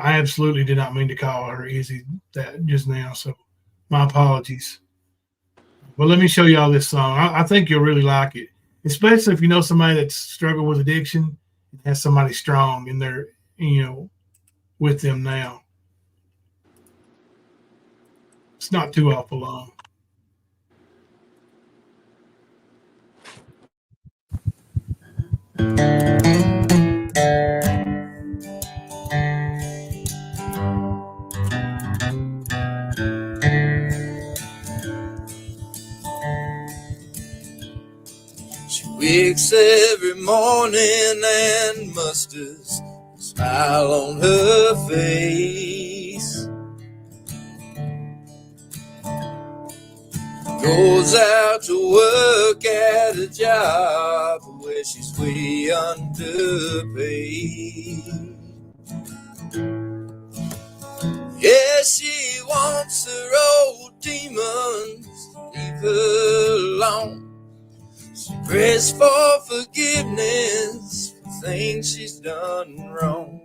absolutely did not mean to call her Izzy that just now. So my apologies. But let me show y'all this song. I think you'll really like it, especially if you know somebody that's struggled with addiction and has somebody strong in their, with them now. It's not too awful long. She wakes every morning and musters a smile on her face. Goes out to work at a job where she's way underpaid. Yeah, she wants her old demons to leave her alone. She prays for forgiveness for things she's done wrong.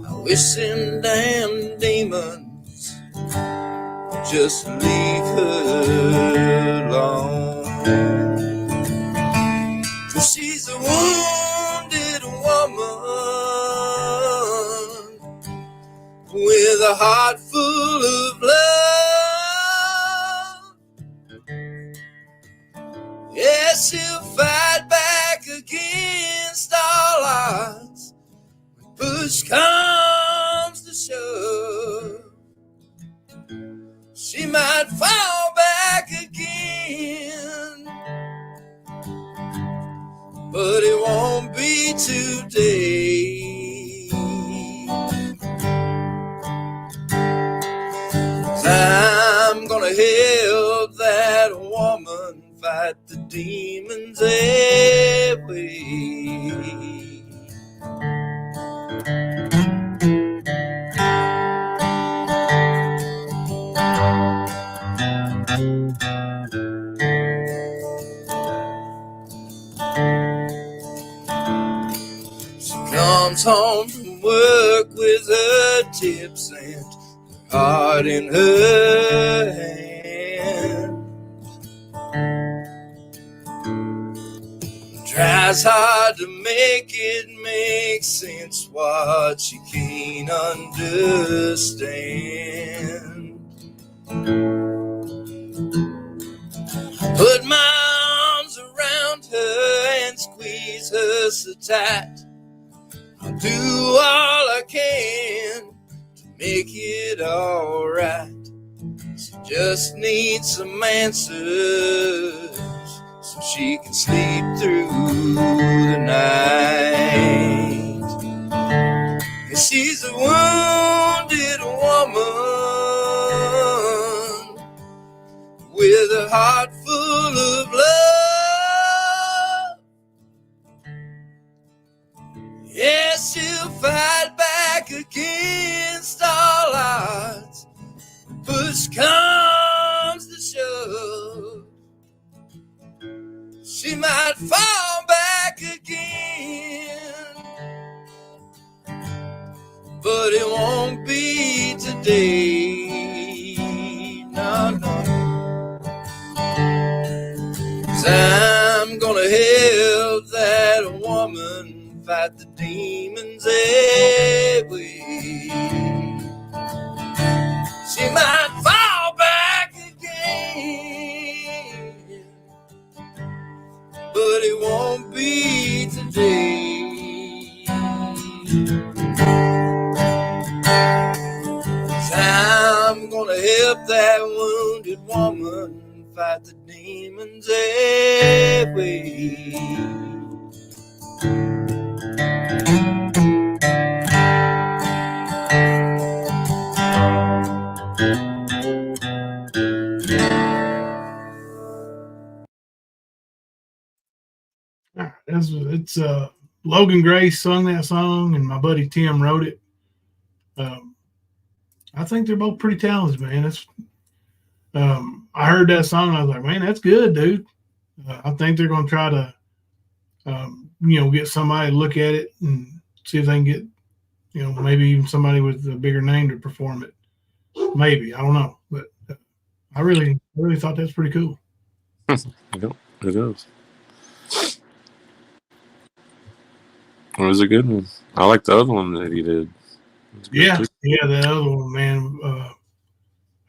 I wish them damn demons would just leave her alone. 'Cause she's a wounded woman with a heart full of love. Yeah, she'll fight back against all odds when push comes to shove. She might fall back again, but it won't be today. I'm gonna help that woman fight the demons every way. comes home from work with her tips and her heart in her hand. Tries hard to make it make sense what she can't understand. Put my arms around her and squeeze her so tight. I'll do all I can to make it alright. She just needs some answers so she can sleep through the night. And she's a wounded woman with a heart full of love. Yeah, she'll fight back against all odds. Push comes to shove, she might fall back again, but it won't be today. No, no. 'Cause I'm gonna help that woman fight the demons every. She might fall back again, but it won't be today. 'Cause I'm gonna help that wounded woman fight the demons every. It's Logan Gray sung that song, and my buddy Tim wrote it. I think they're both pretty talented, man. I heard that song, and I was like, man, that's good, dude. I think they're going to try to, get somebody to look at it and see if they can get, maybe even somebody with a bigger name to perform it. Maybe, I don't know, but I really thought that's pretty cool. It is. It was a good one. I like the other one that he did. Yeah, the other one, man,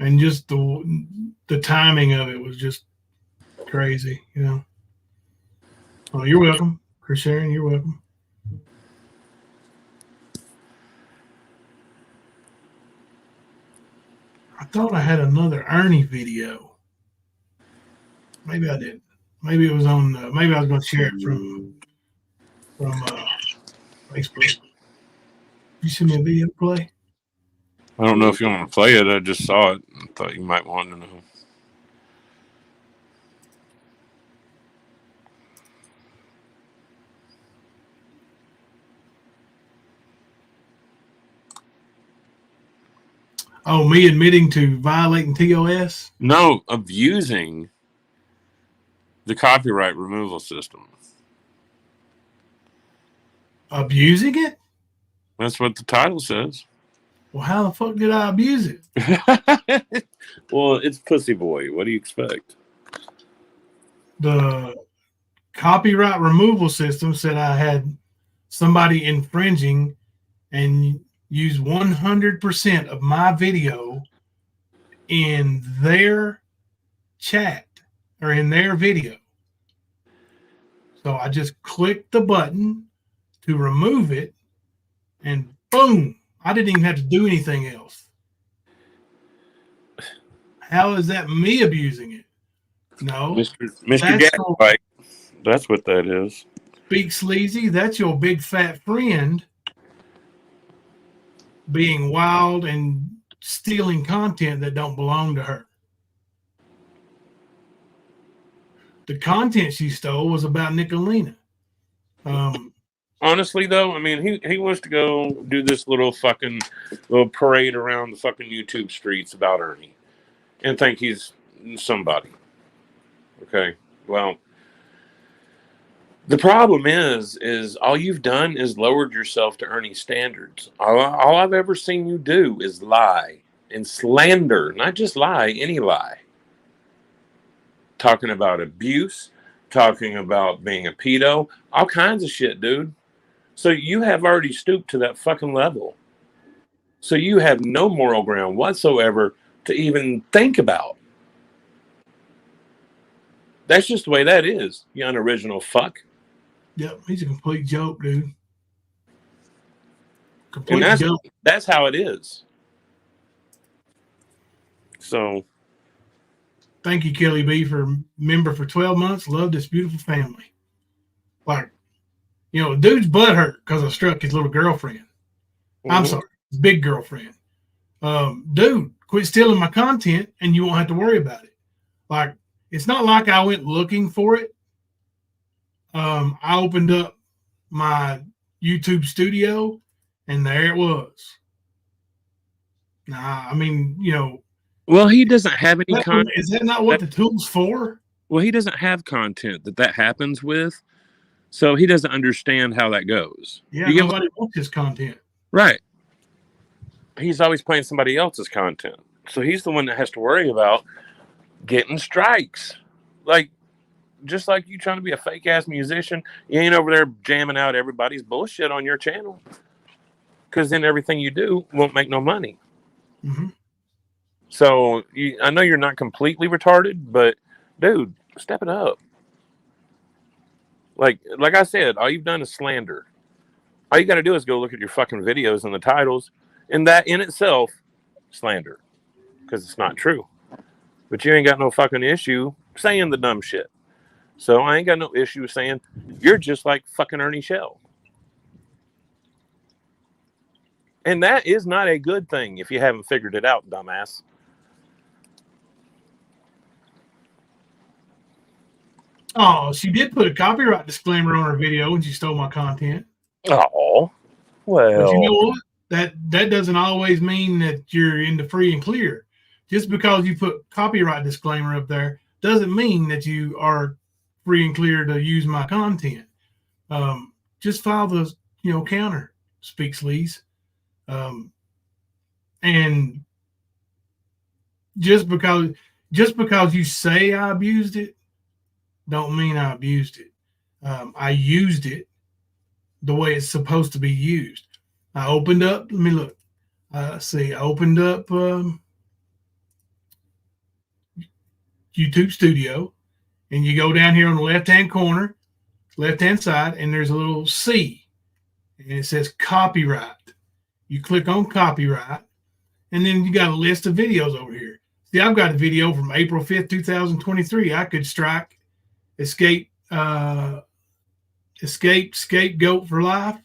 and just the timing of it was just crazy, Oh, you're welcome, Chris Aaron. You're welcome. I thought I had another Ernie video. Maybe I didn't. Maybe it was on. Maybe I was going to share it from Facebook. You send me a video to play? I don't know if you want to play it. I just saw it. I thought you might want to know. Oh, me admitting to violating TOS? No, abusing the copyright removal system. Abusing it? That's what the title says. Well, how the fuck did I abuse it? Well, it's Pussy Boy. What do you expect? The copyright removal system said I had somebody infringing and used 100% of my video in their chat or in their video. So I just clicked the button to remove it, and boom, I didn't even have to do anything else. How is that me abusing it? No. Mr. Gaslight. That's what that is. Big Sleazy, that's your big fat friend being wild and stealing content that don't belong to her. The content she stole was about Nicolina. Honestly, though, I mean, he wants to go do this little parade around the fucking YouTube streets about Ernie and think he's somebody. Okay, well, The problem is all you've done is lowered yourself to Ernie's standards. All I've ever seen you do is lie and slander, not just lie, any lie. Talking about abuse, talking about being a pedo, all kinds of shit, dude. So you have already stooped to that fucking level. So you have no moral ground whatsoever to even think about. That's just the way that is, you unoriginal fuck. Yep, he's a complete joke, dude. And Complete joke. that's how it is. So thank you, Kelly B, for member for 12 months. Love this beautiful family. Like, you know, dude's butt hurt because I struck his little girlfriend. I'm sorry, his big girlfriend. Dude, quit stealing my content and you won't have to worry about it. Like, it's not like I went looking for it. I opened up my YouTube studio and there it was. Nah, I mean, you know. Well, he doesn't have any content. Is that not what the tool's for? Well, he doesn't have content that happens with, so he doesn't understand how that goes. Yeah, nobody wants his content. Right. He's always playing somebody else's content. So he's the one that has to worry about getting strikes. Like, just like you trying to be a fake ass musician, you ain't over there jamming out everybody's bullshit on your channel. Because then everything you do won't make no money. Mm-hmm. So I know you're not completely retarded, but dude, step it up. Like I said, all you've done is slander. All you got to do is go look at your fucking videos and the titles, and that in itself, slander, because it's not true. But you ain't got no fucking issue saying the dumb shit. So I ain't got no issue saying you're just like fucking Ernie Shell. And that is not a good thing if you haven't figured it out, dumbass. Oh, she did put a copyright disclaimer on her video when she stole my content. Oh, well. But you know what? That doesn't always mean that you're in the free and clear. Just because you put copyright disclaimer up there doesn't mean that you are free and clear to use my content. Just file the counter, speak sleaze. And just because you say I abused it, don't mean I abused it. I used it the way it's supposed to be used. I opened up. Let me look. I opened up YouTube Studio, and you go down here on the left-hand corner, left-hand side, and there's a little C, and it says copyright. You click on copyright, and then you got a list of videos over here. See, I've got a video from April 5th, 2023. I could strike Scapegoat for Life.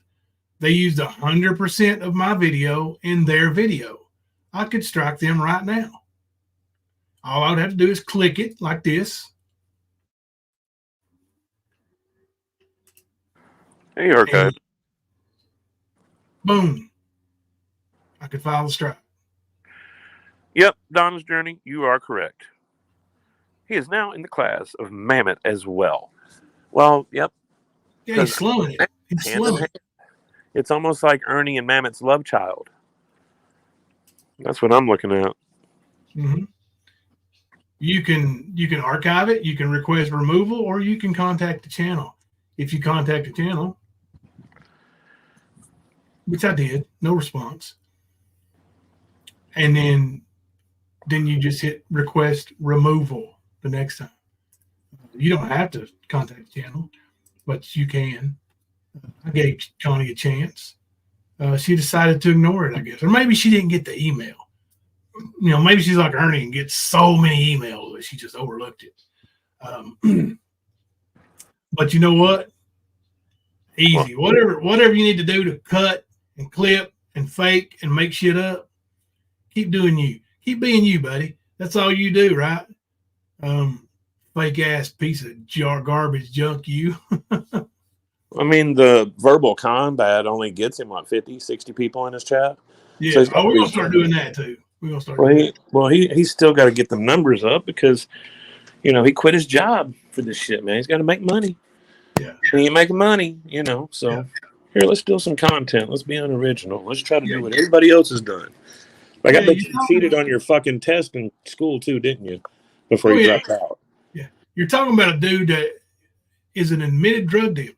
They used 100% of my video in their video. I could strike them right now. All I would have to do is click it like this. Hey, you're okay. Boom. I could file the strike. Yep, Donna's Journey, you are correct. He is now in the class of Mammoth as well. Well, yep. Yeah, he's slowing it. He's slowing it. It's almost like Ernie and Mammoth's love child. That's what I'm looking at. Mm-hmm. You can archive it, you can request removal, or you can contact the channel. If you contact the channel, which I did, no response. And then you just hit request removal the next time. You don't have to contact the channel, but you can. I gave Connie a chance. She decided to ignore it, I guess. Or maybe she didn't get the email. Maybe she's like Ernie and gets so many emails that she just overlooked it. But you know what? Easy. Whatever you need to do to cut and clip and fake and make shit up, keep doing you. Keep being you, buddy. That's all you do, right? Fake ass piece of garbage junk you. I mean, the verbal combat only gets him, 50, 60 people in his chat? Yeah, so we're going to start doing that, too. We're going to start doing that. He's still got to get the numbers up because, he quit his job for this shit, man. He's got to make money. Yeah. She ain't making money, you know. So Yeah. here, let's do some content. Let's be unoriginal. Let's try to do what everybody else has done. Like I Yeah, bet you cheated on your fucking test in school too, didn't you? Before you dropped out. Yeah. You're talking about a dude that is an admitted drug dealer,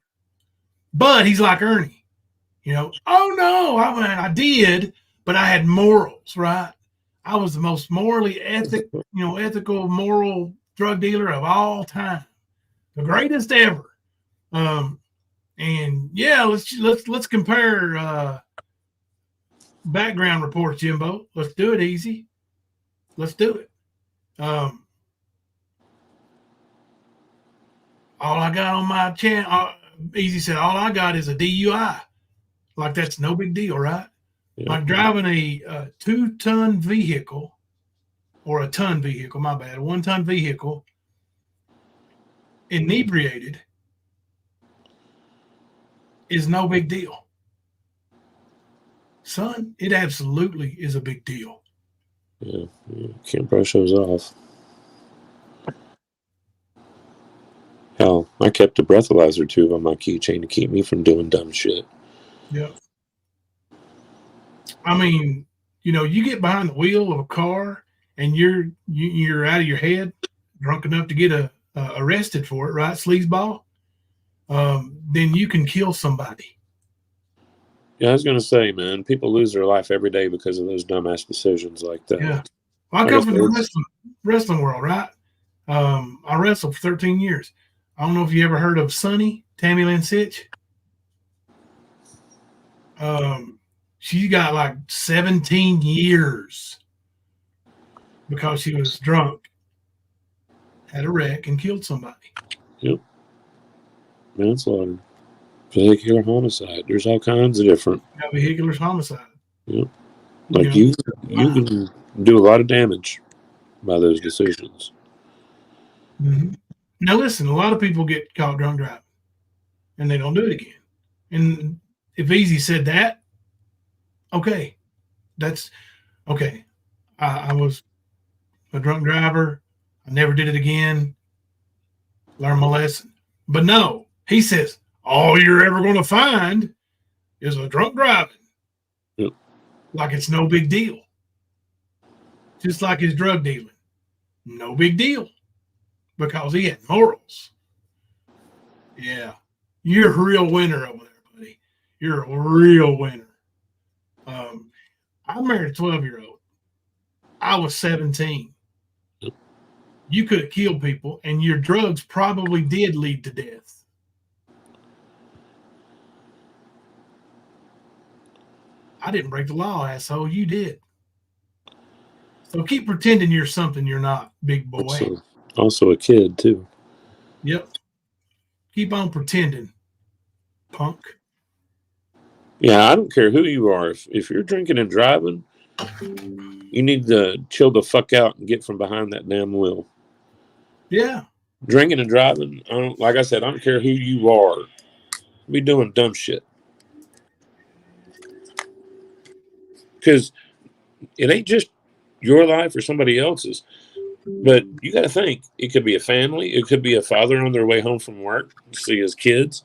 but he's like Ernie. You know, oh no, I did, but I had morals, right? I was the most morally ethical, moral drug dealer of all time, the greatest ever. And yeah, let's compare background reports, Jimbo. Let's do it easy. Let's do it. All I got on my channel, Easy said, all I got is a DUI. Like that's no big deal, right? Yeah. Like driving a 2-ton vehicle or a ton vehicle, my bad, a 1-ton vehicle, inebriated is no big deal. Son, it absolutely is a big deal. Yeah. Can't brush those off. Hell, I kept a breathalyzer tube on my keychain to keep me from doing dumb shit. Yeah. I mean, you know, you get behind the wheel of a car and you're out of your head, drunk enough to get arrested for it, right? Sleazeball. Then you can kill somebody. Yeah, I was gonna say, man, people lose their life every day because of those dumbass decisions like that. Yeah. Well, I Like come I from said, the wrestling world, right? I wrestled for 13 years. I don't know if you ever heard of Sonny, Tammy Lynn Sitch. She got like 17 years because she was drunk, had a wreck, and killed somebody. Yep. Manslaughter. Vehicular homicide. There's all kinds of different. Vehicular homicide. Yep. Like you can do a lot of damage by those decisions. Mm-hmm. Now listen, a lot of people get caught drunk driving and they don't do it again. And if Easy said that, okay, that's okay. I was a drunk driver. I never did it again. Learn my lesson. But no, he says all you're ever going to find is a drunk driving. Yep. Like it's no big deal. Just like his drug dealing. No big deal. Because he had morals. Yeah. You're a real winner over there, buddy. You're a real winner. I married a 12-year-old. I was 17. Yep. You could have killed people, and your drugs probably did lead to death. I didn't break the law, asshole. You did. So keep pretending you're something you're not, big boy. Also a kid, too. Yep. Keep on pretending, punk. Yeah, I don't care who you are. If you're drinking and driving, you need to chill the fuck out and get from behind that damn wheel. Yeah. Drinking and driving, like I said, I don't care who you are. Be doing dumb shit. Because it ain't just your life or somebody else's. But you got to think, it could be a family. It could be a father on their way home from work to see his kids.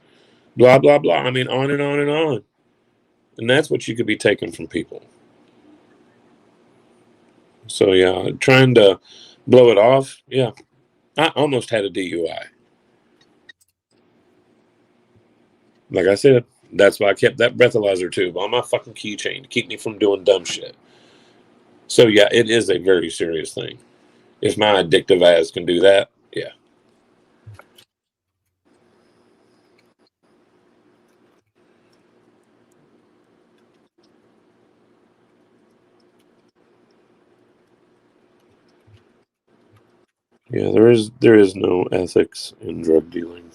Blah, blah, blah. I mean, on and on and on. And that's what you could be taking from people. So, yeah, trying to blow it off. Yeah. I almost had a DUI. Like I said, that's why I kept that breathalyzer tube on my fucking keychain to keep me from doing dumb shit. So, yeah, it is a very serious thing. If my addictive ass can do that, yeah. Yeah, there is no ethics in drug dealing.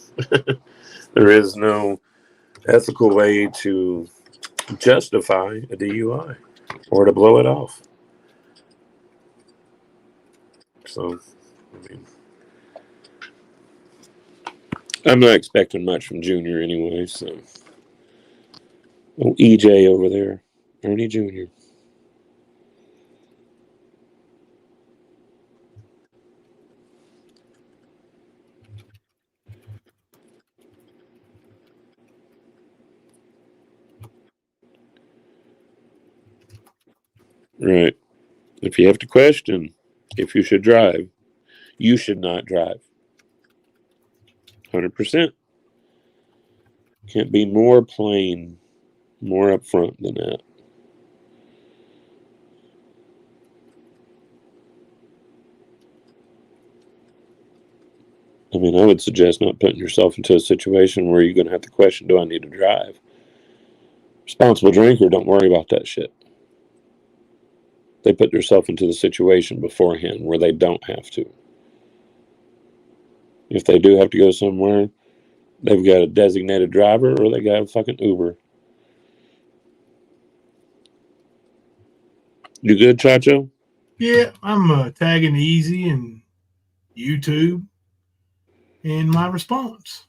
There is no ethical way to justify a DUI or to blow it off. So, I mean, I'm not expecting much from Junior anyway. So, oh, EJ over there, Ernie Junior. Right. If you have to question if you should drive, you should not drive. 100%. Can't be more plain, more upfront than that. I mean, I would suggest not putting yourself into a situation where you're going to have to question, do I need to drive? Responsible drinker, don't worry about that shit. They put themselves into the situation beforehand where they don't have to. If they do have to go somewhere, they've got a designated driver or they got a fucking Uber. You good, Chacho? Yeah, I'm tagging Easy and YouTube in my response.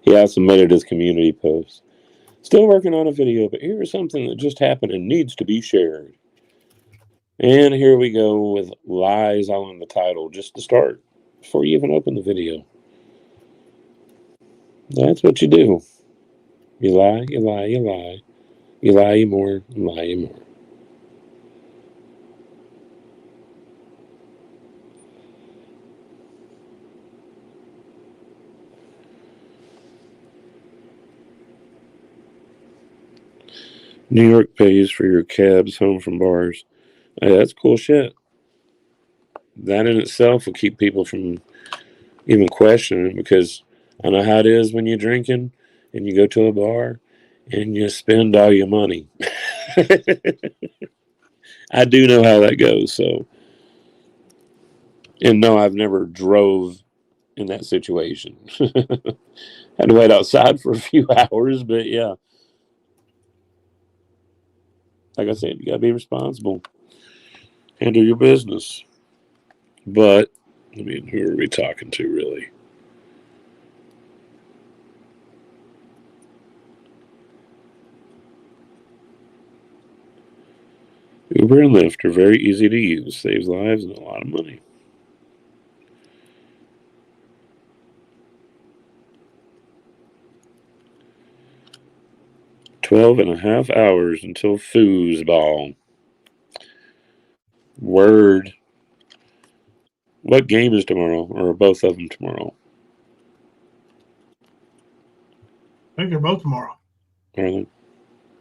He also made it his community post. Still working on a video, but here's something that just happened and needs to be shared. And here we go with lies all in the title, just to start, before you even open the video. That's what you do. You lie, you lie, you lie. You lie, you more, you lie, you more. New York pays for your cabs home from bars. Hey, that's cool shit. That in itself will keep people from even questioning, because I know how it is when you're drinking and you go to a bar and you spend all your money. I do know how that goes. So, and no, I've never drove in that situation. Had to wait outside for a few hours, but yeah. Like I said, you gotta be responsible. Handle your business. But, I mean, who are we talking to, really? Uber and Lyft are very easy to use. Saves lives and a lot of money. "12.5 hours until foosball." Word. What game is tomorrow? Or are both of them tomorrow? I think they're both tomorrow. Are they? I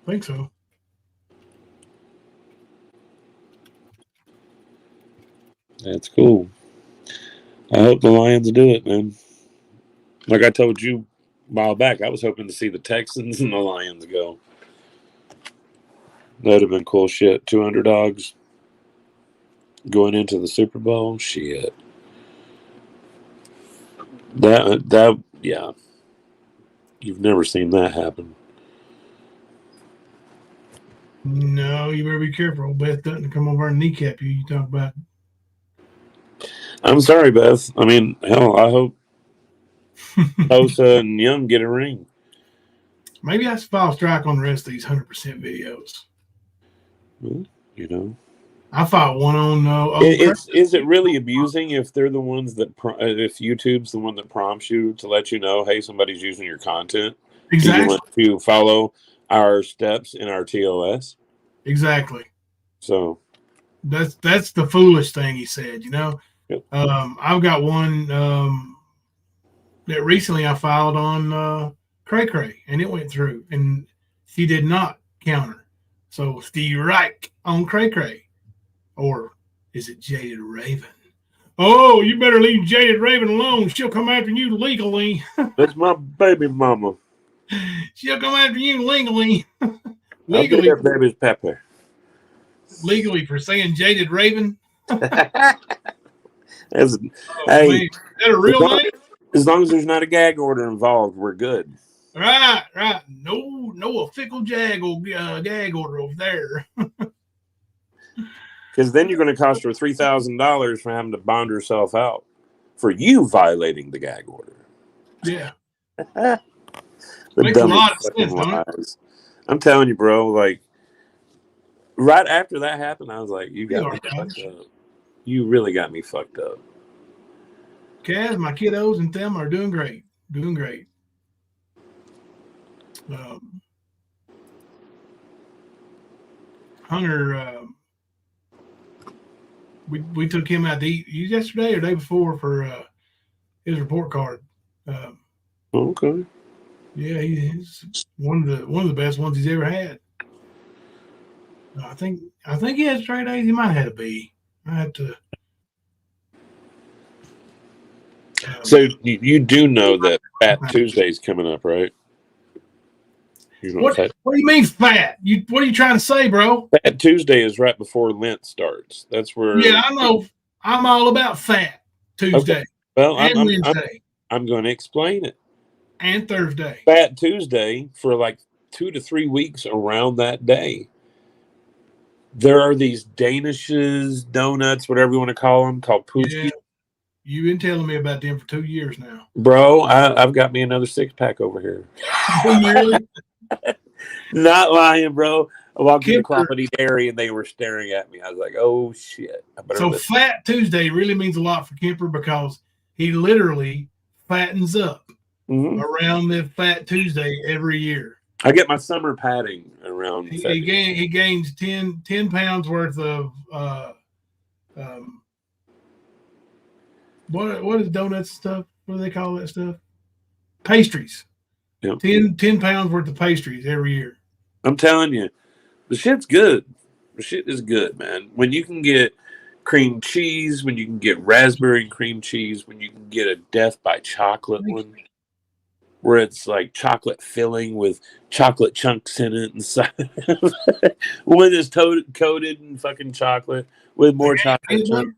think so. That's cool. I hope the Lions do it, man. Like I told you a while back, I was hoping to see the Texans and the Lions go. That would have been cool shit. 2 underdogs going into the Super Bowl. Shit. That yeah. You've never seen that happen. No, you better be careful. Beth doesn't come over and kneecap you. You talk about. I'm sorry, Beth. I mean, hell, I hope Bosa and Young get a ring. Maybe I should file a strike on the rest of these 100% videos. Well, you know. I filed one on. Is it really abusing if they're the ones that if YouTube's the one that prompts you to let you know, hey, somebody's using your content? Exactly. Do you want to follow our steps in our TOS? Exactly. So that's the foolish thing he said. You know, yep. I've got one that recently I filed on Cray Cray, and it went through, and she did not counter. So Steve Reich on Cray Cray. Or is it Jaded Raven? Oh, you better leave Jaded Raven alone. She'll come after you legally. That's my baby mama. She'll come after you legally. Legally. I'll be that baby's pepper. Legally for saying Jaded Raven. Hey, man. Is that a real name? As long as there's not a gag order involved, we're good. Right. No a fickle gag order over there. Because then you're going to cost her $3,000 for having to bond herself out for you violating the gag order. Yeah. The makes a lot of sense, lies. I'm telling you, bro, like, right after that happened, I was like, "You We got are, me fucked Kaz. up. You really got me fucked up." Kaz, my kiddos and them are doing great. Doing great. Hunter, we took him out to eat yesterday or day before for his report card. Okay. Yeah, he's one of the best ones he's ever had. I think he had straight A's. He might have had a B. I have to. So you do know that Fat Tuesday's coming up, right? You know What do you mean fat? What are you trying to say, bro? Fat Tuesday is right before Lent starts. That's where. Yeah, I know. I'm all about Fat Tuesday. Okay. Well, and Wednesday I'm going to explain it. and Thursday. Fat Tuesday, for like 2 to 3 weeks around that day, there are these Danishes, donuts, whatever you want to call them, called Poochki. Yeah, you've been telling me about them for 2 years now. Bro, I've got me another 6-pack over here. Really? Not lying, bro. I walked into Kipper. Quality Dairy and they were staring at me. I was like, "Oh shit!" So Fat Tuesday really means a lot for Kemper because he literally fattens up around the Fat Tuesday every year. I get my summer padding around. He gains 10 pounds worth of what is donuts stuff? What do they call that stuff? Pastries. Yep. 10 pounds worth of pastries every year. I'm telling you, the shit's good. The shit is good, man. When you can get cream cheese, when you can get raspberry and cream cheese, when you can get a Death by Chocolate one, where it's like chocolate filling with chocolate chunks in it inside. One is coated in fucking chocolate with more chocolate chunks.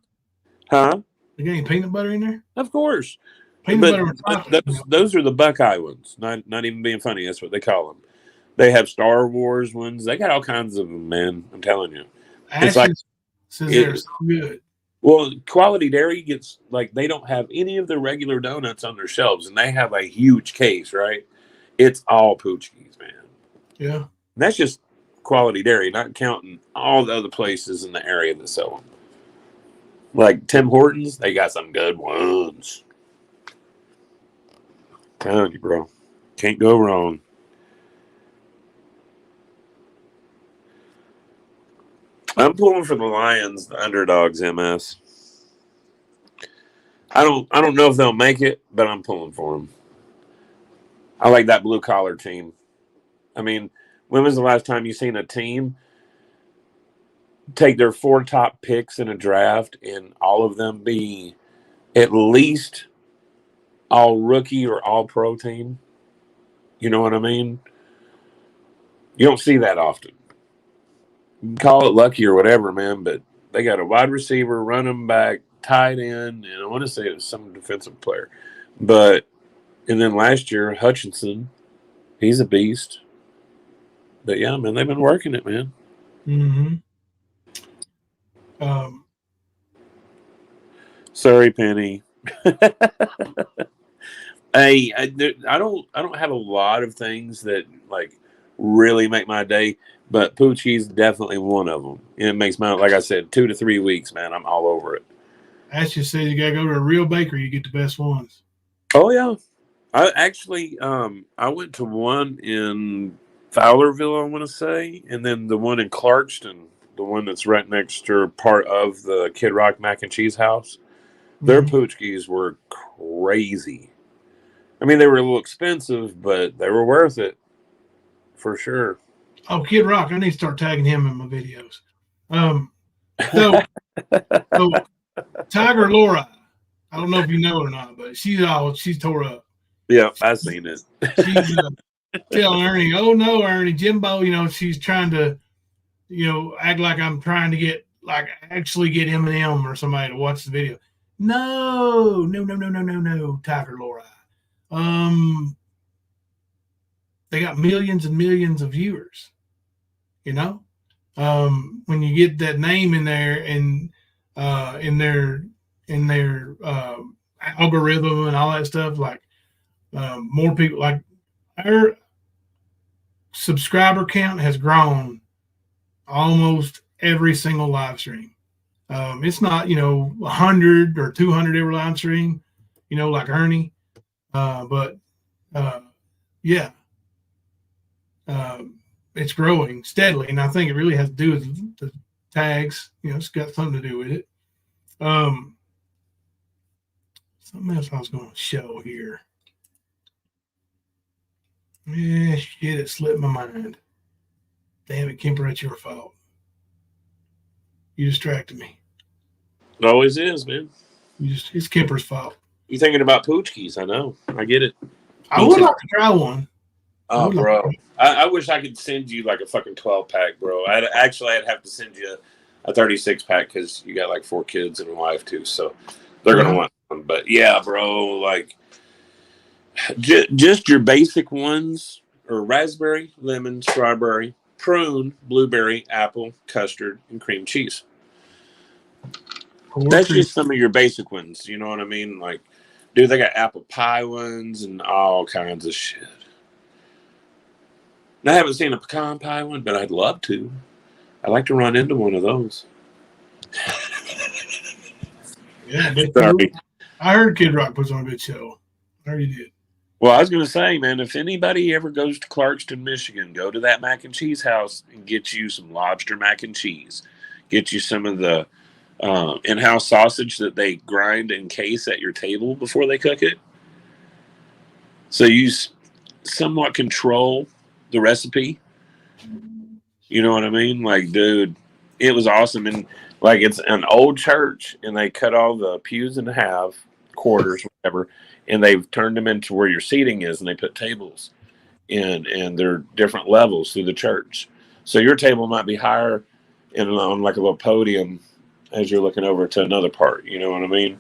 Huh? You got any peanut butter in there? Of course. Peanut butter. Those are the Buckeye ones. Not even being funny. That's what they call them. They have Star Wars ones. They got all kinds of them, man. I'm telling you. It's like says they're so good. Well, Quality Dairy gets like they don't have any of the regular donuts on their shelves, and they have a huge case, right? It's all Poochkies, man. Yeah. And that's just Quality Dairy, not counting all the other places in the area that sell them. Like Tim Hortons, they got some good ones. I'm telling you, bro. Can't go wrong. I'm pulling for the Lions, the underdogs, MS. I don't know if they'll make it, but I'm pulling for them. I like that blue collar team. I mean, when was the last time you seen a team take their 4 top picks in a draft and all of them be at least all rookie or all pro team? You know what I mean? You don't see that often. You can call it lucky or whatever, man, but they got a wide receiver, running back, tight end, and I want to say it was some defensive player. And then last year, Hutchinson, he's a beast. But yeah, man, they've been working it, man. Sorry, Penny. Hey, I don't have a lot of things that like really make my day, but Poochie's definitely one of them. And it makes my, like I said, 2 to 3 weeks, man. I'm all over it. Ash just said you gotta go to a real bakery, you get the best ones. Oh yeah. I actually I went to one in Fowlerville, I want to say, and then the one in Clarkston, the one that's right next to part of the Kid Rock mac and cheese house. Their Poochkies were crazy. I mean, they were a little expensive, but they were worth it for sure. Oh, Kid Rock, I need to start tagging him in my videos. So Tiger Laura, I don't know if you know her or not, but she's tore up. Yeah, I've seen it. She's telling Ernie, "Oh no, Ernie, Jimbo, she's trying to, act like I'm trying to actually get Eminem or somebody to watch the video." No, Tiger Laura. They got millions and millions of viewers. When you get that name in there and in their algorithm and all that stuff, like more people, like our subscriber count has grown almost every single live stream. It's not, 100 or 200 every live stream, like Ernie. But yeah, it's growing steadily. And I think it really has to do with the tags. It's got something to do with it. Something else I was going to show here. Yeah, shit, it slipped my mind. Damn it, Kemper, it's your fault. You distracted me. It always is, man. It's Kemper's fault. You thinking about poochkies? I know. I get it. I would like to try one. Oh, bro. I wish I could send you like a fucking 12-pack, bro. I'd have to send you a 36-pack because you got like 4 kids and a wife too. So they're going to want one. But yeah, bro, like just your basic ones are raspberry, lemon, strawberry, prune, blueberry, apple, custard, and cream cheese. That's just some of your basic ones. You know what I mean? Like, dude, they got apple pie ones and all kinds of shit. I haven't seen a pecan pie one, but I'd love to. I'd like to run into one of those. Yeah, sorry. I heard Kid Rock puts on a good show. I heard he did. Well, I was going to say, man, if anybody ever goes to Clarkston, Michigan, go to that mac and cheese house and get you some lobster mac and cheese. Get you some of the in-house sausage that they grind and case at your table before they cook it. So you somewhat control the recipe. You know what I mean? Like, dude, it was awesome. And like, it's an old church and they cut all the pews in half, quarters, whatever, and they've turned them into where your seating is, and they put tables in, and they're different levels through the church. So your table might be higher and on like a little podium as you're looking over to another part. You know what I mean?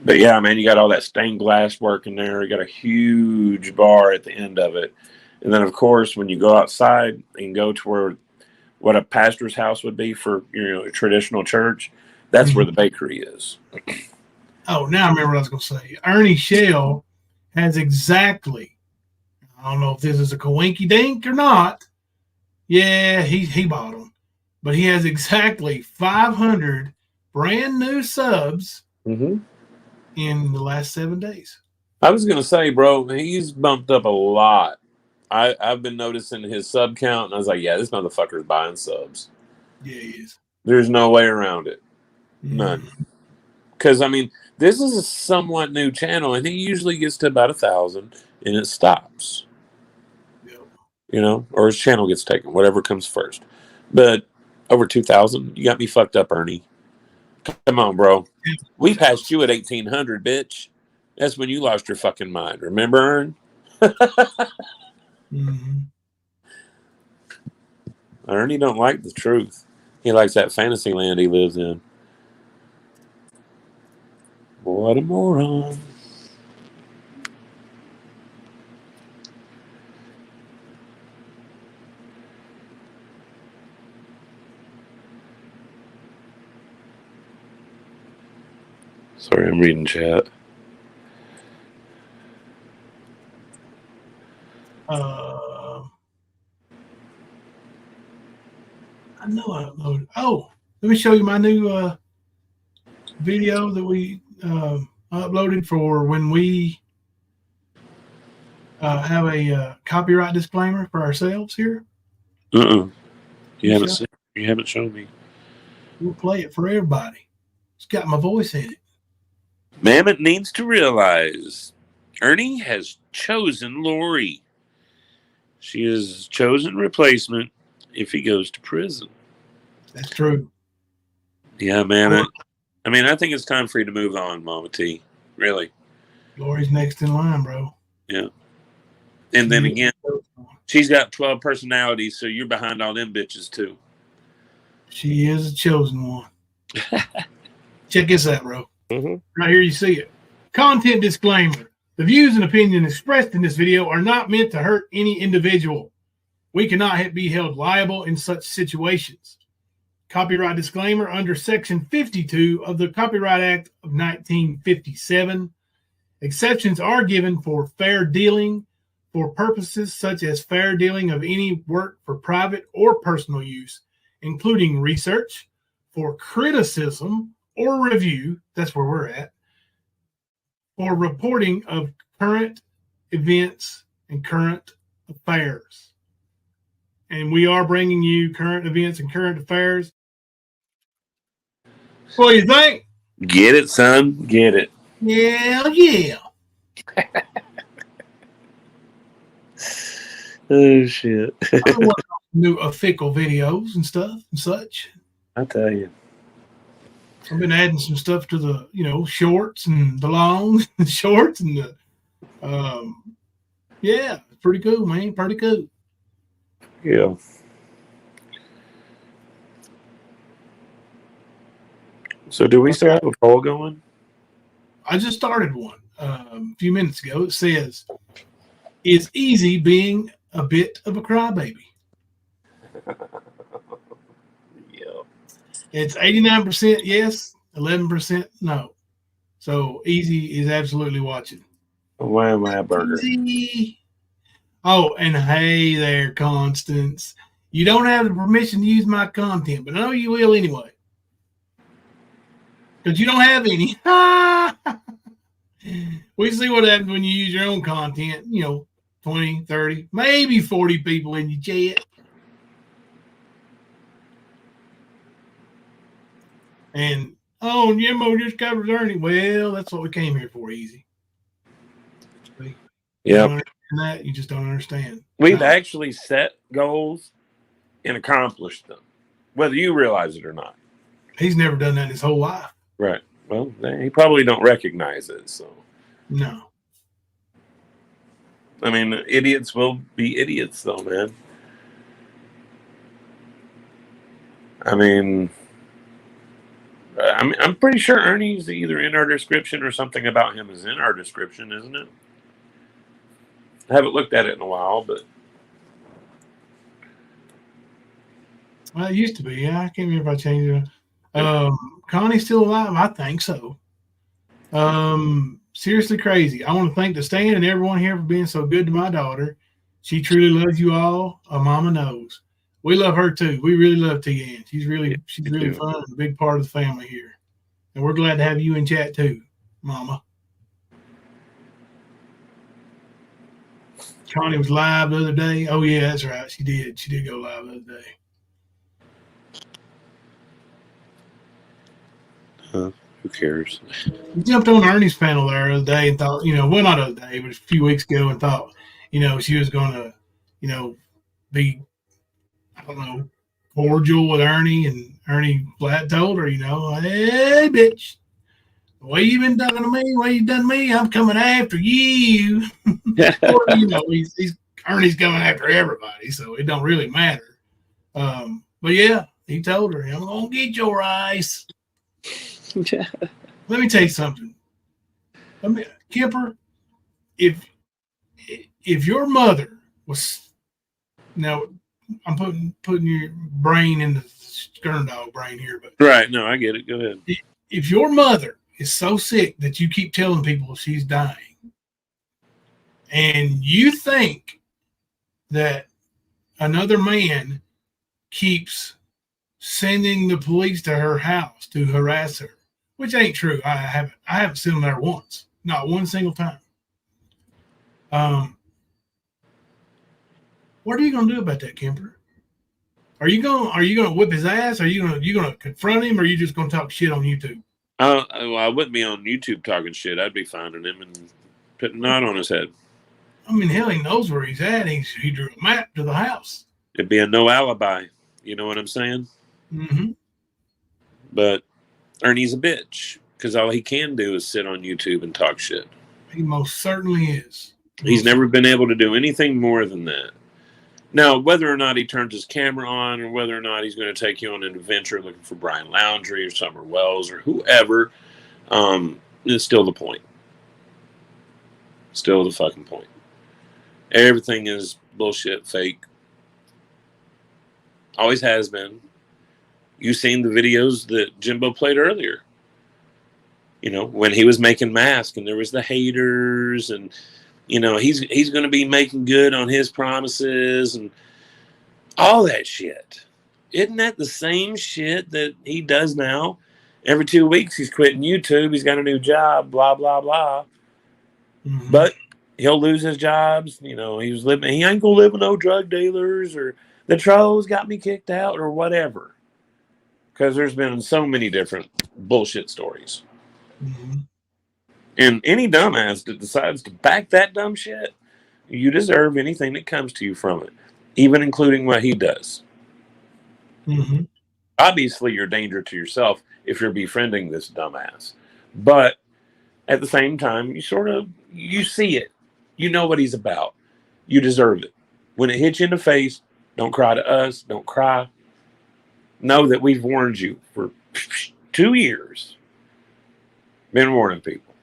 But yeah, man, you got all that stained glass work in there. You got a huge bar at the end of it. And then, of course, when you go outside and go to where what a pastor's house would be for a traditional church, that's where the bakery is. Oh, now I remember what I was going to say. Ernie Shell has exactly, I don't know if this is a coinky dink or not. Yeah, he bought them. But he has exactly 500 brand new subs in the last 7 days. I was going to say, bro, he's bumped up a lot. I've been noticing his sub count, and I was like, yeah, this motherfucker's buying subs. Yeah, he is. There's no way around it. None. Because, I mean, this is a somewhat new channel, and he usually gets to about 1,000, and it stops. Yep. Or his channel gets taken, whatever comes first. But over 2,000, you got me fucked up, Ernie. Come on, bro. We passed you at 1,800, bitch. That's when you lost your fucking mind. Remember, Ern? Ernie don't like the truth. He likes that fantasy land he lives in. What a moron. Sorry, I'm reading chat. I know I uploaded. Oh, let me show you my new video that we uploaded for when we have a copyright disclaimer for ourselves here. You haven't shown me. We'll play it for everybody. It's got my voice in it. Mammoth needs to realize Ernie has chosen Lori. She is his chosen replacement if he goes to prison. That's true. Yeah, man. I think it's time for you to move on, Mama T. Really. Lori's next in line, bro. Yeah. And then again, she's got 12 personalities, so you're behind all them bitches, too. She is a chosen one. Check this out, bro. Right here you see it. Content disclaimer. The views and opinions expressed in this video are not meant to hurt any individual. We cannot be held liable in such situations. Copyright disclaimer under Section 52 of the Copyright Act of 1957. Exceptions are given for fair dealing, for purposes such as fair dealing of any work for private or personal use, including research, for criticism or review, that's where we're at, for reporting of current events and current affairs. And we are bringing you current events and current affairs. What do you think? Get it, son. Get it. Yeah, yeah. Oh, shit. I want new fickle videos and stuff and such. I tell you. I've been adding some stuff to the, shorts and the long shorts and the, yeah, it's pretty cool, man. Pretty cool. Yeah. So do we still have a poll going? I just started one a few minutes ago. It says, "Is easy being a bit of a crybaby?" Yeah. It's 89% yes, 11% no. So easy is absolutely watching. Why am I a burger? Easy. Oh, and hey there, Constance. You don't have the permission to use my content, but I know you will anyway. Because you don't have any. We see what happens when you use your own content. 20, 30, maybe 40 people in your chat. And, Jimbo just covers Ernie. Well, that's what we came here for, easy. Yeah. That you just don't understand. We've actually set goals and accomplished them, whether you realize it or not. He's never done that in his whole life. Right. Well, he probably don't recognize it. So. No. I mean, idiots will be idiots, though, man. I mean, I'm pretty sure Ernie's either in our description or something about him is in our description, isn't it? I haven't looked at it in a while, but. Well, it used to be. Yeah, I can't remember if I changed it. Connie's still alive? I think so. Seriously crazy. I want to thank the stand and everyone here for being so good to my daughter. She truly loves you all. A mama knows. We love her too. We really love T-Ann. She's really fun and a big part of the family here. And we're glad to have you in chat too, Mama. Connie was live the other day. Oh yeah, that's right. She did. She did go live the other day. Who cares? We jumped on Ernie's panel there the other day and thought, well, not the other day, but a few weeks ago, and thought, she was going to, be, I don't know, cordial with Ernie. And Ernie flat told her, hey, bitch, the way you've been talking to me, the way you've done me, I'm coming after you. Or, Ernie's coming after everybody, so it don't really matter. But yeah, he told her, I'm going to get your ice. Let me tell you something. Kipper, if your mother was, now I'm putting your brain in the Skern Dog brain here, but right, no, I get it. Go ahead. If your mother is so sick that you keep telling people she's dying, and you think that another man keeps sending the police to her house to harass her, which ain't true. I haven't seen them there once, not one single time. What are you gonna do about that, Kemper? Are you gonna whip his ass? Are you gonna confront him? Or are you just gonna talk shit on YouTube? I wouldn't be on YouTube talking shit. I'd be finding him and putting a knot on his head. I mean, hell, he knows where he's at. He drew a map to the house. It'd be a no alibi. You know what I'm saying? Mm-hmm. But Ernie's a bitch because all he can do is sit on YouTube and talk shit. He most certainly is. He's never been able to do anything more than that. Now, whether or not he turns his camera on or whether or not he's going to take you on an adventure looking for Brian Laundrie or Summer Wells or whoever, is still the point. Still the fucking point. Everything is bullshit, fake. Always has been. You've seen the videos that Jimbo played earlier. When he was making masks and there was the haters and You know, he's going to be making good on his promises and all that shit. Isn't that the same shit that he does now? Every 2 weeks he's quitting YouTube. He's got a new job, blah, blah, blah. Mhm. But he'll lose his jobs. You know, he ain't going to live with no drug dealers or the trolls got me kicked out or whatever. Because there's been so many different bullshit stories. Mhm. And any dumbass that decides to back that dumb shit, you deserve anything that comes to you from it, even including what he does. Mhm. Obviously, you're a danger to yourself if you're befriending this dumbass. But at the same time, you see it. You know what he's about. You deserve it. When it hits you in the face, don't cry to us. Don't cry. Know that we've warned you for 2 years. Been warning people.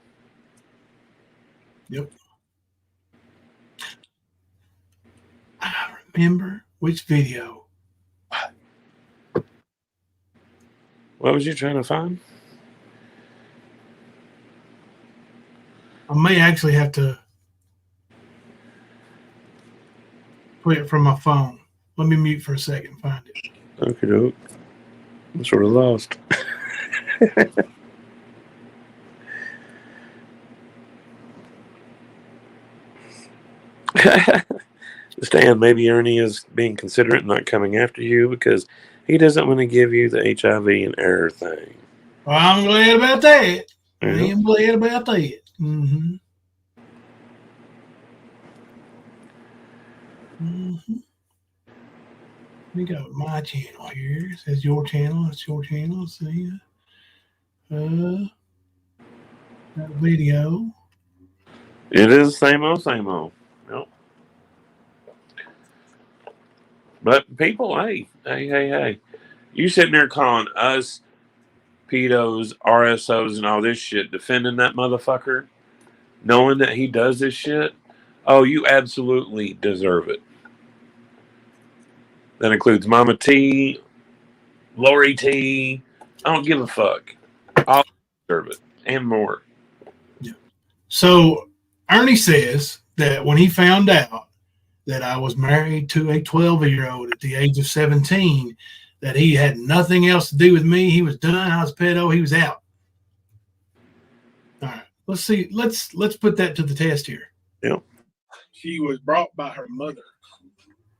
Yep. I remember which video. What was you trying to find? I may actually have to play it from my phone. Let me mute for a second and find it. Okay, doke. I'm sort of lost. Stan, maybe Ernie is being considerate and not coming after you because he doesn't want to give you the HIV and error thing. Well, I'm glad about that. I Yeah. am glad about that. Mm-hmm. Mm-hmm. Let me go to my channel here. It says your channel. It's your channel. See that video. It is same old, same old. Yep. But people, hey. You sitting there calling us pedos, RSOs, and all this shit, defending that motherfucker, knowing that he does this shit. Oh, you absolutely deserve it. That includes Mama T, Lori T. I don't give a fuck. I'll deserve it and more. Yeah. So Ernie says that when he found out that I was married to a 12-year-old at the age of 17, that he had nothing else to do with me. He was done. I was pedo. He was out. All right. Let's see. Let's put that to the test here. Yep. She was brought by her mother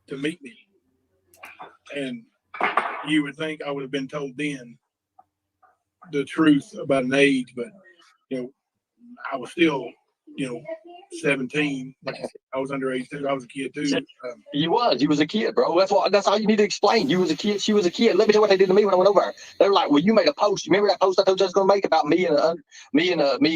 to meet me. And you would think I would have been told then the truth about an age, but I was still, 17. Like I said, I was underage too. I was a kid too. You was a kid, bro. That's all you need to explain. You was a kid. She was a kid. Let me tell you what they did to me when I went over there. They were like, "Well, you made a post. You remember that post I told you I was going to make about me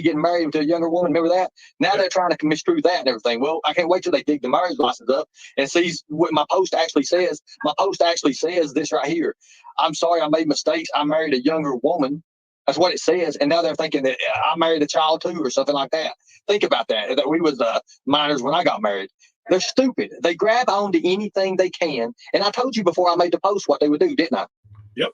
getting married to a younger woman? Remember that? Now they're trying to misconstrue that and everything. Well, I can't wait till they dig the marriage license up and see what my post actually says. My post actually says this right here. I'm sorry, I made mistakes. I married a younger woman. That's what it says. And now they're thinking that I married a child too or something like that. Think about that. That we was minors when I got married. They're stupid. They grab onto anything they can. And I told you before I made the post what they would do, didn't I? Yep.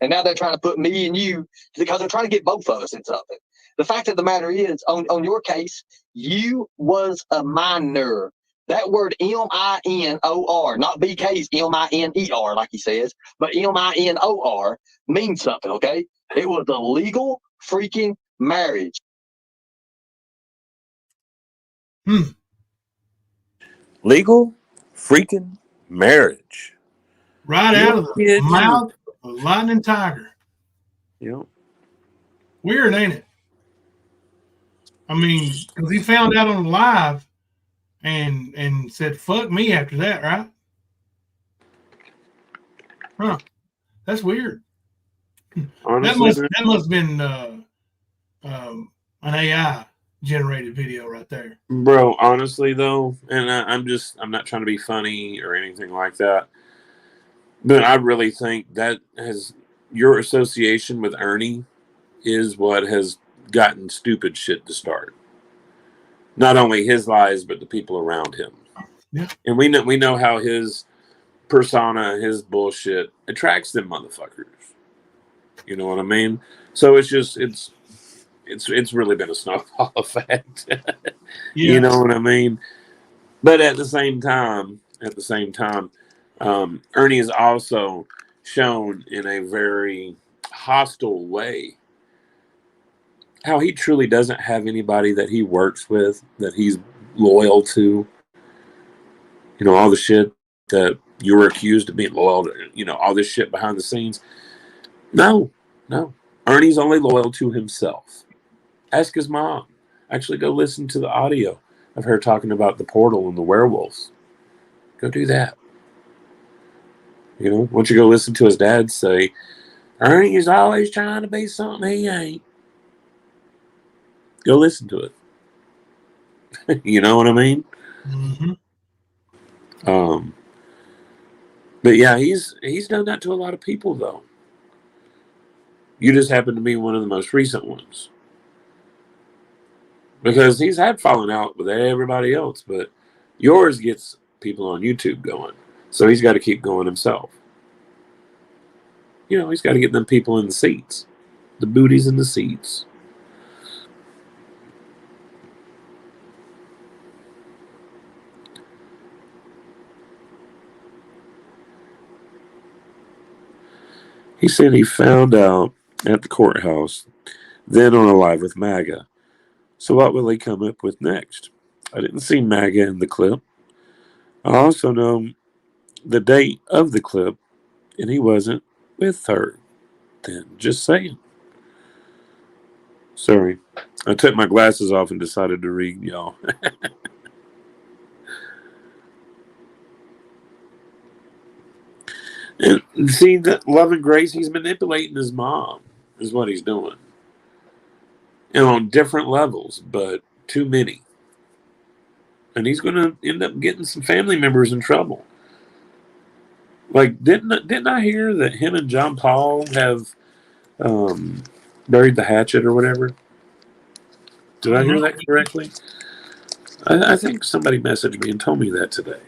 And now they're trying to put me and you because they're trying to get both of us in something. The fact of the matter is, on your case, you was a minor. That word M-I-N-O-R, not BK's M-I-N-E-R, like he says, but M-I-N-O-R means something, okay? It was a legal freaking marriage. Legal freaking marriage. Right out of the mouth of a lightning tiger. Yep. Weird, ain't it? I mean, because he found out on live and said, fuck me after that, right? Huh. That's weird. Honestly, that must have been an AI generated video right there. bro, honestly though, and I'm not trying to be funny or anything like that, but I really think that your association with Ernie is what has gotten stupid shit to start. Not only his lies, but the people around him. Yeah. And we know how his persona, his bullshit attracts them motherfuckers. You know what I mean? So it's it's really been a snowball effect. Yeah. You know what I mean? But at the same time, Ernie is also shown in a very hostile way how he truly doesn't have anybody that he works with that he's loyal to. You know, all the shit that you were accused of being loyal to, you know, all this shit behind the scenes. No. Ernie's only loyal to himself. Ask his mom. Actually, go listen to the audio of her talking about the portal and the werewolves. Go do that. You know, once you go listen to his dad say, Ernie is always trying to be something he ain't. Go listen to it. You know what I mean? Mm-hmm. But yeah, he's done that to a lot of people, though. You just happen to be one of the most recent ones. Because he's had falling out with everybody else, but yours gets people on YouTube going. So he's got to keep going himself. You know, he's got to get them people in the seats. The booties in the seats. He said he found out at the courthouse, then on a live with MAGA. So what will he come up with next? I didn't see MAGA in the clip. I also know the date of the clip, and he wasn't with her then. Just saying. Sorry. I took my glasses off and decided to read y'all. And see, that love and grace, he's manipulating his mom, is what he's doing. And on different levels, but too many. And he's going to end up getting some family members in trouble. Like, didn't I hear that him and John Paul have buried the hatchet or whatever? Did I hear that correctly? I think somebody messaged me and told me that today.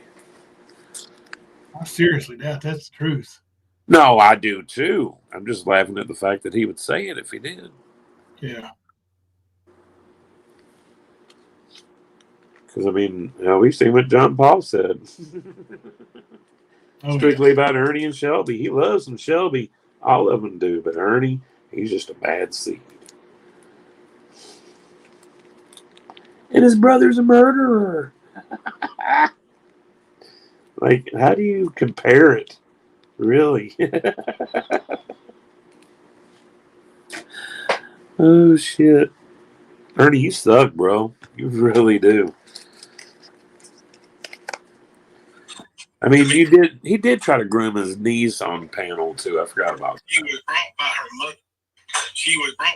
I seriously doubt that's the truth. No, I do too. I'm just laughing at the fact that he would say it if he did. Yeah. Because, I mean, you know, we've seen what John Paul said. Strictly about Ernie and Shelby. He loves some Shelby. All of them do. But Ernie, he's just a bad seed. And his brother's a murderer. Like, how do you compare it? Really? Oh, shit. Ernie, you suck, bro. You really do. I mean, he did try to groom his niece on panel, too. I forgot about that. She was brought by her mother. She was brought.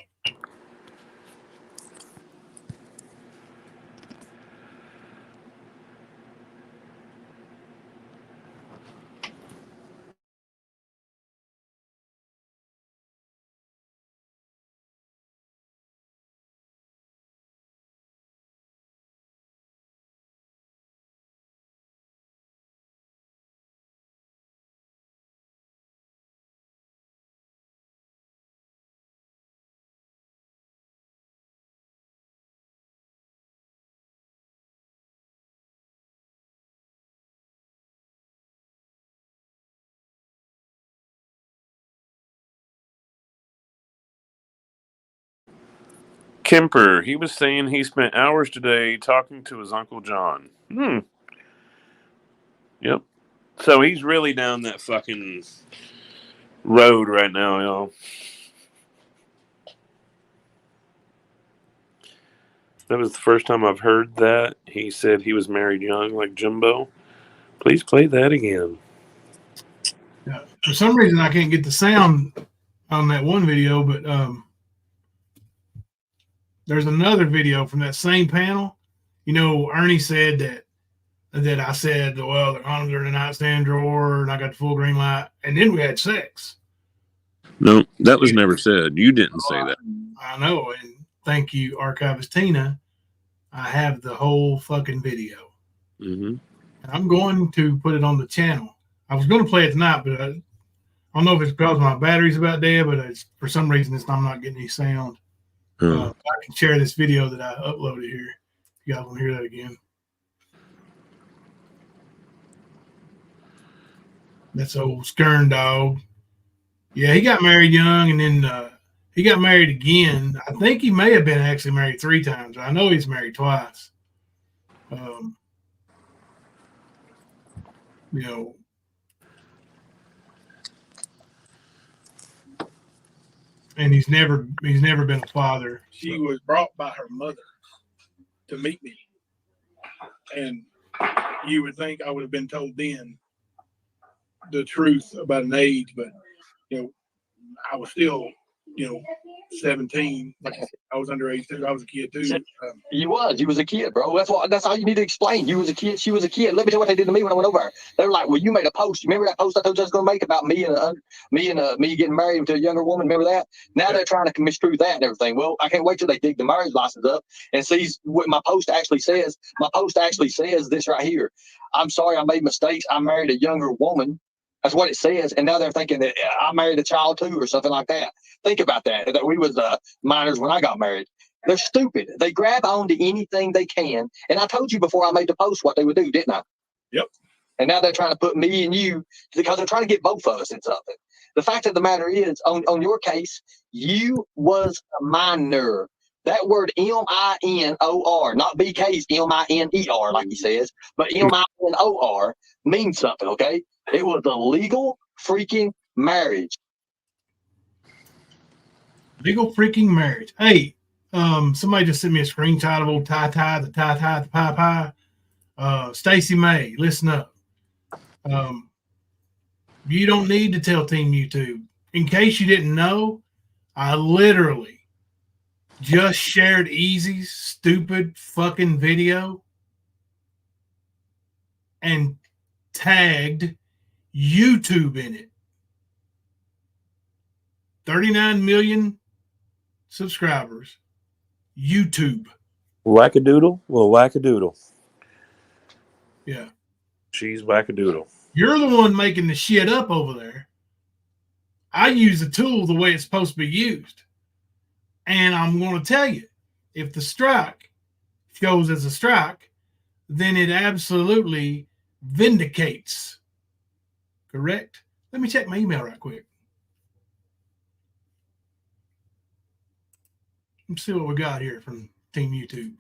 Kemper, he was saying he spent hours today talking to his Uncle John. Yep. So he's really down that fucking road right now, y'all. That was the first time I've heard that. He said he was married young like Jimbo. Please play that again. Yeah. For some reason, I can't get the sound on that one video, but there's another video from that same panel. You know, Ernie said that I said, well, the condoms are in the nightstand drawer, and I got the full green light, and then we had sex. No, that was never said. You didn't say that. I know, and thank you, Archivist Tina. I have the whole fucking video. Mm-hmm. And I'm going to put it on the channel. I was going to play it tonight, but I don't know if it's because my battery's about dead, but for some reason I'm not getting any sound. I can share this video that I uploaded here. You guys want to hear that again? That's old Skern dog. Yeah, he got married young, and then he got married again. I think he may have been actually married 3 times. I know he's married twice. You know, and he's never been a father. She was brought by her mother to meet me, and you would think I would have been told then the truth about an age, but I was still 17. Like I said, I was underage too. I was a kid too. You was a kid, bro. That's all you need to explain. You was a kid. She was a kid. Let me tell you what they did to me when I went over there. They were like, "Well, you made a post. You remember that post I told you I was going to make about me getting married to a younger woman? Remember that? Now they're trying to misconstrue that and everything. Well, I can't wait till they dig the marriage license up and see what my post actually says. My post actually says this right here. I'm sorry, I made mistakes. I married a younger woman. That's what it says. And now they're thinking that I married a child too or something like that. Think about that we was minors when I got married. They're stupid. They grab onto anything they can. And I told you before I made the post what they would do, didn't I? Yep. And now they're trying to put me and you, because they're trying to get both of us in something. The fact of the matter is, on your case, you was a minor. That word M-I-N-O-R, not BK's M-I-N-E-R like he says, but M-I-N-O-R means something, okay? It was a legal freaking marriage. Legal freaking marriage. Hey, somebody just sent me a screenshot of old the pie. Stacey May, listen up. You don't need to tell Team YouTube. In case you didn't know, I literally just shared Easy's stupid fucking video and tagged YouTube in it. 39 million subscribers. YouTube. Wackadoodle? Well, wackadoodle. Yeah. She's wackadoodle. You're the one making the shit up over there. I use the tool the way it's supposed to be used. And I'm going to tell you, if the strike goes as a strike, then it absolutely vindicates. Correct? Let me check my email right quick. Let's see what we got here from Team YouTube.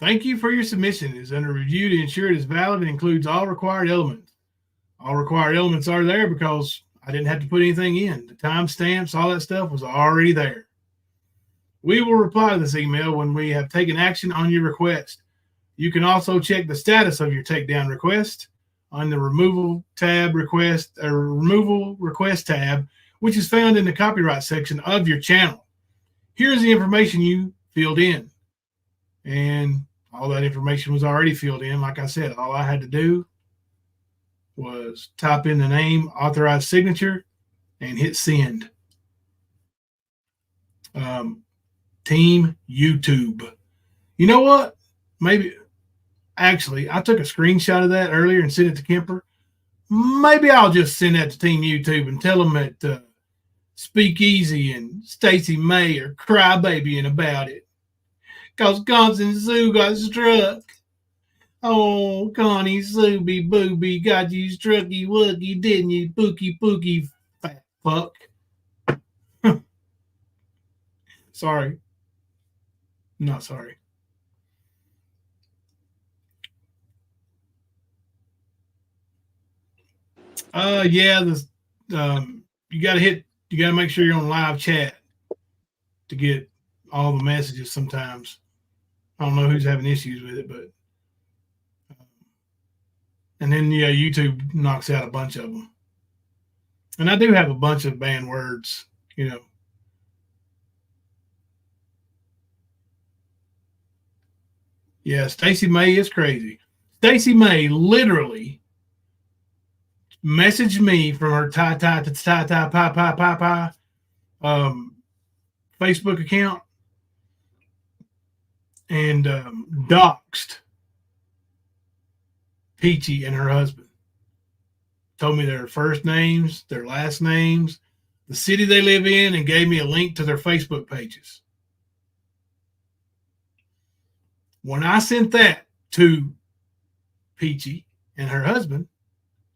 Thank you for your submission. It is under review to ensure it is valid and includes all required elements. All required elements are there because I didn't have to put anything in. The timestamps, all that stuff was already there. We will reply to this email when we have taken action on your request. You can also check the status of your takedown request on the removal request tab, which is found in the copyright section of your channel. Here's the information you filled in. And all that information was already filled in. Like I said, all I had to do was type in the name, authorized signature, and hit send. Team YouTube. You know what? Actually, I took a screenshot of that earlier and sent it to Kemper. Maybe I'll just send that to Team YouTube and tell them that Speakeasy and Stacey May are crybabying about it. Because Constance Sue got struck. Oh, Connie Sooby Booby got you strucky wookie, didn't you? Pookie fat fuck. Sorry. Not sorry. Yeah, you gotta make sure you're on live chat to get all the messages sometimes. I don't know who's having issues with it, but and then YouTube knocks out a bunch of them. And I do have a bunch of banned words, Yeah, Stacey May is crazy. Stacey May literally messaged me from her Facebook account and doxed Peachy and her husband. Told me their first names, their last names, the city they live in, and gave me a link to their Facebook pages. When I sent that to Peachy and her husband,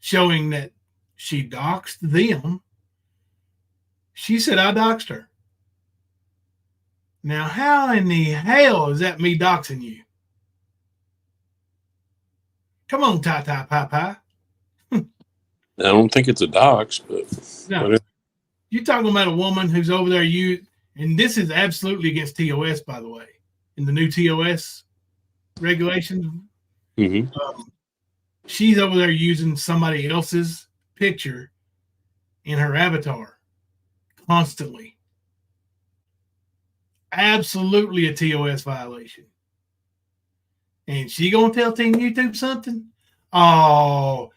showing that she doxed them, she said I doxed her. Now, how in the hell is that me doxing you? Come on, Ty Pie. I don't think it's a dox, but No. whatever. You're talking about a woman who's over there, and this is absolutely against TOS, by the way, in the new TOS regulations. She's over there using somebody else's picture in her avatar constantly. Absolutely a TOS violation. And she gonna tell Team YouTube something? Oh,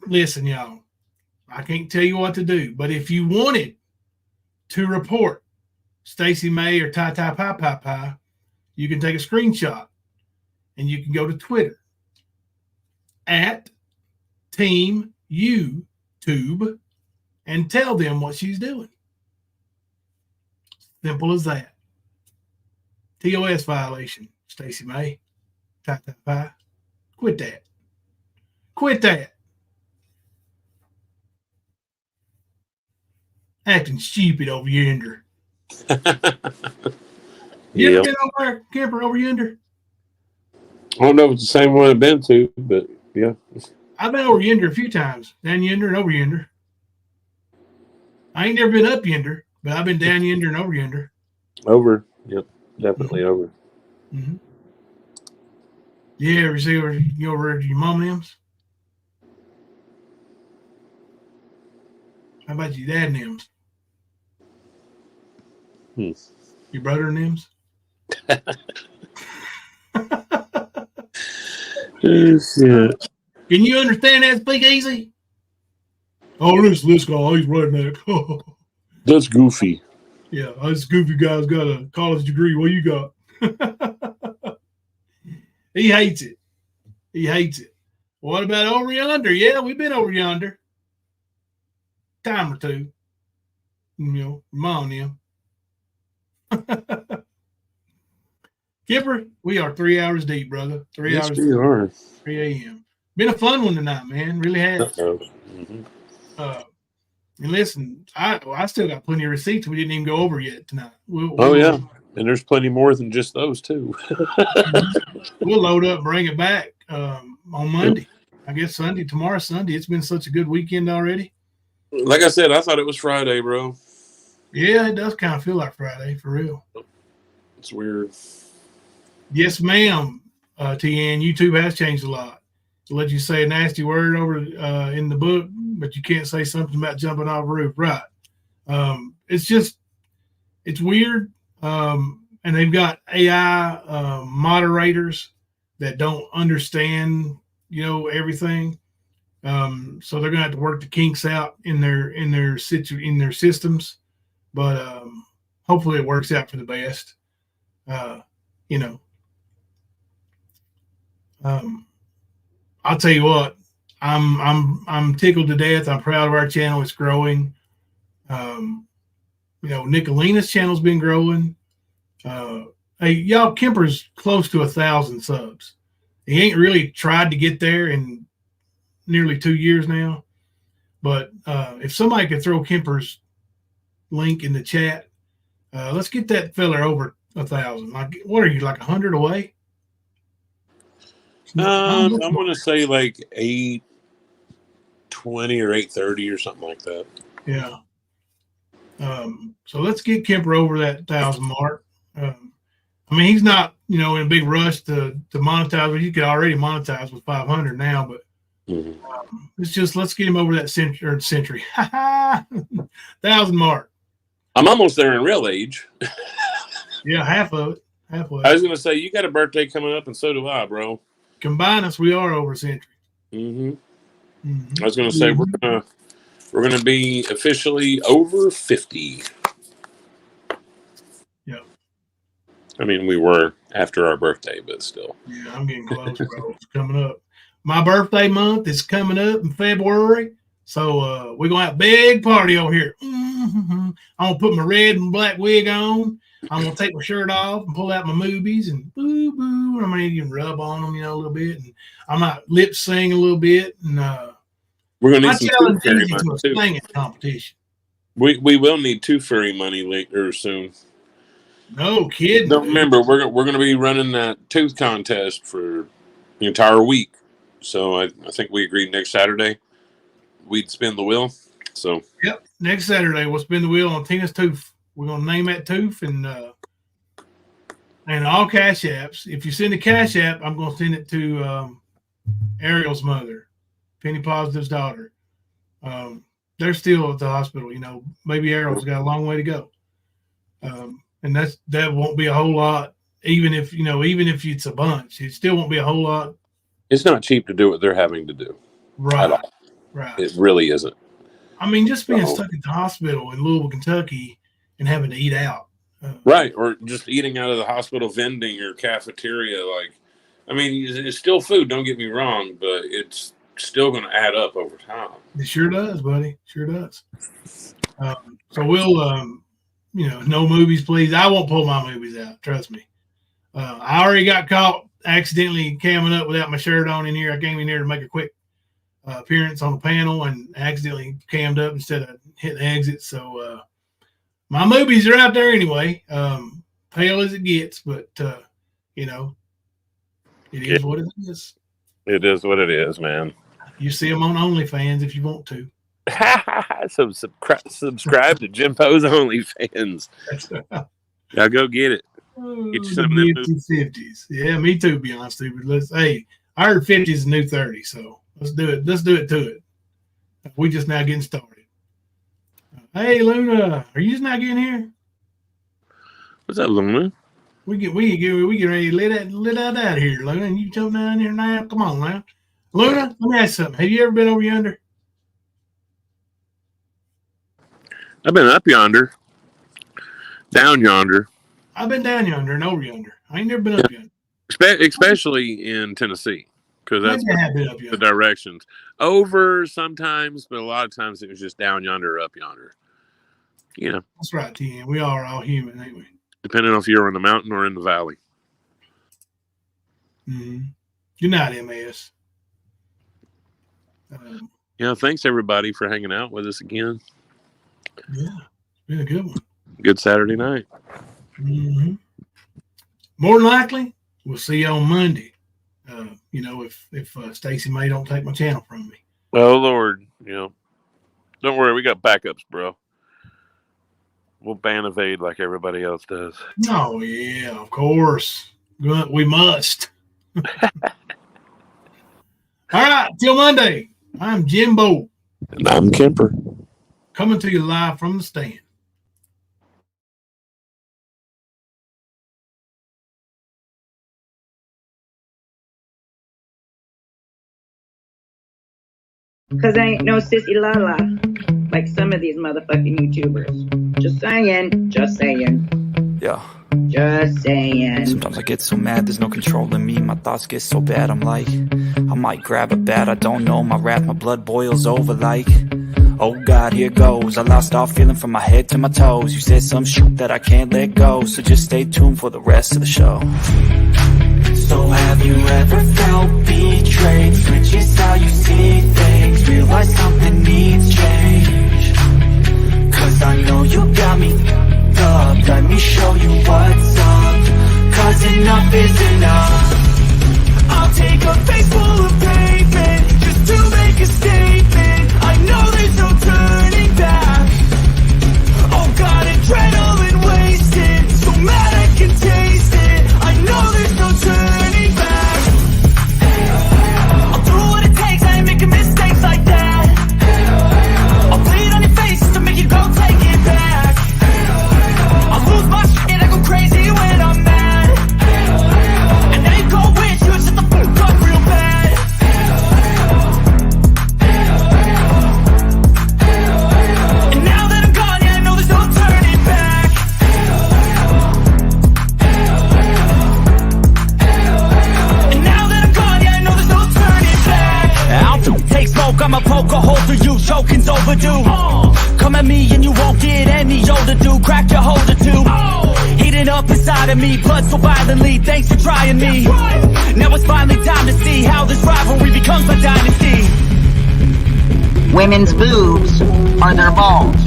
listen, y'all. I can't tell you what to do, but if you wanted to report Stacey May or Ty Pie, you can take a screenshot and you can go to Twitter at Team YouTube and tell them what she's doing. Simple as that. TOS violation, Stacey May, Ty Pie. Quit that. Quit that. Acting stupid over yonder. You ever been over there, camper over yonder? I don't know if it's the same one I've been to, but yeah. I've been over yonder a few times. Down yonder and over yonder. I ain't never been up yonder, but I've been down yonder and over yonder. Over. Yep. Definitely over. Mm-hmm. You ever see you over at your mom and them's? How about your dad and them's? Your brother and them's? Shit. Can you understand that speakeasy? Oh, this guy, he's redneck. That's goofy. Yeah, this goofy guy's got a college degree. What you got? He hates it. He hates it. What about over yonder? Yeah, we've been over yonder. Time or two. You know, mom and them. Kipper, we are 3 hours deep, brother. 3 yes, hours we deep. are. 3 a.m. Been a fun one tonight, man. Really has. Mm-hmm. And listen, I still got plenty of receipts we didn't even go over yet tonight. Yeah. And there's plenty more than just those, too. We'll load up and bring it back on Monday. I guess Sunday. Tomorrow's Sunday. It's been such a good weekend already. Like I said, I thought it was Friday, bro. Yeah, it does kind of feel like Friday, for real. It's weird. Yes, ma'am, TN. YouTube has changed a lot. To let you say a nasty word over in the book, but you can't say something about jumping off a roof. Right. It's weird. And they've got AI moderators that don't understand, everything. So they're gonna have to work the kinks out in their systems. But hopefully it works out for the best. I'll tell you what, I'm tickled to death. I'm proud of our channel. It's growing. Nicolina's channel's been growing. Hey, y'all, Kemper's close to 1,000 subs. He ain't really tried to get there in nearly 2 years now. But if somebody could throw Kemper's link in the chat, let's get that fella over 1,000. Like, what are you, like 100 away? I'm going to say like 820 or 830 or something like that. Yeah. So let's get Kemper over that 1,000 mark. He's not, in a big rush to monetize, but he could already monetize with 500 now. But it's just, let's get him over that century. 1,000 mark. I'm almost there in real age. Yeah, half of it. Halfway. I was going to say, you got a birthday coming up, and so do I, bro. Combine us, we are over a century. I was going to say, we're going to be officially over 50. Yeah. I mean, we were after our birthday, but still. Yeah, I'm getting close, bro. It's coming up. My birthday month is coming up in February. So we're going to have a big party over here. I'm going to put my red and black wig on. I'm going to take my shirt off and pull out my movies and boo, boo. And I'm going to even rub on them, a little bit. And I might lip sing a little bit. And we're going to need some challenge furry Easy money to a too. singing competition. We will need 2 furry money later soon. No kidding. Don't remember, we're going to be running that tooth contest for the entire week. So I think we agreed next Saturday we'd spin the wheel. So yep, next Saturday we'll spin the wheel on Tina's tooth. We're gonna name that tooth and all cash apps. If you send a cash app, I'm gonna send it to Ariel's mother, Penny Positive's daughter. They're still at the hospital. Baby Ariel's got a long way to go, and that won't be a whole lot. Even if it's a bunch, it still won't be a whole lot. It's not cheap to do what they're having to do. Right. At all. Right. It really isn't. I mean, just being stuck at the hospital in Louisville, Kentucky, and having to eat out. Right. Or just eating out of the hospital vending or cafeteria. I mean, it's still food, don't get me wrong, but it's still going to add up over time. It sure does, buddy. Sure does. So we'll, no movies, please. I won't pull my movies out. Trust me. I already got caught accidentally camming up without my shirt on in here. I came in here to make a quick appearance on the panel and accidentally cammed up instead of hitting exit. So my movies are out there anyway. Pale as it gets, but it is what it is. It is what it is, man. You see them on OnlyFans if you want to. So subscribe to Jimbo's OnlyFans. Now go get it. Get you some of them 50s. Yeah, me too, to be honest with you. I heard 50 is the new 30, so let's do it. Let's do it to it. We just now getting started. Hey, Luna, are you just now getting here? What's up, Luna? We get ready to let out here, Luna, and you jump down here now. Come on, now. Luna, let me ask you something. Have you ever been over yonder? I've been up yonder, down yonder. I've been down yonder and over yonder. I ain't never been up yonder. Especially in Tennessee, because that's the directions. Over sometimes, but a lot of times it was just down yonder or up yonder. That's right, T. We are all human, ain't we? Depending on if you're in the mountain or in the valley. Mm-hmm. Good night, MAS. Thanks everybody for hanging out with us again. Yeah, it's been a good one. Good Saturday night. Mm-hmm. More than likely, we'll see you on Monday. If Stacy May don't take my channel from me. Oh Lord, don't worry, we got backups, bro. We'll ban evade like everybody else does. Oh yeah, of course. We must. All right, till Monday. I'm Jimbo. And I'm Kemper. Coming to you live from the stand. Because I ain't no sissy la-la like some of these motherfucking YouTubers. Just saying. Just saying. Yeah. Just saying. Sometimes I get so mad, there's no controlling me. My thoughts get so bad, I'm like, I might grab a bat, I don't know. My wrath, my blood boils over like, oh God, here goes. I lost all feeling from my head to my toes. You said some shit that I can't let go, so just stay tuned for the rest of the show. So have you ever felt betrayed? Switches how you see things, realize something needs change. Cause I know you got me up, let me show you what's up. Cause enough is enough. I'll take a face full of pavement just to make a statement. I know there's no turning back. Oh God, adrenaline wasted, so mad I can taste it. I know there's no turning back. I'll do what it takes, I ain't making mistakes like that. Come at me and you won't get any older, dude. Crack your holder too. Heating up inside of me, blood so violently. Thanks for trying me. Now it's finally time to see how this rivalry becomes a dynasty. Women's boobs are their balls.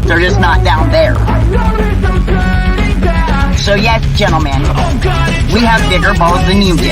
They're just not down there. So yes, gentlemen, we have bigger balls than you do.